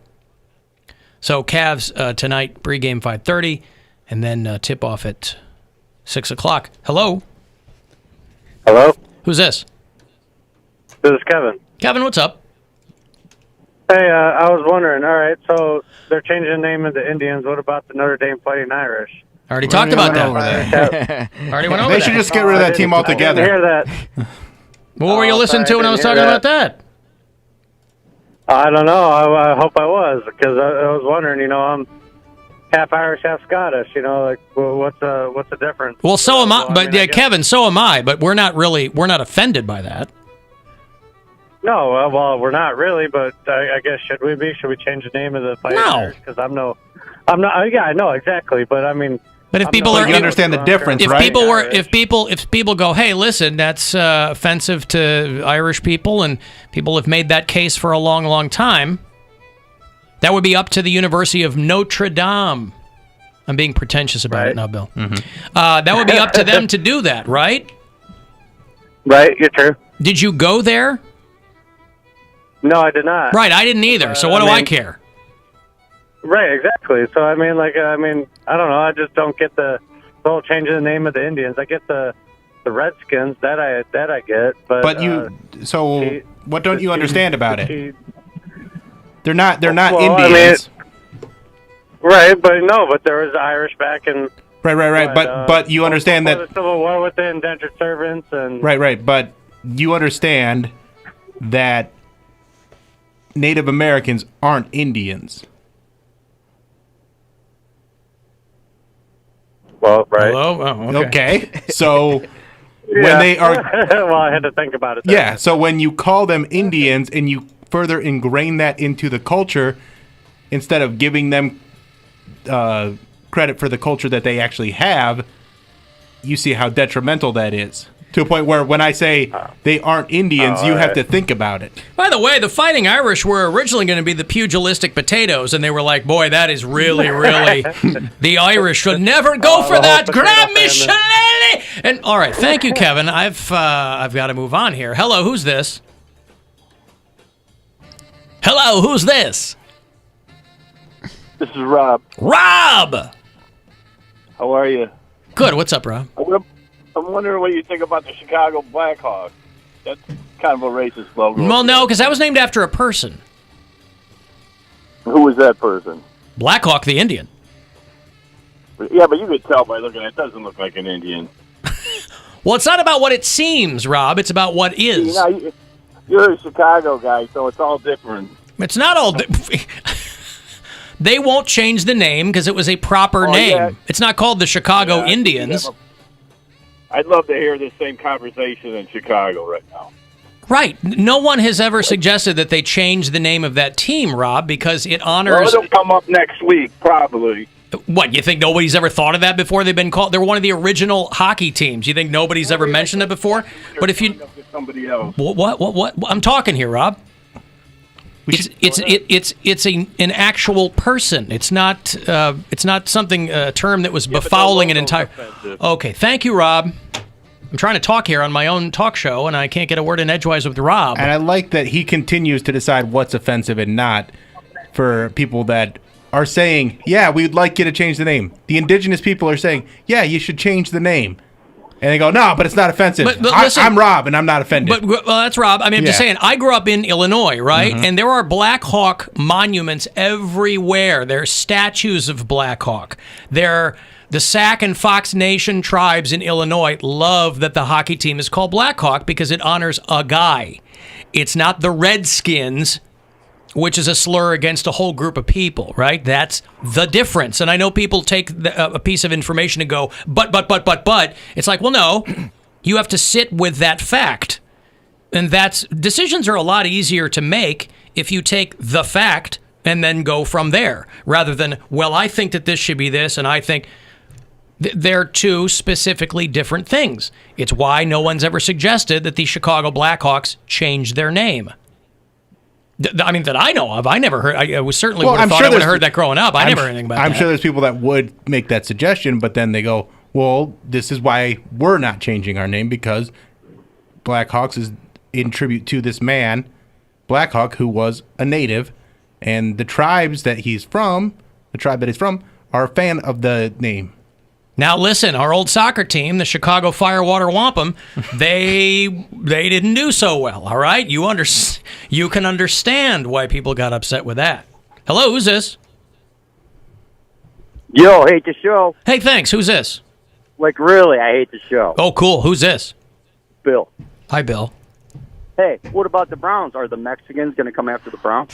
So Cavs tonight, pregame 5:30, and then tip-off at 6 o'clock. Hello? Hello? Who's this? This is Kevin. Kevin, what's up? Hey, I was wondering, all right, so they're changing the name of the Indians. What about the Notre Dame Fighting Irish? Already talked about that. Already went over that. They should just get rid of that team altogether. I didn't hear that. What were you listening to when I was talking about that? I don't know. I hope I was, because I was wondering, I'm half Irish, half Scottish, like, well, what's the difference? Well, so am I. But yeah, Kevin, so am I. But we're not offended by that. No, well, we're not really, but I guess should we be? Should we change the name of the Fighting Irish? Because I'm not. Yeah, I know exactly, but I mean. But if people you understand the difference, if right? If people go, hey, listen, that's offensive to Irish people, and people have made that case for a long, long time. That would be up to the University of Notre Dame. I'm being pretentious about it now, Bill. Mm-hmm. That would be up to them to do that, right? Right, you're true. Did you go there? No, I did not. Right, I didn't either. So what do I care? Right, exactly. So I mean, I don't know. I just don't get the whole changing the name of the Indians. I get the Redskins that I get, but so what don't you understand about it? They're not well, Indians. Right, but there was Irish back in. Right. But you understand that the Civil War with the indentured servants and. Right. But you understand that Native Americans aren't Indians. Well, right. Hello? Oh, okay. So when they are... well, I had to think about it. Yeah, so when you call them Indians and you further ingrain that into the culture, instead of giving them credit for the culture that they actually have, you see how detrimental that is. To a point where when I say they aren't Indians, you have to think about it. By the way, the Fighting Irish were originally going to be the pugilistic potatoes, and they were like, boy, that is really, really... the Irish should never go for that. Grab me, shillelagh! And all right, thank you, Kevin. I've got to move on here. Hello, who's this? Hello, who's this? This is Rob. Rob! How are you? Good. What's up, Rob? I'm wondering what you think about the Chicago Blackhawks. That's kind of a racist logo. Well, no, because that was named after a person. Who was that person? Blackhawk, the Indian. Yeah, but you could tell by looking at it. It doesn't look like an Indian. Well, it's not about what it seems, Rob. It's about what is. You're a Chicago guy, so it's all different. It's not all They won't change the name because it was a proper name. Yeah. It's not called the Chicago Indians. I'd love to hear this same conversation in Chicago right now. Right. No one has ever suggested that they change the name of that team, Rob, because it honors... Well, it'll come up next week, probably. What, you think nobody's ever thought of that before? They've been called... They're one of the original hockey teams. You think nobody's ever mentioned it before? But if you... Somebody else. What? I'm talking here, Rob. It's an actual person. It's not something a term that was befouling an entire. Okay, thank you, Rob. I'm trying to talk here on my own talk show, and I can't get a word in edgewise with Rob. And I like that he continues to decide what's offensive and not for people that are saying, yeah, we'd like you to change the name. The indigenous people are saying, yeah, you should change the name. And they go, no, but it's not offensive. But listen, I'm Rob, and I'm not offended. But well, that's Rob. I mean, I'm just saying. I grew up in Illinois, right? Mhm. And there are Black Hawk monuments everywhere. There are statues of Black Hawk. The Sac and Fox Nation tribes in Illinois love that the hockey team is called Black Hawk because it honors a guy. It's not the Redskins, which is a slur against a whole group of people, right? That's the difference. And I know people take a piece of information and go, but. It's like, well, no, you have to sit with that fact. And decisions are a lot easier to make if you take the fact and then go from there, rather than, well, I think that this should be this, and I think they're two specifically different things. It's why no one's ever suggested that the Chicago Blackhawks change their name. I mean, that I know of. I never heard. I was certainly would have thought I would have heard that growing up. I never heard anything about that. I'm sure there's people that would make that suggestion, but then they go, well, this is why we're not changing our name, because Blackhawks is in tribute to this man, Blackhawk, who was a native, and the tribes that he's from, are a fan of the name. Now listen, our old soccer team, the Chicago Firewater Wampum, they didn't do so well, all right? You can understand why people got upset with that. Hello, who's this? Yo, hate the show. Hey, thanks. Who's this? Like, really, I hate the show. Oh, cool. Who's this? Bill. Hi, Bill. Hey, what about the Browns? Are the Mexicans going to come after the Browns?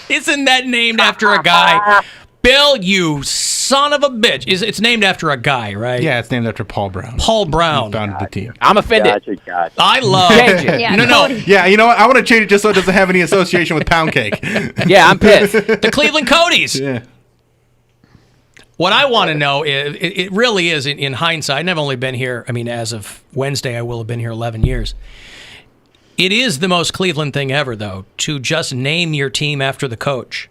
Isn't that named after a guy? Bill, you son of a bitch. It's named after a guy, right? Yeah, it's named after Paul Brown. Paul Brown. He founded the team. I'm offended. Gotcha. I love it. Yeah, No. Yeah, you know what? I want to change it just so it doesn't have any association with Poundcake. Yeah, I'm pissed. The Cleveland Codys. Yeah. What I want to know is, it really is, in hindsight, I've only been here, I mean, as of Wednesday, I will have been here 11 years. It is the most Cleveland thing ever, though, to just name your team after the coach.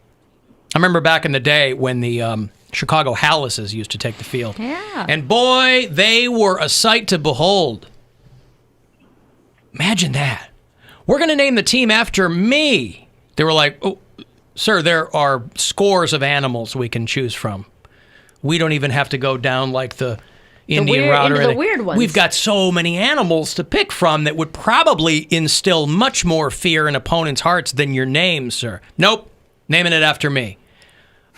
I remember back in the day when the Chicago Hallises used to take the field. Yeah. And boy, they were a sight to behold. Imagine that. We're going to name the team after me. They were like, oh, sir, there are scores of animals we can choose from. We don't even have to go down like the Indian route or into the anything. weird ones. We've got so many animals to pick from that would probably instill much more fear in opponents' hearts than your name, sir. Nope. Naming it after me.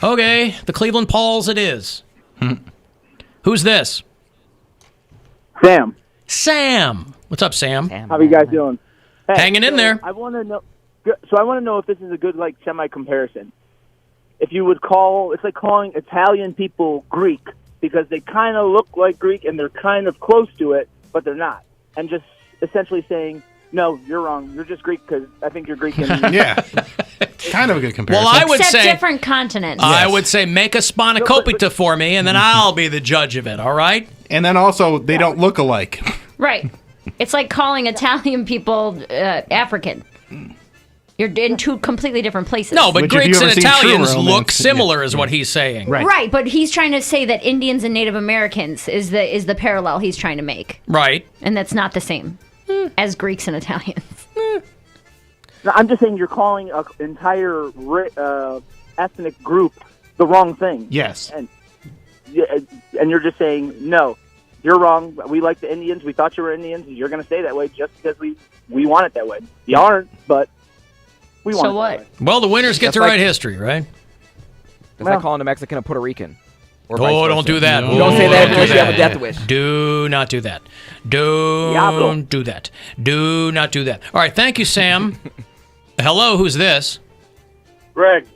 Okay, the Cleveland Pauls it is. Who's this? Sam. What's up, Sam? How are you guys doing? Hey, Hanging in there. I want to know. So I want to know if this is a good semi comparison. If you would call, it's like calling Italian people Greek because they kind of look like Greek and they're kind of close to it, but they're not, and just essentially saying, no, you're wrong. You're just Greek because I think you're Greek. Yeah. Kind of a good comparison. Well, I would Except say different continents. I would say make a spanakopita for me, and then I'll be the judge of it. All right. And then also, they don't look alike. Right. It's like calling Italian people African. You're in two completely different places. No, but Which, if Greeks you and ever seen True Italians Romance, look similar, is what he's saying. Right, but he's trying to say that Indians and Native Americans is the parallel he's trying to make. Right. And that's not the same as Greeks and Italians. No, I'm just saying you're calling an entire ethnic group the wrong thing. Yes. And you're just saying, no, you're wrong. We like the Indians. We thought you were Indians. You're going to stay that way just because we want it that way. You aren't, but we want it that way. Well, the winners get That's to like- write history, right? It's like calling a Mexican a Puerto Rican. Or vice Oh, versa. don't do that. You don't say that Don't unless do you have a that. death wish. Do not do that. Don't do that. Do not do that. All right, thank you, Sam. Hello, who's this? Greg.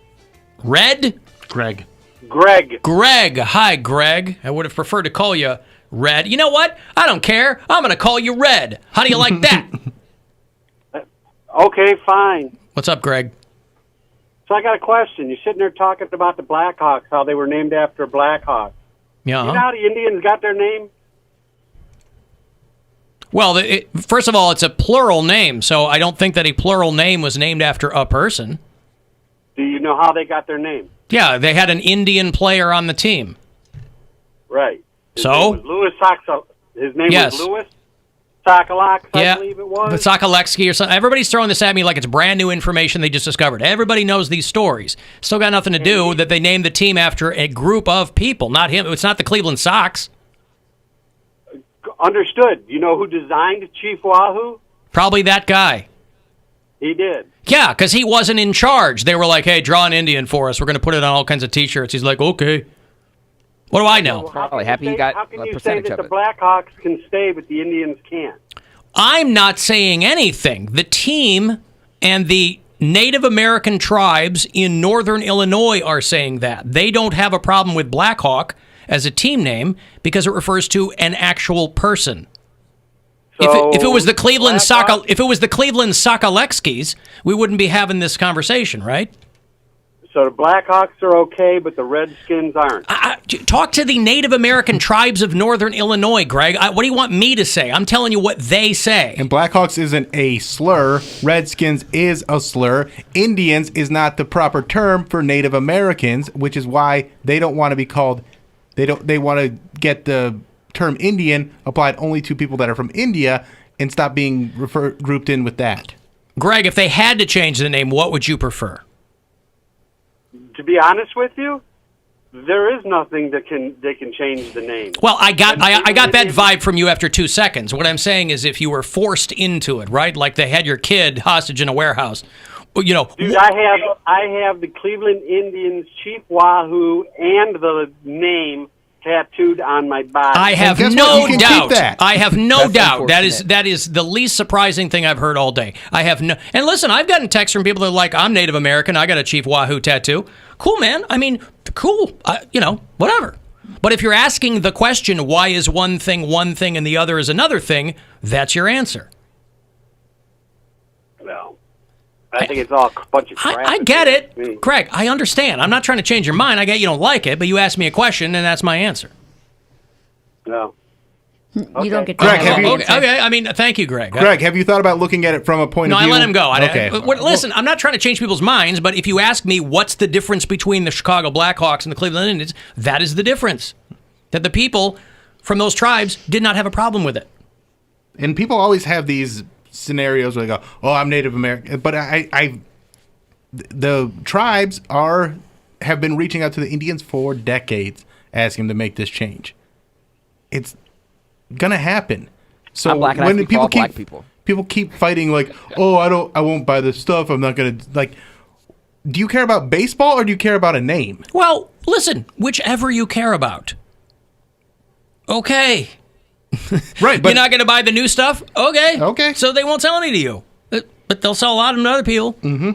Red? Greg. Greg. Hi, Greg. I would have preferred to call you Red. You know what? I don't care. I'm going to call you Red. How do you like that? Okay, fine. What's up, Greg? So I got a question. You're sitting there talking about the Blackhawks, how they were named after Blackhawks. Yeah. You know how the Indians got their name? Well, first of all, it's a plural name, so I don't think that a plural name was named after a person. Do you know how they got their name? Yeah, they had an Indian player on the team. Right. So? His name was Louis Sox. His name Yes. was Louis Sokolox, Yeah, I believe it was. but Sokolewski or something. Everybody's throwing this at me like it's brand new information they just discovered. Everybody knows these stories. Still got nothing to do that they named the team after a group of people, not him. It's not the Cleveland Sox. Understood. You know who designed Chief Wahoo? Probably that guy. He did. Yeah, because he wasn't in charge. They were like, hey, draw an Indian for us. We're going to put it on all kinds of T-shirts. He's like, okay. What do I know? Probably happy you got How can a you say percentage that of the it. Blackhawks can stay, but the Indians can't? I'm not saying anything. The team and the Native American tribes in northern Illinois are saying that. They don't have a problem with Blackhawk as a team name because it refers to an actual person. So if it was the Cleveland Sokolekskis, we wouldn't be having this conversation, right? So the Blackhawks are okay, but the Redskins aren't. Talk to the Native American tribes of northern Illinois, Greg. What do you want me to say? I'm telling you what they say. And Blackhawks isn't a slur. Redskins is a slur. Indians is not the proper term for Native Americans, which is why they don't want to be called. They want to get the term Indian applied only to people that are from India and stop being grouped in with that. Greg, if they had to change the name, what would you prefer? To be honest with you, there is nothing that they can change the name. Well, I got that vibe from you after 2 seconds. What I'm saying is if you were forced into it, right? Like they had your kid hostage in a warehouse. You know, Dude, I have the Cleveland Indians Chief Wahoo and the name tattooed on my body. I have no doubt. I have no doubt. That is the least surprising thing I've heard all day. I have no. And listen, I've gotten texts from people that are like, I'm Native American. I got a Chief Wahoo tattoo. Cool, man. I mean, cool. Whatever. But if you're asking the question, why is one thing and the other is another thing, that's your answer. Well, I think it's all a bunch of crap. I get it. Greg, I understand. I'm not trying to change your mind. I get you don't like it, but you asked me a question, and that's my answer. No. You don't get to Greg, have Okay, I mean, thank you, Greg. Greg, have you thought about looking at it from a point of view? No, I let him go. Okay. Listen, I'm not trying to change people's minds, but if you ask me what's the difference between the Chicago Blackhawks and the Cleveland Indians, that is the difference. That the people from those tribes did not have a problem with it. And people always have these scenarios where they go, "Oh, I'm Native American," but the tribes have been reaching out to the Indians for decades, asking them to make this change. It's gonna happen. So when people keep fighting, like, "Oh, I won't buy this stuff. I'm not gonna like." Do you care about baseball or do you care about a name? Well, listen, whichever you care about. Okay. Right, but you're not going to buy the new stuff? Okay. Okay. So they won't sell any to you. But they'll sell a lot of them to other people. Mm-hmm.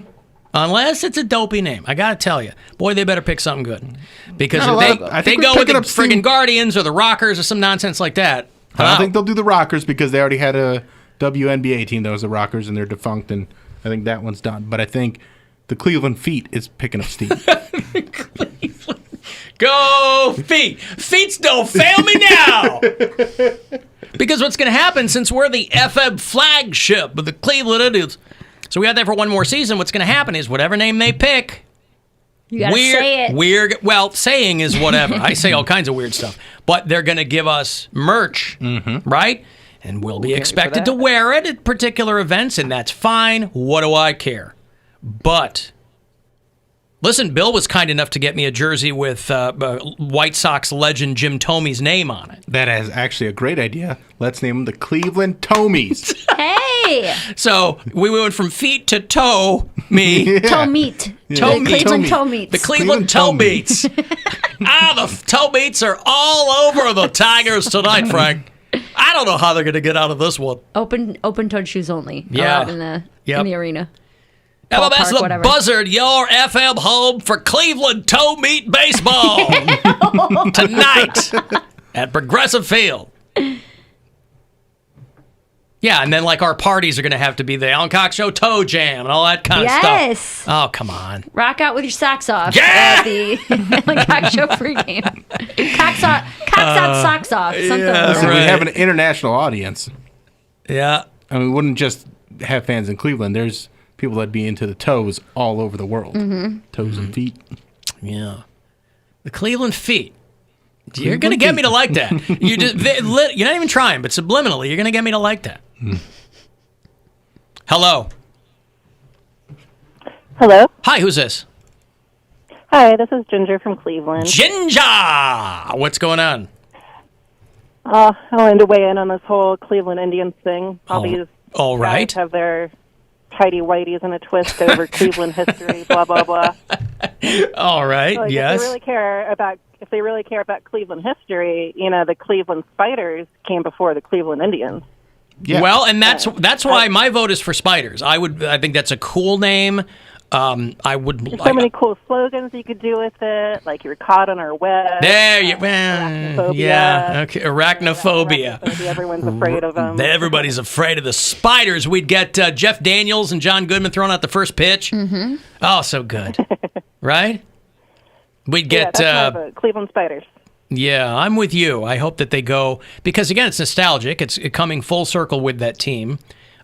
Unless it's a dopey name. I got to tell you. Boy, they better pick something good. Because if they go with the friggin' Guardians or the Rockers or some nonsense like that. I don't think they'll do the Rockers because they already had a WNBA team that was the Rockers and they're defunct, and I think that one's done. But I think the Cleveland Feet is picking up steam. Go Feet! Feets don't fail me now! Because what's going to happen, since we're the FM flagship of the Cleveland Indians, so we got that for one more season, what's going to happen is whatever name they pick, you got to say it. Well, saying is whatever. I say all kinds of weird stuff. But they're going to give us merch, right? And we'll be expected to wear it at particular events, and that's fine. What do I care? But listen, Bill was kind enough to get me a jersey with White Sox legend Jim Thome's name on it. That is actually a great idea. Let's name them the Cleveland Tomies. Hey! So we went from feet to toe me. Toe meat. Toe The meat. Cleveland toe meats. The Cleveland toe meats. The toe meats are all over the Tigers tonight, Frank. I don't know how they're going to get out of this one. Open-toed shoes only. Yeah. Allowed in the arena. MMS the whatever. Buzzard, your FM home for Cleveland toe meat baseball tonight at Progressive Field. Yeah, and then like our parties are going to have to be the Alan Cox Show toe jam and all that kind of stuff. Yes. Oh, come on. Rock out with your socks off Yeah! at the Alan Cox Show pregame. Cox out, socks off. Something like So that. we have an international audience. Yeah. I mean, we wouldn't just have fans in Cleveland. There's people that'd be into the toes all over the world. Toes and feet. Yeah. The Cleveland Feet. You're going to get me to like that. You're not even trying, but subliminally, you're going to get me to like that. Hello. Hello. Hi, who's this? Hi, this is Ginger from Cleveland. Ginger! What's going on? I wanted to weigh in on this whole Cleveland Indians thing. All these all right. guys have their tidy whities in a twist over Cleveland history, blah blah blah. All right. So, like, yes. if they really care about Cleveland history, the Cleveland Spiders came before the Cleveland Indians. Yeah. Well, and that's why my vote is for Spiders. I think that's a cool name. There's so many cool slogans you could do with it, like you're caught on our web. There you yeah. Okay. Arachnophobia. Everyone's afraid of them. Everybody's afraid of the Spiders. We'd get Jeff Daniels and John Goodman throwing out the first pitch. Mm-hmm. Oh, so good. Right? We'd get that's Cleveland Spiders. Yeah, I'm with you. I hope that they go, because again, it's nostalgic. It's coming full circle with that team.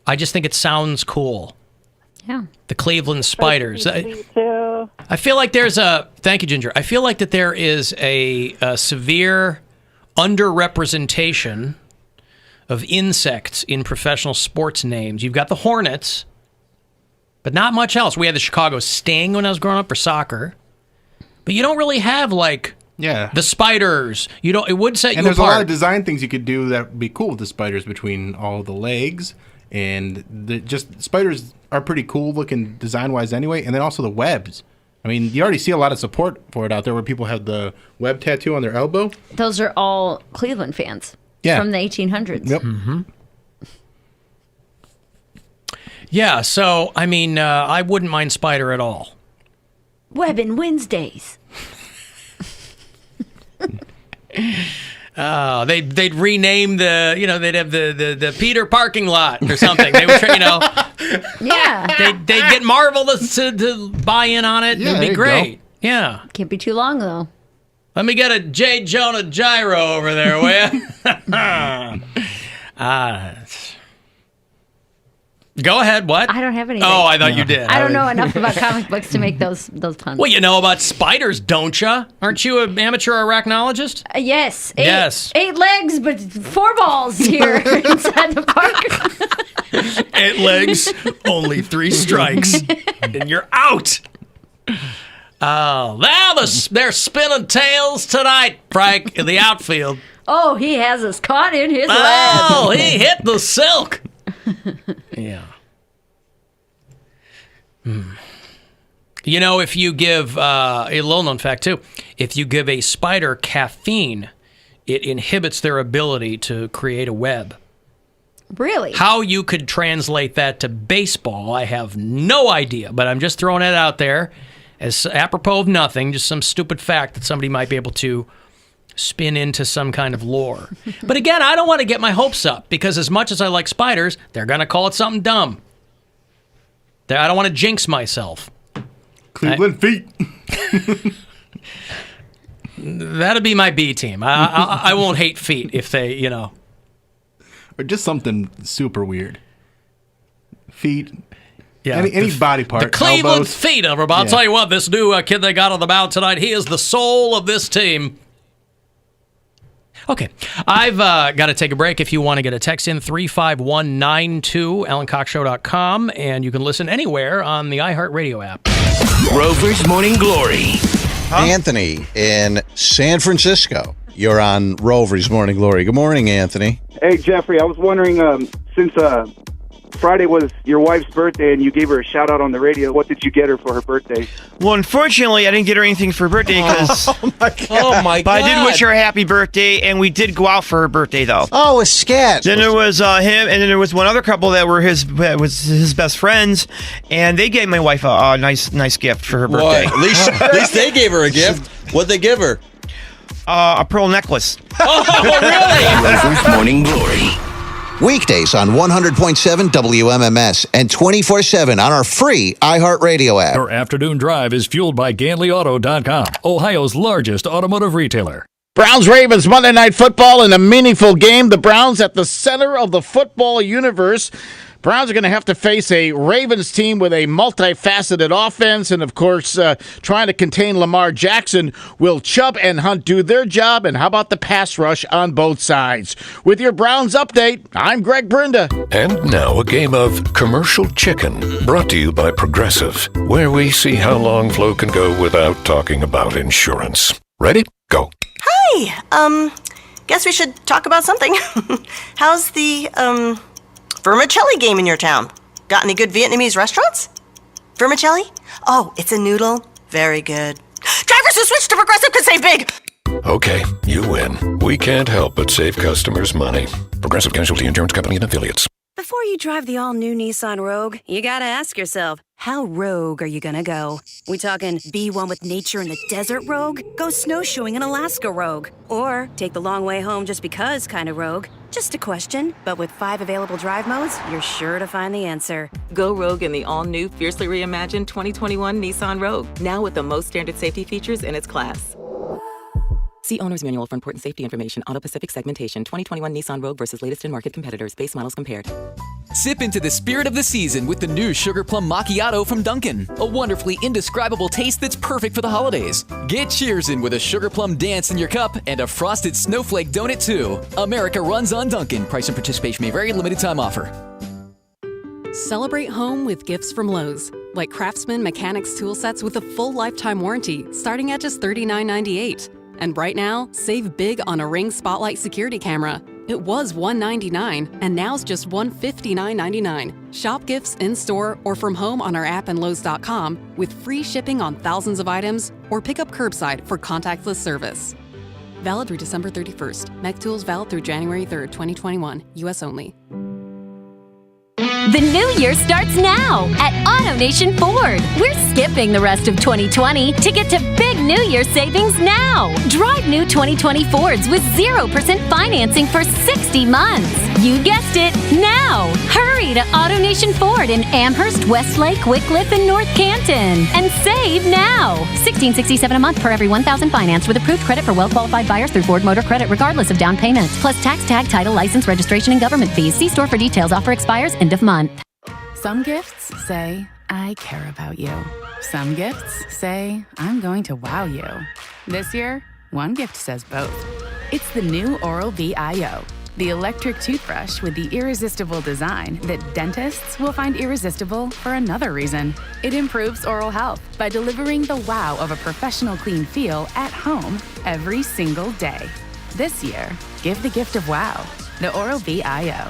I just think it sounds cool. Yeah. The Cleveland Spiders. Too. I feel like there's thank you, Ginger. I feel like that there is a severe underrepresentation of insects in professional sports names. You've got the Hornets, but not much else. We had the Chicago Sting when I was growing up for soccer, but you don't really have the Spiders. You don't. It would set you apart. And there's a lot of design things you could do that would be cool with the spiders, between all the legs and spiders are pretty cool looking design wise anyway. And then also the webs. I mean, you already see a lot of support for it out there, where people have the web tattoo on their elbow. Those are all Cleveland fans. Yeah. From the 1800s. Yep. Mm-hmm. Yeah. So I mean, I wouldn't mind Spider at all. Webbing Wednesdays. They'd rename they'd have the Peter parking lot or something. They would Yeah. They'd get Marvel to buy in on it. Yeah, It'd be great. Yeah. Can't be too long though. Let me get a J. Jonah gyro over there, will you? Go ahead. What? I don't have anything. Oh, I thought you did. I don't know enough about comic books to make those puns. Well, you know about spiders, don't you? Aren't you an amateur arachnologist? Yes. Yes. 8 legs, but 4 balls here inside the park. 8 legs, only 3 strikes, and you're out. Oh, now they're spinning tails tonight, Frank, in the outfield. Oh, he has us caught in his web. Oh, he hit the silk. Yeah. You know, if you give a little known fact too, if you give a spider caffeine, it inhibits their ability to create a web. Really? How you could translate that to baseball, I have no idea, but I'm just throwing it out there as apropos of nothing, just some stupid fact that somebody might be able to spin into some kind of lore. But again, I don't want to get my hopes up, because as much as I like spiders, they're going to call it something dumb. I don't want to jinx myself. Cleveland feet. That'd be my B team. I won't hate feet if they, Or just something super weird. Feet. Yeah, any body part. The Cleveland elbows. feet, I'll tell you what, this new kid they got on the mound tonight, he is the soul of this team. Okay, I've got to take a break. If you want to get a text in, 35192, AlanCoxShow.com, and you can listen anywhere on the iHeartRadio app. Rover's Morning Glory. Anthony in San Francisco. You're on Rover's Morning Glory. Good morning, Anthony. Hey, Jeffrey, I was wondering, since Friday was your wife's birthday and you gave her a shout out on the radio, what did you get her for her birthday? Well, unfortunately, I didn't get her anything for her birthday because. Oh my God! But I did wish her a happy birthday, and we did go out for her birthday though. Oh, a sketch. Then there was him, and then there was one other couple that were his best friends, and they gave my wife a nice gift for her birthday. At least they gave her a gift. What'd they give her? A pearl necklace. Oh, really? Rover's Morning Glory. Weekdays on 100.7 WMMS and 24/7 on our free iHeartRadio app. Your afternoon drive is fueled by GanleyAuto.com, Ohio's largest automotive retailer. Browns-Ravens Monday Night Football in a meaningful game. The Browns at the center of the football universe. Browns are going to have to face a Ravens team with a multifaceted offense, and of course, trying to contain Lamar Jackson. Will Chubb and Hunt do their job? And how about the pass rush on both sides? With your Browns update, I'm Greg Brinda. And now a game of Commercial Chicken, brought to you by Progressive, where we see how long Flo can go without talking about insurance. Ready? Go. Hi, guess we should talk about something. How's the, vermicelli game in your town? Got any good Vietnamese restaurants? Vermicelli? Oh, it's a noodle. Very good. Drivers who switch to Progressive could save big. Okay, you win. We can't help but save customers money. Progressive Casualty Insurance Company and Affiliates. Before you drive the all-new Nissan Rogue, you gotta ask yourself, how rogue are you gonna go? We talking be one with nature in the desert rogue? Go snowshoeing in Alaska rogue? Or take the long way home just because kind of rogue? Just a question, but with 5 available drive modes, you're sure to find the answer. Go rogue in the all-new, fiercely reimagined 2021 Nissan Rogue, now with the most standard safety features in its class. See Owner's Manual for important safety information. Auto Pacific segmentation. 2021 Nissan Rogue versus latest in market competitors. Base models compared. Sip into the spirit of the season with the new Sugar Plum Macchiato from Dunkin'. A wonderfully indescribable taste that's perfect for the holidays. Get cheersin' with a Sugar Plum dance in your cup and a frosted snowflake donut too. America runs on Dunkin'. Price and participation may vary. Limited time offer. Celebrate home with gifts from Lowe's. Like Craftsman Mechanics tool sets with a full lifetime warranty starting at just $39.98. And right now, save big on a Ring Spotlight security camera. It was $199 and now's just $159.99. Shop gifts in-store or from home on our app and Lowe's.com with free shipping on thousands of items or pick up curbside for contactless service. Valid through December 31st. Mech tools valid through January 3rd, 2021. U.S. only. The new year starts now at AutoNation Ford. We're skipping the rest of 2020 to get to big New Year savings now. Drive new 2020 Fords with 0% financing for 60 months. You guessed it, now. Hurry to AutoNation Ford in Amherst, Westlake, Wickliffe, and North Canton. And save now. $1,667 a month per every $1,000 financed with approved credit for well-qualified buyers through Ford Motor Credit regardless of down payment. Plus tax, tag, title, license, registration, and government fees. See store for details. Offer expires end of month. Some gifts say, I care about you. Some gifts say, I'm going to wow you. This year, one gift says both. It's the new Oral-B IO, the electric toothbrush with the irresistible design that dentists will find irresistible for another reason. It improves oral health by delivering the wow of a professional clean feel at home every single day. This year, give the gift of wow. The Oral-B IO.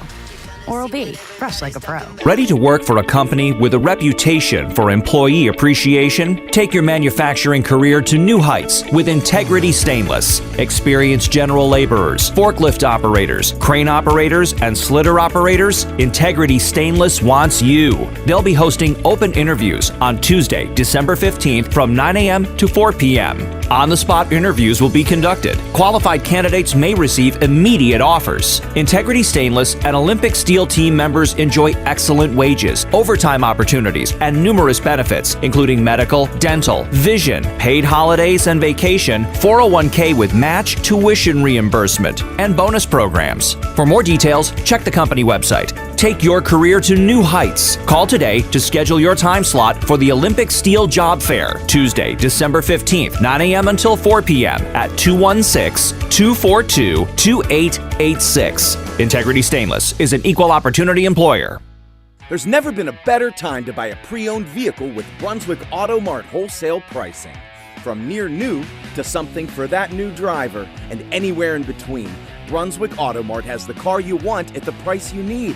Oral-B, brush like a pro. Ready to work for a company with a reputation for employee appreciation? Take your manufacturing career to new heights with Integrity Stainless. Experienced general laborers, forklift operators, crane operators, and slitter operators, Integrity Stainless wants you. They'll be hosting open interviews on Tuesday, December 15th from 9 a.m. to 4 p.m. On-the-spot interviews will be conducted. Qualified candidates may receive immediate offers. Integrity Stainless and Olympic Steel team members enjoy excellent wages, overtime opportunities, and numerous benefits, including medical, dental, vision, paid holidays and vacation, 401k with match, tuition reimbursement, and bonus programs. For more details, check the company website. Take your career to new heights. Call today to schedule your time slot for the Olympic Steel Job Fair, Tuesday, December 15th, 9 a.m. until 4 p.m. at 216-242-2886. Integrity Stainless is an equal opportunity employer. There's never been a better time to buy a pre-owned vehicle with Brunswick Auto Mart wholesale pricing. From near new to something for that new driver and anywhere in between, Brunswick Auto Mart has the car you want at the price you need.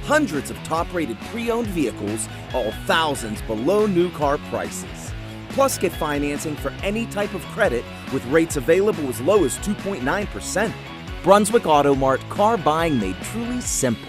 Hundreds of top-rated pre-owned vehicles, all thousands below new car prices. Plus, get financing for any type of credit with rates available as low as 2.9%. Brunswick Auto Mart, car buying made truly simple.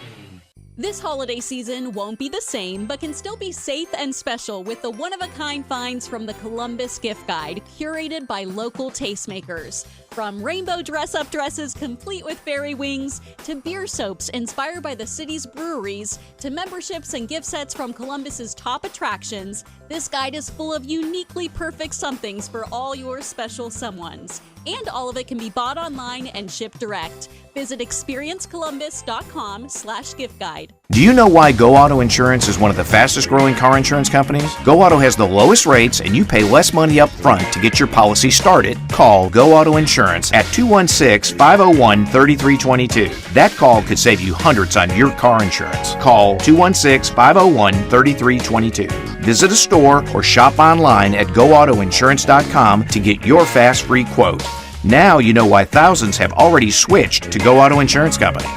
This holiday season won't be the same, but can still be safe and special with the one-of-a-kind finds from the Columbus Gift Guide, curated by local tastemakers. From rainbow dress-up dresses complete with fairy wings, to beer soaps inspired by the city's breweries, to memberships and gift sets from Columbus's top attractions, this guide is full of uniquely perfect somethings for all your special someones. And all of it can be bought online and shipped direct. Visit experiencecolumbus.com/gift guide. Do you know why Go Auto Insurance is one of the fastest growing car insurance companies? Go Auto has the lowest rates and you pay less money up front to get your policy started. Call Go Auto Insurance at 216-501-3322. That call could save you hundreds on your car insurance. Call 216-501-3322. Visit a store or shop online at GoAutoInsurance.com to get your fast free quote. Now you know why thousands have already switched to Go Auto Insurance Company.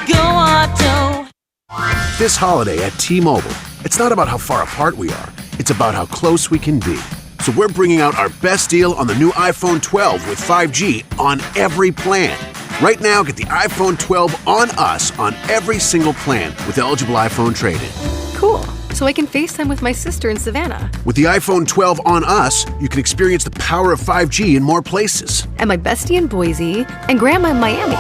Go Auto. This holiday at T-Mobile, it's not about how far apart we are. It's about how close we can be. So we're bringing out our best deal on the new iPhone 12 with 5G on every plan. Right now, get the iPhone 12 on us on every single plan with eligible iPhone trade-in. Cool. So I can FaceTime with my sister in Savannah. With the iPhone 12 on us, you can experience the power of 5G in more places. And my bestie in Boise and Grandma in Miami.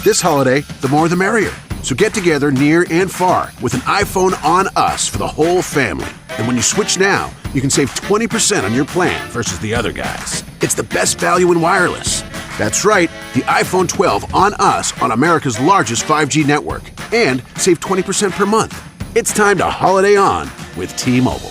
This holiday, the more the merrier. So get together near and far with an iPhone on us for the whole family. And when you switch now, you can save 20% on your plan versus the other guys. It's the best value in wireless. That's right, the iPhone 12 on us on America's largest 5G network. And save 20% per month. It's time to holiday on with T-Mobile.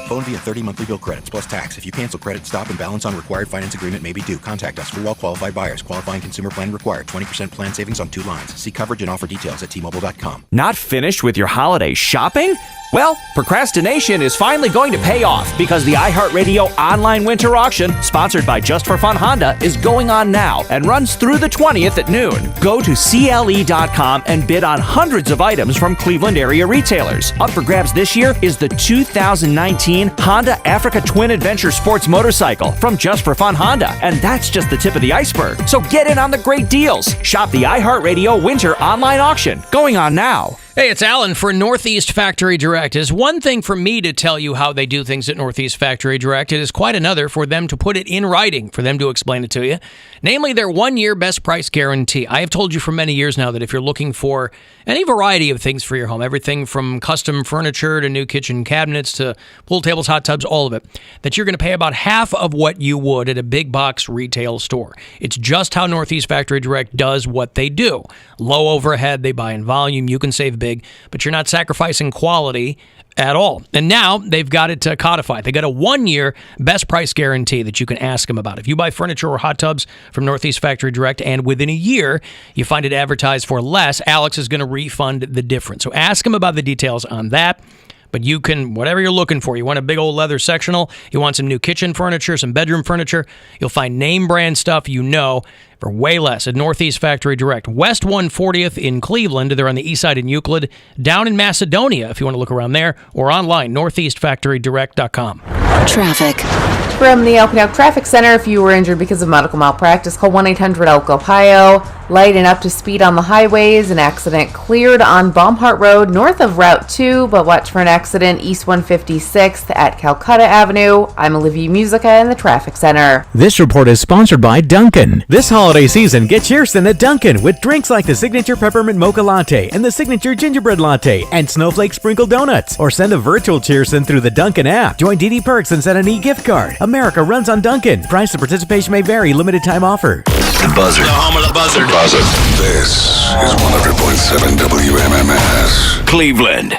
Phone via 30 monthly bill credits plus tax. If you cancel credit, stop and balance on required finance agreement may be due. Contact us for well-qualified buyers. Qualifying consumer plan required. 20% plan savings on 2 lines. See coverage and offer details at T-Mobile.com. Not finished with your holiday shopping? Well, procrastination is finally going to pay off because the iHeartRadio online winter auction, sponsored by Just for Fun Honda, is going on now and runs through the 20th at noon. Go to CLE.com and bid on hundreds of items from Cleveland area retailers. Up for grabs this year is the 2019 Honda Africa Twin Adventure Sports Motorcycle from Just for Fun Honda, and that's just the tip of the iceberg. So get in on the great deals. Shop the iHeartRadio winter online auction, going on now. Hey, it's Alan for Northeast Factory Direct. It is one thing for me to tell you how they do things at Northeast Factory Direct. It is quite another for them to put it in writing, for them to explain it to you. Namely, their 1-year best price guarantee. I have told you for many years now that if you're looking for any variety of things for your home, everything from custom furniture to new kitchen cabinets to pool tables, hot tubs, all of it, that you're going to pay about half of what you would at a big box retail store. It's just how Northeast Factory Direct does what they do. Low overhead, they buy in volume, you can save big, but you're not sacrificing quality at all. And now they've got it codified. They got a 1-year best price guarantee that you can ask them about. If you buy furniture or hot tubs from Northeast Factory Direct and within a year you find it advertised for less, Alex is going to refund the difference. So ask him about the details on that. But you can, whatever you're looking for, you want a big old leather sectional, you want some new kitchen furniture, some bedroom furniture, you'll find name brand stuff you know for way less at Northeast Factory Direct. West 140th in Cleveland. They're on the east side in Euclid. Down in Macedonia, if you want to look around there, or online, northeastfactorydirect.com. Traffic. From the Elk Traffic Center, if you were injured because of medical malpractice, call 1-800-ELK-OHIO. Light and up to speed on the highways. An accident cleared on Baumhart Road north of Route 2, but watch for an accident east 156th at Calcutta Avenue. I'm Olivia Musica in the Traffic Center. This report is sponsored by Dunkin'. This holiday season, get cheersin' at Dunkin' with drinks like the Signature Peppermint Mocha Latte and the Signature Gingerbread Latte and Snowflake Sprinkle Donuts. Or send a virtual cheersin' through the Dunkin' app. Join DD Perks and send an e-gift card. America runs on Dunkin'. Price and participation may vary. Limited time offer. The Buzzard. The home of the Buzzard. This is 100.7 WMMS. Cleveland.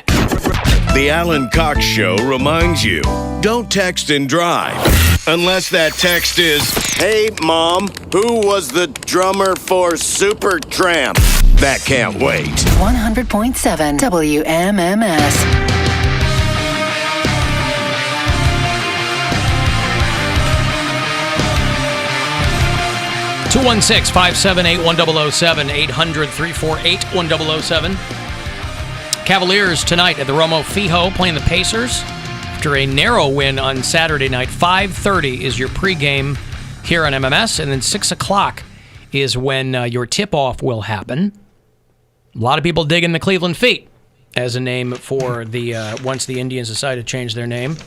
The Alan Cox Show reminds you, don't text and drive. Unless that text is, hey, Mom, who was the drummer for Supertramp? That can't wait. 100.7 WMMS. 216-578-1007, 800-348-1007. Cavaliers tonight at the Romo Fijo playing the Pacers after a narrow win on Saturday night. 5:30 is your pregame here on MMS, and then 6 o'clock is when your tip-off will happen. A lot of people digging the Cleveland Feet as a name for the once the Indians decide to change their name.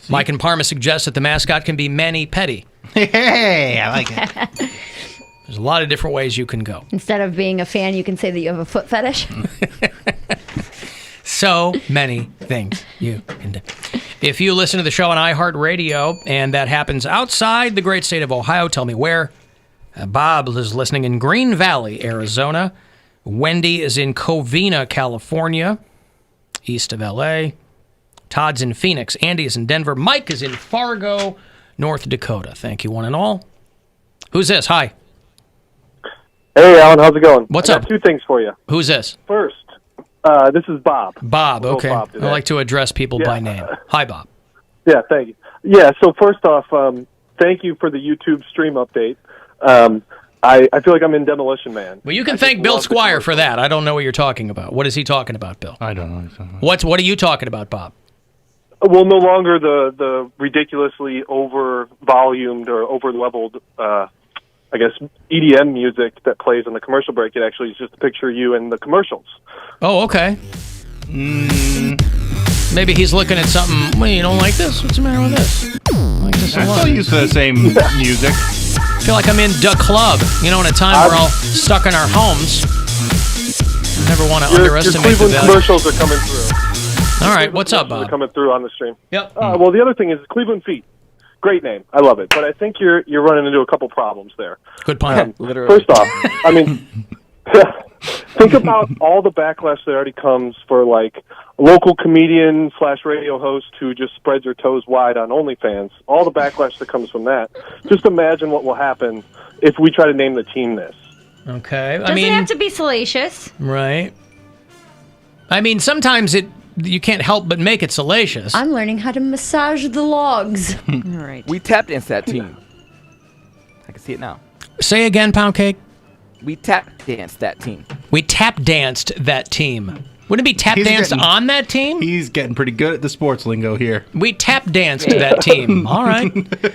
Mike and Parma suggests that the mascot can be Manny Petty. Hey, I like it. There's a lot of different ways you can go. Instead of being a fan, you can say that you have a foot fetish. So many things you can do. If you listen to the show on iHeartRadio and that happens outside the great state of Ohio, tell me where. Bob is listening in Green Valley, Arizona. Wendy is in Covina, California, east of L.A. Todd's in Phoenix. Andy is in Denver. Mike is in Fargo, North Dakota. Thank you, one and all. Who's this? Hi. Hey, Alan. How's it going? What's I up? got 2 things for you. Who's this? First, this is Bob. Bob, We'll okay. Bob I like to address people by name. Hi, Bob. Yeah, thank you. Yeah, so first off, thank you for the YouTube stream update. I feel like I'm in Demolition Man. Well, you can thank Bill Squire for that. I don't know what you're talking about. What is he talking about, Bill? I don't know. What are you talking about, Bob? Well, no longer the ridiculously over-volumed or over-leveled, I guess, EDM music that plays on the commercial break. It actually is just a picture of you in the commercials. Oh, okay. Maybe he's looking at something. Well, you don't like this? What's the matter with this? I like this a I lot. still use the same music. I feel like I'm in the club. You know, in a time we're all stuck in our homes. I never want to underestimate your Cleveland the commercials are coming through. All right, what's up, Bob? Are coming through on the stream. Yep. Well, the other thing is Cleveland Feet. Great name. I love it. But I think you're running into a couple problems there. Good point. Literally. First off, I mean, think about all the backlash that already comes for, like, a local comedian / radio host who just spreads her toes wide on OnlyFans. All the backlash that comes from that. Just imagine what will happen if we try to name the team this. Okay. Doesn't have to be salacious. Right. I mean, sometimes you can't help but make it salacious. I'm learning how to massage the logs. All right. We tap danced that team. I can see it now. Say again, Poundcake. We tap danced that team. We tap danced that team. Wouldn't it be tap danced on that team? He's getting pretty good at the sports lingo here. We tap danced that team. All right.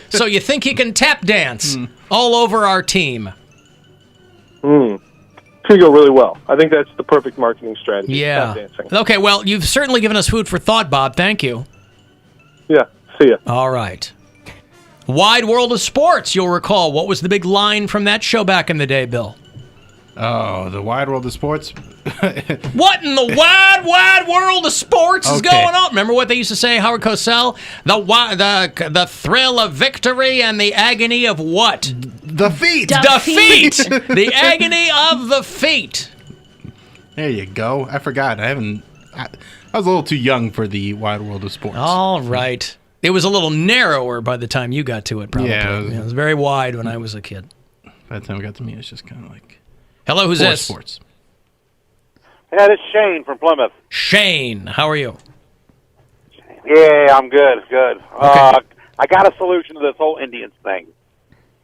So you think you can tap dance all over our team? Could go really well. I think that's the perfect marketing strategy. Yeah. Tap dancing. Okay, well, you've certainly given us food for thought, Bob. Thank you. Yeah, see ya. All right. Wide World of Sports, you'll recall. What was the big line from that show back in the day, Bill? Oh, the Wide World of Sports? What in the wide world of sports is going on? Remember what they used to say, Howard Cosell? The thrill of victory and the agony of what? The feet. Defeat. The agony of the feet. There you go. I forgot. I was a little too young for the Wide World of Sports. All right. It was a little narrower by the time you got to it, probably. Yeah, it was very wide when I was a kid. By the time it got to me, it's just kind of like... Hello, who's this? Sports. Yeah, this is Shane from Plymouth. Shane, how are you? Yeah, I'm good. Okay. I got a solution to this whole Indians thing.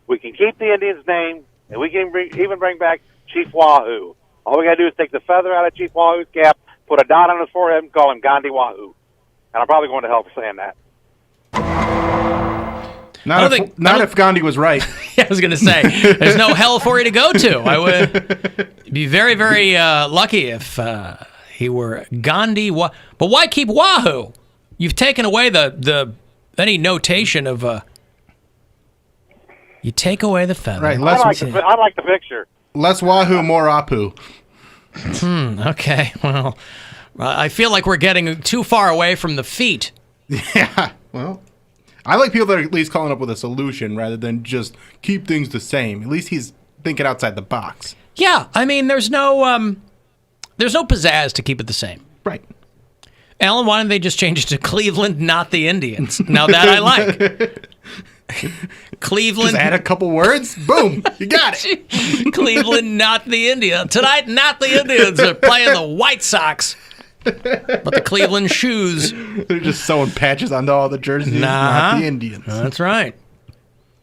We can keep the Indians' name, and we can even bring back Chief Wahoo. All we got to do is take the feather out of Chief Wahoo's cap, put a dot on his forehead, and call him Gandhi Wahoo. And I'm probably going to hell for saying that. Not if Gandhi was right. I was going to say, there's no hell for you to go to. I would be very, very lucky if he were Gandhi. But why keep Wahoo? You've taken away any notation of... you take away the feather. Right. I like the picture. Less Wahoo, more Apu. Okay. Well, I feel like we're getting too far away from the feet. Yeah. Well... I like people that are at least calling up with a solution rather than just keep things the same. At least he's thinking outside the box. Yeah, I mean, there's no pizzazz to keep it the same. Right. Alan, why don't they just change it to Cleveland, not the Indians? Now that I like. Cleveland. Just add a couple words. Boom. You got it. Cleveland, not the Indians. Tonight, not the Indians are playing the White Sox. But the Cleveland shoes. They're just sewing patches onto all the jerseys, not the Indians. That's right.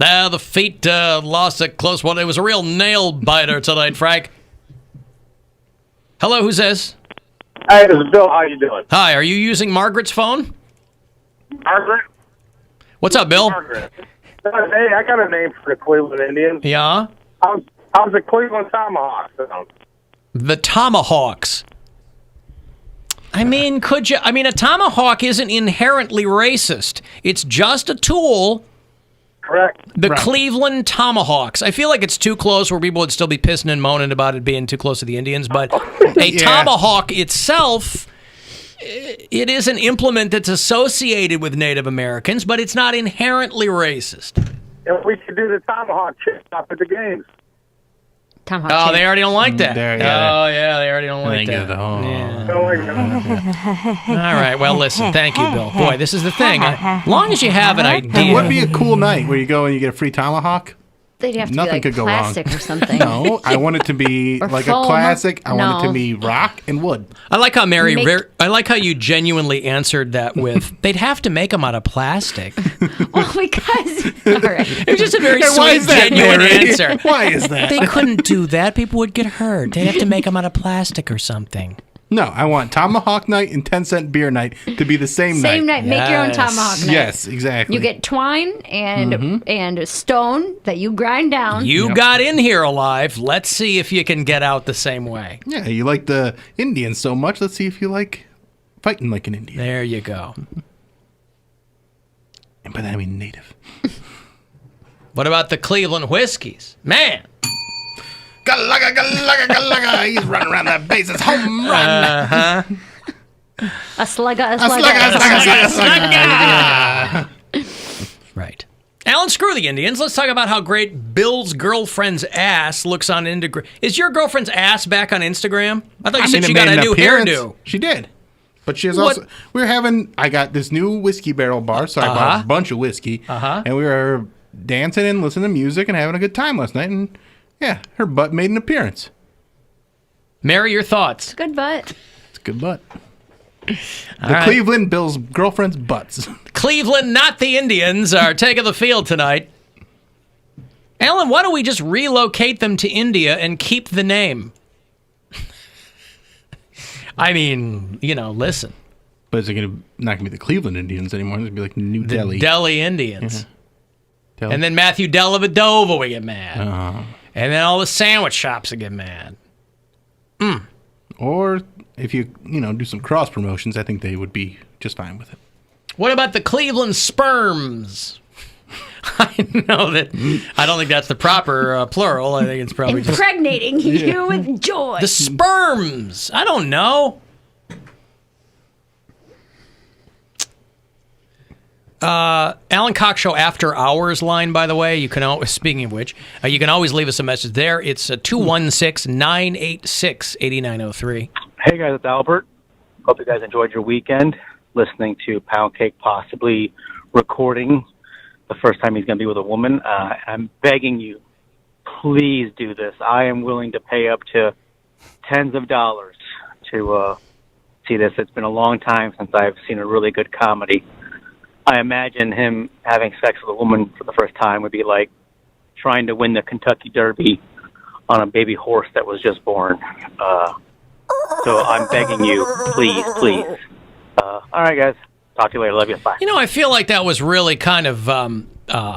Now the feet lost a close one. It was a real nail biter tonight, Frank. Hello, who's this? Hey, this is Bill. How you doing? Hi, are you using Margaret's phone? Margaret? What's up, Bill? Margaret. Hey, I got a name for the Cleveland Indians. Yeah? How's the Cleveland Tomahawks sound? The Tomahawks. I mean, a tomahawk isn't inherently racist. It's just a tool. Correct. The Cleveland Tomahawks. I feel like it's too close where people would still be pissing and moaning about it being too close to the Indians, but a tomahawk itself, it is an implement that's associated with Native Americans, but it's not inherently racist. If we could do the tomahawk chip up at the games. Oh, they already don't like that. There, Oh, yeah, they already don't like that. All right, well, listen, thank you, Bill. Boy, this is the thing. As long as you have an idea. It would be a cool night where you go and you get a free tomahawk. They'd have to Nothing be could like go wrong. plastic or something. No, I want it to be Or like foam. a classic. I want it No. to be rock and wood. I like how Mary. Make- I like how you genuinely answered that with, "They'd have to make them out of plastic." Oh, because all right. It was just a very Hey, why sweet, is that, genuine Mary? answer. Why is that? They couldn't do that. People would get hurt. They'd have to make them out of plastic or something. No, I want Tomahawk Night and 10-cent beer night to be the same night. Same night. Make your own tomahawk night. Yes, exactly. You get twine and a stone that you grind down. You got in here alive. Let's see if you can get out the same way. Yeah, you like the Indians so much. Let's see if you like fighting like an Indian. There you go. And by that I mean native. What about the Cleveland Whiskies? Man. Galaga, galaga, galaga. He's running around that bases. Home run. Uh-huh. A slugga, a A slugga. slugga. Right. Alan, screw the Indians. Let's talk about how great Bill's girlfriend's ass looks on Instagram. Is your girlfriend's ass back on Instagram? I thought you said she got a new hairdo. She did. But she has also. I got this new whiskey barrel bar, so I bought a bunch of whiskey. And we were dancing and listening to music and having a good time last night. And yeah, her butt made an appearance. Mary, your thoughts? Good butt. It's a good butt. All The right. Cleveland Bill's girlfriend's butts. Cleveland, not the Indians, are taking the field tonight. Alan, why don't we just relocate them to India and keep the name? I mean, listen. But is it not going to be the Cleveland Indians anymore? It's going to be like New The Delhi. Delhi Indians. Delhi. And then Matthew Dellavedova would get mad. Uh-huh. And then all the sandwich shops would get mad. Or if you do some cross promotions, I think they would be just fine with it. What about the Cleveland Sperms? I know that. I don't think that's the proper plural. I think it's probably just Impregnating you with joy. the Sperms. I don't know. Alan Cox Show After Hours line, by the way. You can always, speaking of which, you can always leave us a message there. It's 216-986-8903. Hey guys, it's Albert. Hope you guys enjoyed your weekend listening to Poundcake possibly recording the first time he's going to be with a woman. I'm begging you, please do this. I am willing to pay up to tens of dollars to see this. It's been a long time since I've seen a really good comedy. I imagine him having sex with a woman for the first time would be like trying to win the Kentucky Derby on a baby horse that was just born. So I'm begging you, please. All right, guys. Talk to you later. Love you. Bye. I feel like that was really kind of,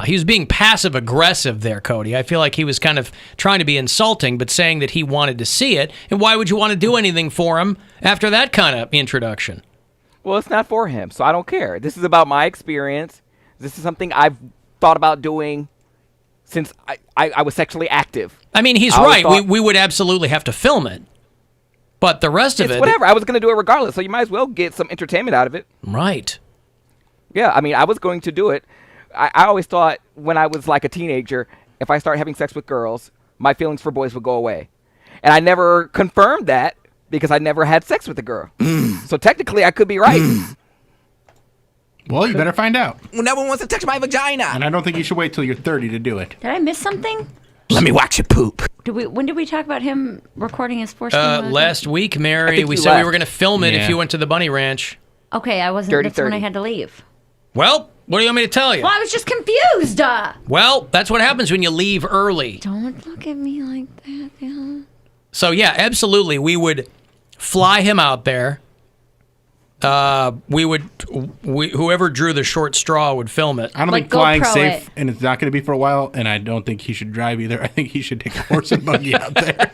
he was being passive-aggressive there, Cody. I feel like he was kind of trying to be insulting, but saying that he wanted to see it. And why would you want to do anything for him after that kind of introduction? Well, it's not for him, so I don't care. This is about my experience. This is something I've thought about doing since I was sexually active. I mean, he's right. We would absolutely have to film it. But the rest of It's it... whatever. I was going to do it regardless, so you might as well get some entertainment out of it. Right. Yeah, I mean, I was going to do it. I always thought when I was like a teenager, if I started having sex with girls, my feelings for boys would go away. And I never confirmed that because I never had sex with a girl. So technically, I could be right. Well, you better find out. Well, no one wants to touch my vagina. And I don't think you should wait till you're 30 to do it. Did I miss something? Let me watch you poop. When did we talk about him recording his foreskin? Last week, Mary, think we you said we left. were going to film it if Yeah. you went to the Bunny Ranch. Okay, I wasn't. Dirty That's when 30. I had to leave. Well, what do you want me to tell you? Well, I was just confused. Well, that's what happens when you leave early. Don't look at me like that. Yeah. So, yeah, absolutely. We would fly him out there. Whoever drew the short straw would film it. I don't Like think flying's GoPro safe, it. and it's not going to be for a while, and I don't think he should drive either. I think he should take a horse and buggy out there.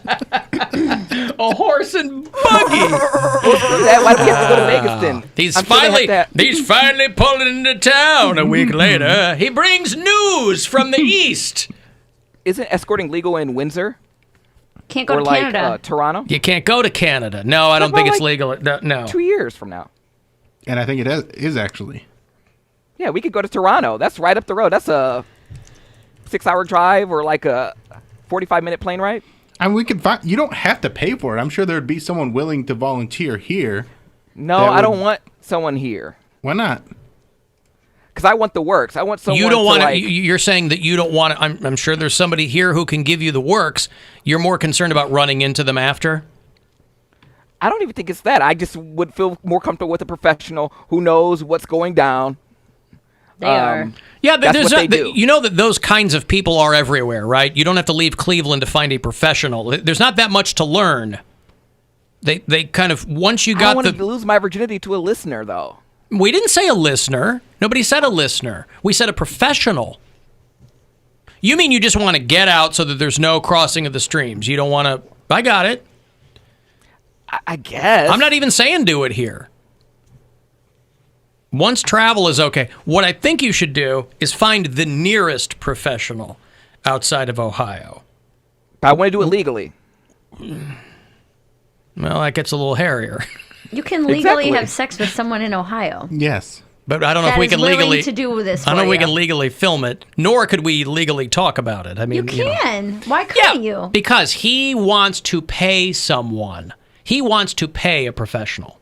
A horse and buggy. Why do we have to go to Vegas then? He's I'm sure they have to- he's finally pulling into town a week later. He brings news from the east. Isn't escorting legal in Windsor? Can't go or to like Canada. Toronto? You can't go to Canada. No, I don't think it's legal. No. 2 years from now. And I think it is actually. Yeah, we could go to Toronto. That's right up the road. That's a 6-hour drive or like a 45-minute plane ride. I mean, we could find. You don't have to pay for it. I'm sure there'd be someone willing to volunteer here. No, I don't want someone here. Why not? because I want the works. I want someone. You don't want to. like, You're saying that you don't want to. I'm sure there's somebody here who can give you the works. You're more concerned about running into them after. I don't even think it's that. I just would feel more comfortable with a professional who knows what's going down. They are. Yeah, but That's what they do. you know that those kinds of people are everywhere, right? You don't have to leave Cleveland to find a professional. There's not that much to learn. They kind of once you I got don't want to lose my virginity to a listener, though. We didn't say a listener. Nobody said a listener. We said a professional. You mean you just want to get out so that there's no crossing of the streams? You don't want to. I got it. I guess. I'm not even saying do it here. Once travel is okay, what I think you should do is find the nearest professional outside of Ohio. But I want to do it legally. Well, that gets a little hairier. You can legally have sex with someone in Ohio. Yes. But I don't know That if we is can willing legally to do this I don't know for if we you. can legally film it, nor could we legally talk about it. I mean, You know. can. Why couldn't you? Because he wants to pay someone. He wants to pay a professional.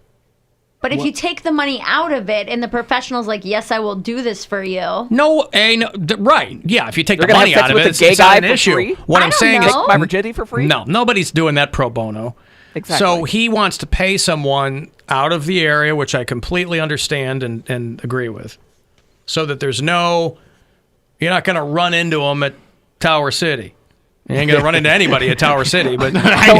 But if you take the money out of it and the professional's like, yes, I will do this for you. Right. Yeah, if you take You're the gonna money have sex out of with it, a it's gay it's not guy an for issue. free? What I I'm don't saying know. is Take my virginity for free? No, nobody's doing that pro bono. Exactly. So he wants to pay someone out of the area, which I completely understand and agree with, so that there's no, you're not going to run into him at Tower City. You ain't going to run into anybody at Tower City, but I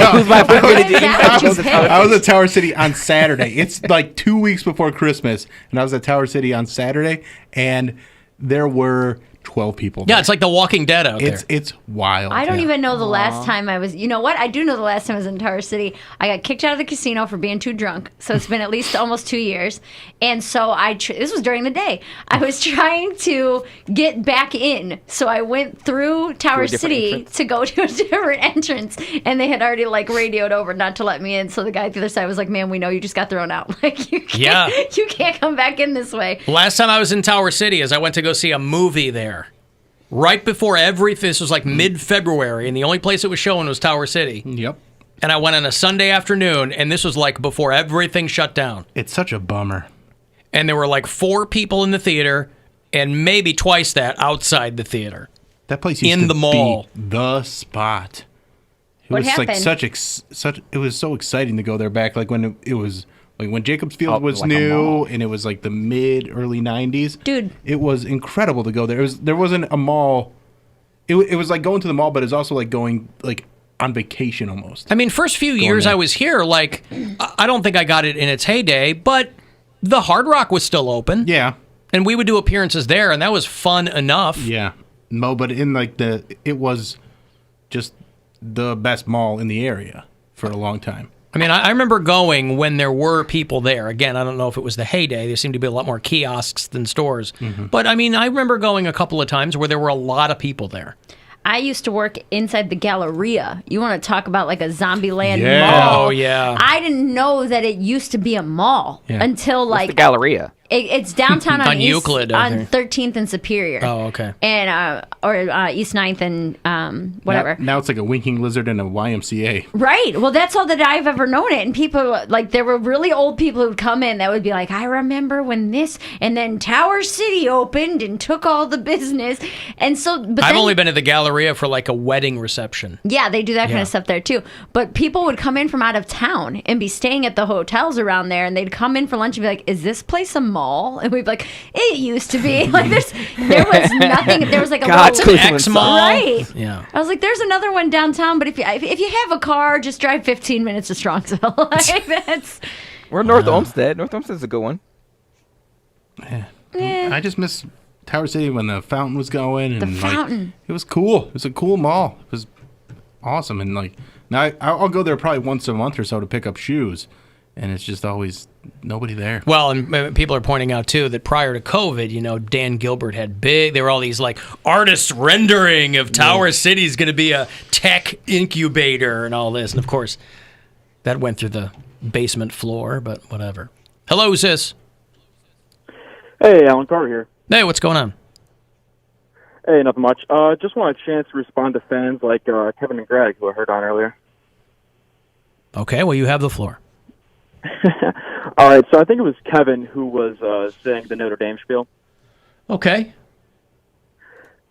was at Tower City on Saturday. It's like 2 weeks before Christmas, and I was at Tower City on Saturday, and there were 12 people there. Yeah, it's like The Walking Dead out there. It's wild. I don't even know the last time I was. You know what? I do know the last time I was in Tower City. I got kicked out of the casino for being too drunk. So it's been at least almost 2 years. And so this was during the day. I was trying to get back in. So I went through Tower City to go to a different entrance. And they had already radioed over not to let me in. So the guy at the other side was like, "Man, we know you just got thrown out. You can't come back in this way." Last time I was in Tower City is I went to go see a movie there. Right before everything, this was like mid-February, and the only place it was showing was Tower City. Yep. And I went on a Sunday afternoon, and this was like before everything shut down. It's such a bummer. And there were like 4 people in the theater, and maybe twice that outside the theater. That place used in to the mall. be the spot. It What was happened? like such. It was so exciting to go there back, like when it was. Like when Jacobs Field was like a new, mall. and it was like the early 90s. Dude. It was incredible to go there. There wasn't a mall. It was like going to the mall, but it's also like going like on vacation almost. I mean, first few years there. I was here, like, I don't think I got it in its heyday, but the Hard Rock was still open. Yeah. And we would do appearances there, and that was fun enough. Yeah. No, but in like it was just the best mall in the area for a long time. I mean, I remember going when there were people there. Again, I don't know if it was the heyday. There seemed to be a lot more kiosks than stores. But, I mean, I remember going a couple of times where there were a lot of people there. I used to work inside the Galleria. You want to talk about like a Zombieland Yeah. mall? Oh, yeah. I didn't know that it used to be a mall until What's the Galleria? It's downtown on On Euclid, I on think. 13th and Superior. Oh, okay. And East 9th and whatever. Now it's like a winking lizard and a YMCA. Right. Well, that's all that I've ever known it. And people, like, there were really old people who'd come in that would be like, I remember when this, and then Tower City opened and took all the business. And so, but I've then, only been to the Galleria for like a wedding reception. yeah, they do that kind Yeah. of stuff there too. But people would come in from out of town and be staying at the hotels around there, and they'd come in for lunch and be like, "Is this place a mall?" And we'd be like, "It used to be." Like there was nothing. There was like a God's little Cleveland X mall. right. Yeah. I was like, "There's another one downtown, but if you have a car, just drive 15 minutes to Strongsville." Like that's We're North Olmsted. North Olmsted's a good one. I just miss Tower City when the fountain was going, and The fountain. it was cool. It was a cool mall. It was awesome, and like now I'll go there probably once a month or so to pick up shoes, and it's just always nobody there. Well, and people are pointing out, too, that prior to COVID, you know, Dan Gilbert had there were all these, like, artist rendering of Tower City's going to be a tech incubator and all this. And, of course, that went through the basement floor, but whatever. Hello, who's this? Hey, Alan Carter here. Hey, what's going on? Hey, nothing much. Just want a chance to respond to fans like Kevin and Greg, who I heard on earlier. Okay, well, you have the floor. All right, so I think it was Kevin who was saying the Notre Dame spiel. Okay.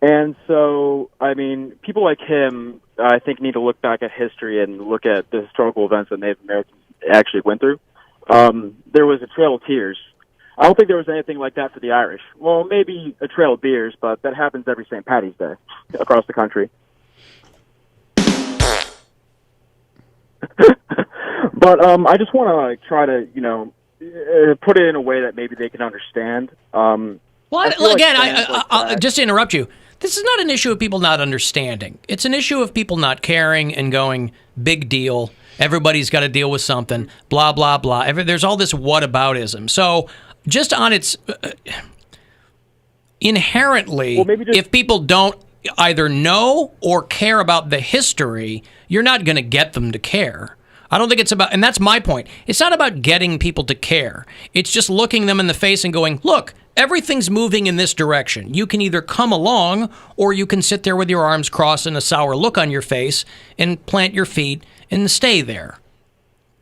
And so, I mean, people like him, I think, need to look back at history and look at the historical events that Native Americans actually went through. There was a Trail of Tears. I don't think there was anything like that for the Irish. Well, maybe a Trail of Beers, but that happens every St. Paddy's Day across the country. But I just want to try to, put it in a way that maybe they can understand. Well, again, I just to interrupt you, this is not an issue of people not understanding. It's an issue of people not caring and going, big deal. Everybody's got to deal with something, blah, blah, blah. There's all this whataboutism. So just on its inherently, if people don't either know or care about the history, you're not going to get them to care. I don't think it's about, and that's my point. It's not about getting people to care. It's just looking them in the face and going, look, everything's moving in this direction. You can either come along or you can sit there with your arms crossed and a sour look on your face and plant your feet and stay there.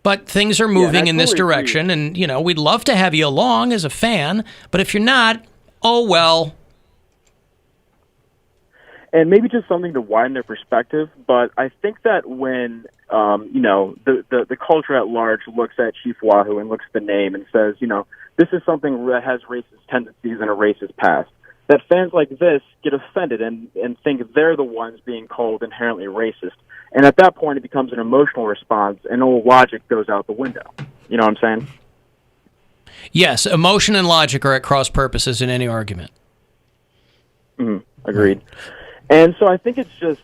But things are moving in this direction, and, we'd love to have you along as a fan, but if you're not, oh well. And maybe just something to widen their perspective, but I think that when, the culture at large looks at Chief Wahoo and looks at the name and says, this is something that has racist tendencies and a racist past, that fans like this get offended and think they're the ones being called inherently racist. And at that point, it becomes an emotional response, and all logic goes out the window. You know what I'm saying? Yes, emotion and logic are at cross purposes in any argument. Agreed. And so I think it's just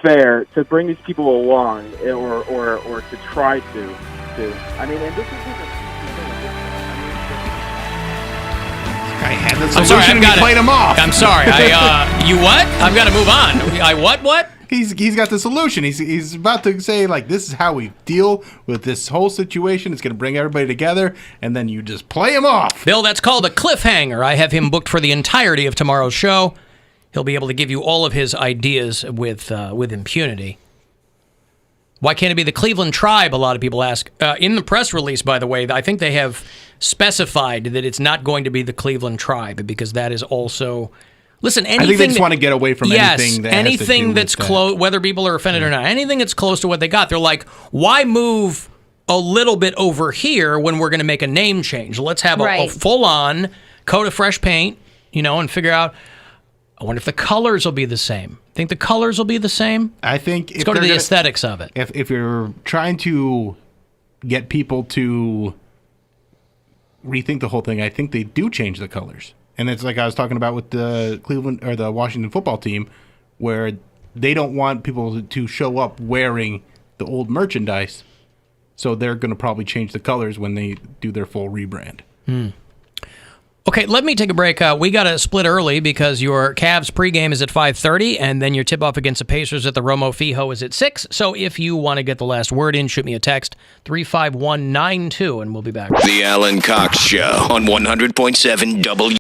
fair to bring these people along, or to try to. I mean, and this is I had the I'm solution sorry, and you played him off. I'm sorry. You what? I've got to move on. What? He's got the solution. He's about to say, like, this is how we deal with this whole situation. It's going to bring everybody together, and then you just play him off. Bill, that's called a cliffhanger. I have him booked for the entirety of tomorrow's show. He'll be able to give you all of his ideas with impunity. Why can't it be the Cleveland Tribe, a lot of people ask. In the press release, by the way, I think they have specified that it's not going to be the Cleveland Tribe, because that is also... Listen, anything... I think they just want to get away from anything that has to do that's with close, whether people are offended or not, anything that's close to what they got, they're like, why move a little bit over here when we're going to make a name change? Let's have a full-on coat of fresh paint, and figure out... I wonder if the colors will be the same. Think the colors will be the same? I think... Let's go to the aesthetics of it. If you're trying to get people to rethink the whole thing, I think they do change the colors. And it's like I was talking about with the Cleveland or the Washington football team, where they don't want people to show up wearing the old merchandise, so they're going to probably change the colors when they do their full rebrand. Okay, let me take a break. We got to split early because your Cavs pregame is at 5:30, and then your tip-off against the Pacers at the Romo Fijo is at 6. So if you want to get the last word in, shoot me a text, 35192, and we'll be back. The Alan Cox Show on 100.7 W.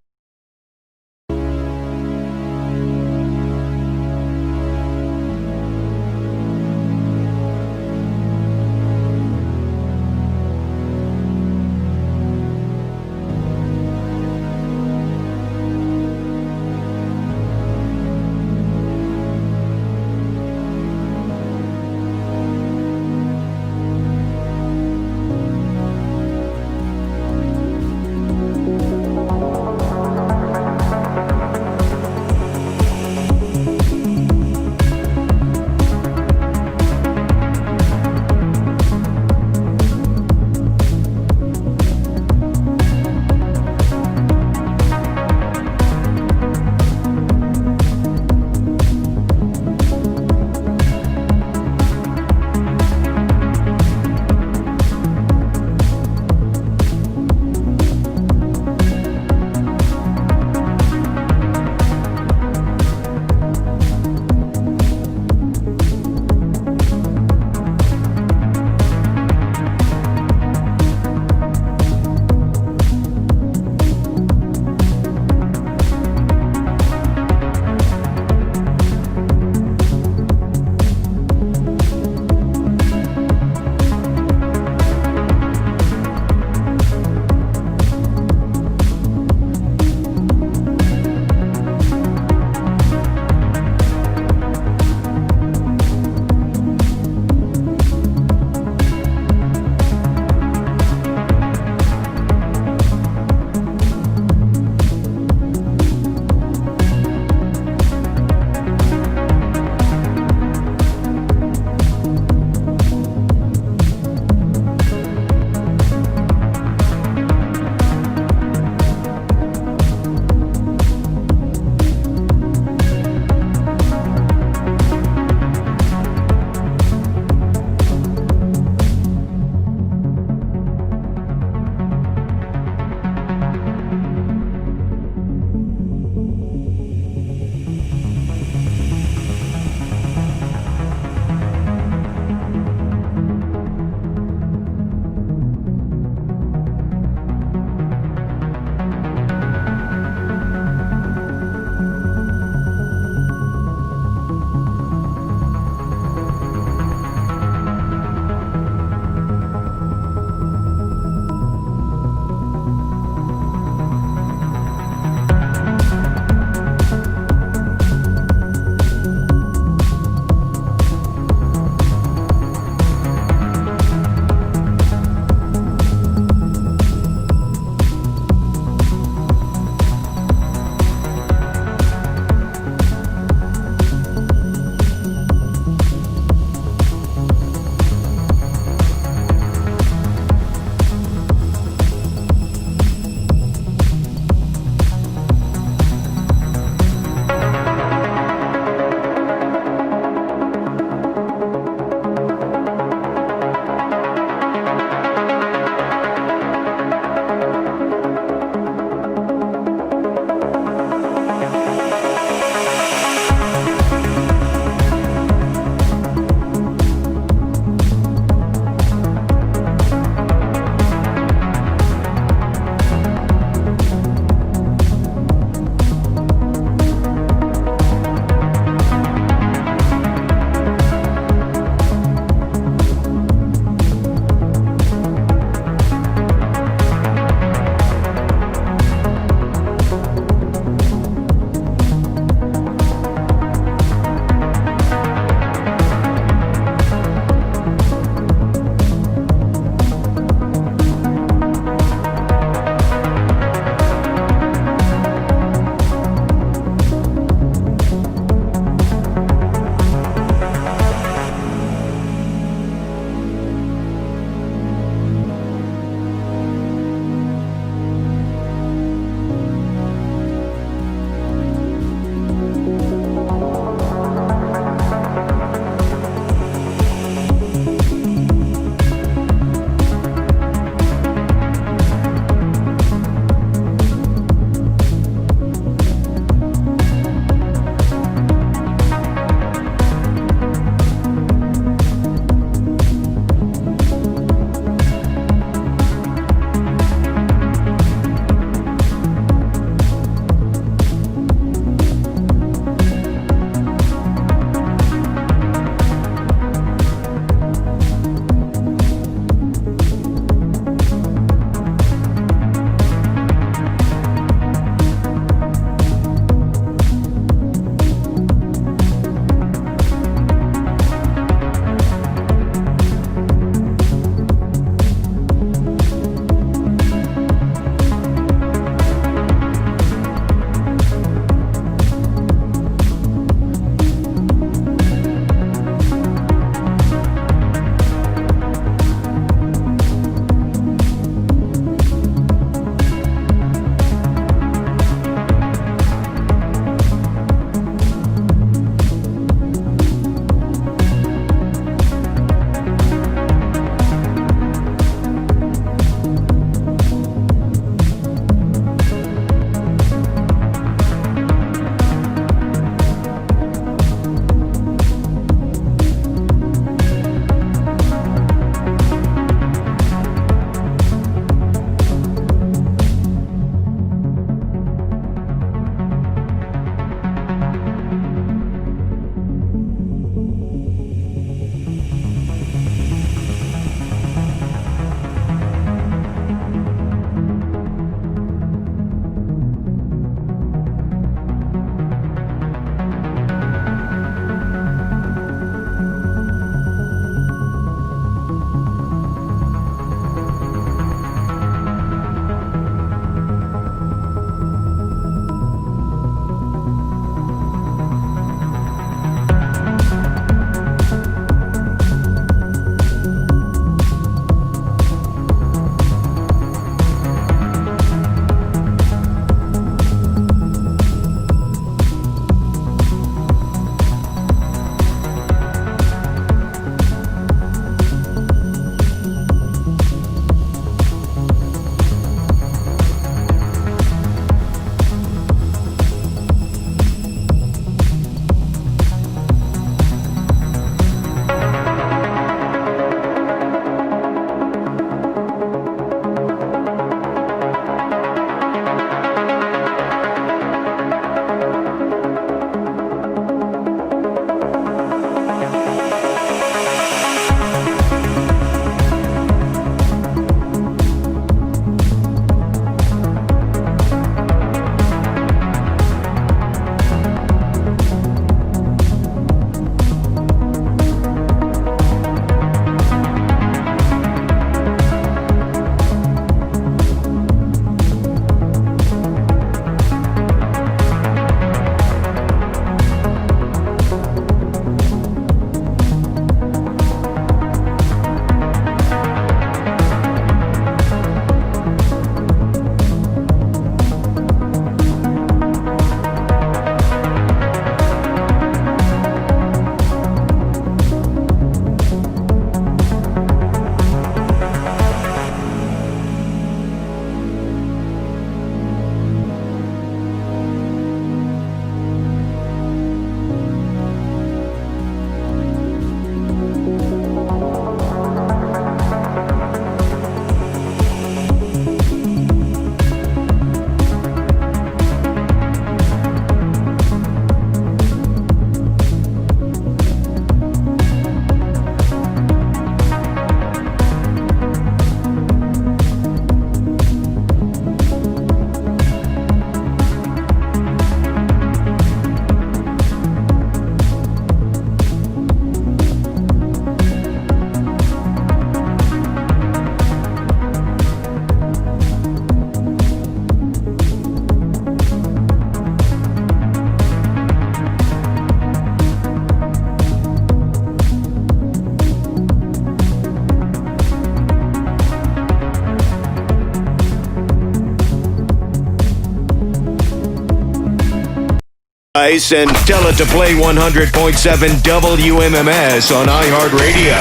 And tell it to play 100.7 WMMS on iHeartRadio.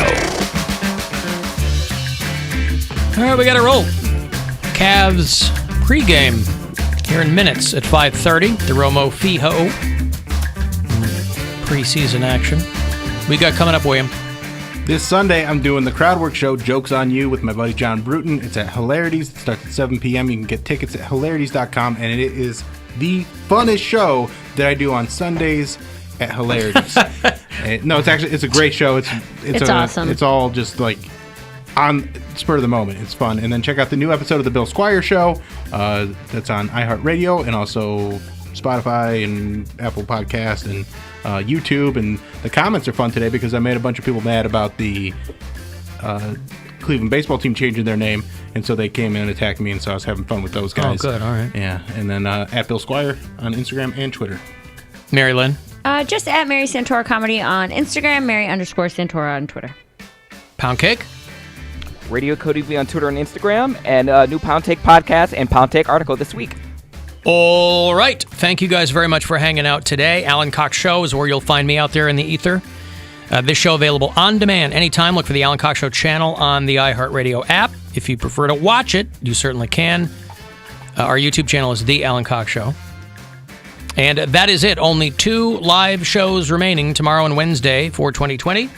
All right, we got to roll. Cavs pregame here in minutes at 5:30. The Romo Fijo preseason action. We got coming up, William. This Sunday, I'm doing the Crowdwork Show, Jokes on You, with my buddy John Bruton. It's at Hilarities. It starts at 7 p.m. You can get tickets at hilarities.com, and it is the funnest show that I do on Sundays at Hilarities. No, it's a great show. It's awesome. It's all just like on spur of the moment. It's fun. And then check out the new episode of the Bill Squire Show. That's on iHeartRadio and also Spotify and Apple Podcast and YouTube. And the comments are fun today because I made a bunch of people mad about the Cleveland baseball team changing their name, and so they came in and attacked me, and so I was having fun with those guys. Oh, good. All right. Yeah, and then at Bill Squire on Instagram and Twitter. Mary Lynn? Just at Mary Santora Comedy on Instagram, Mary_Santora on Twitter. Poundcake? Radio Code UV on Twitter and Instagram, and a new Poundcake podcast and Poundcake article this week. All right. Thank you guys very much for hanging out today. Alan Cox Show is where you'll find me out there in the ether. This show available on demand anytime. Look for the Alan Cox Show channel on the iHeartRadio app. If you prefer to watch it, you certainly can. Our YouTube channel is The Alan Cox Show. And that is it. Only 2 live shows remaining tomorrow and Wednesday for 2020.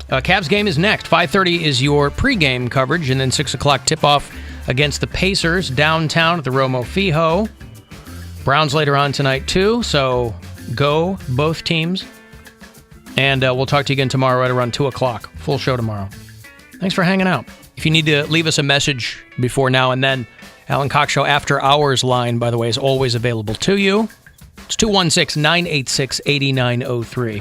Cavs game is next. 5:30 is your pregame coverage, and then 6 o'clock tip-off against the Pacers downtown at the Romo Fijo. Browns later on tonight, too, so go both teams. And we'll talk to you again tomorrow right around 2 o'clock. Full show tomorrow. Thanks for hanging out. If you need to leave us a message before now and then, Alan Cox Show After Hours line, by the way, is always available to you. It's 216-986-8903.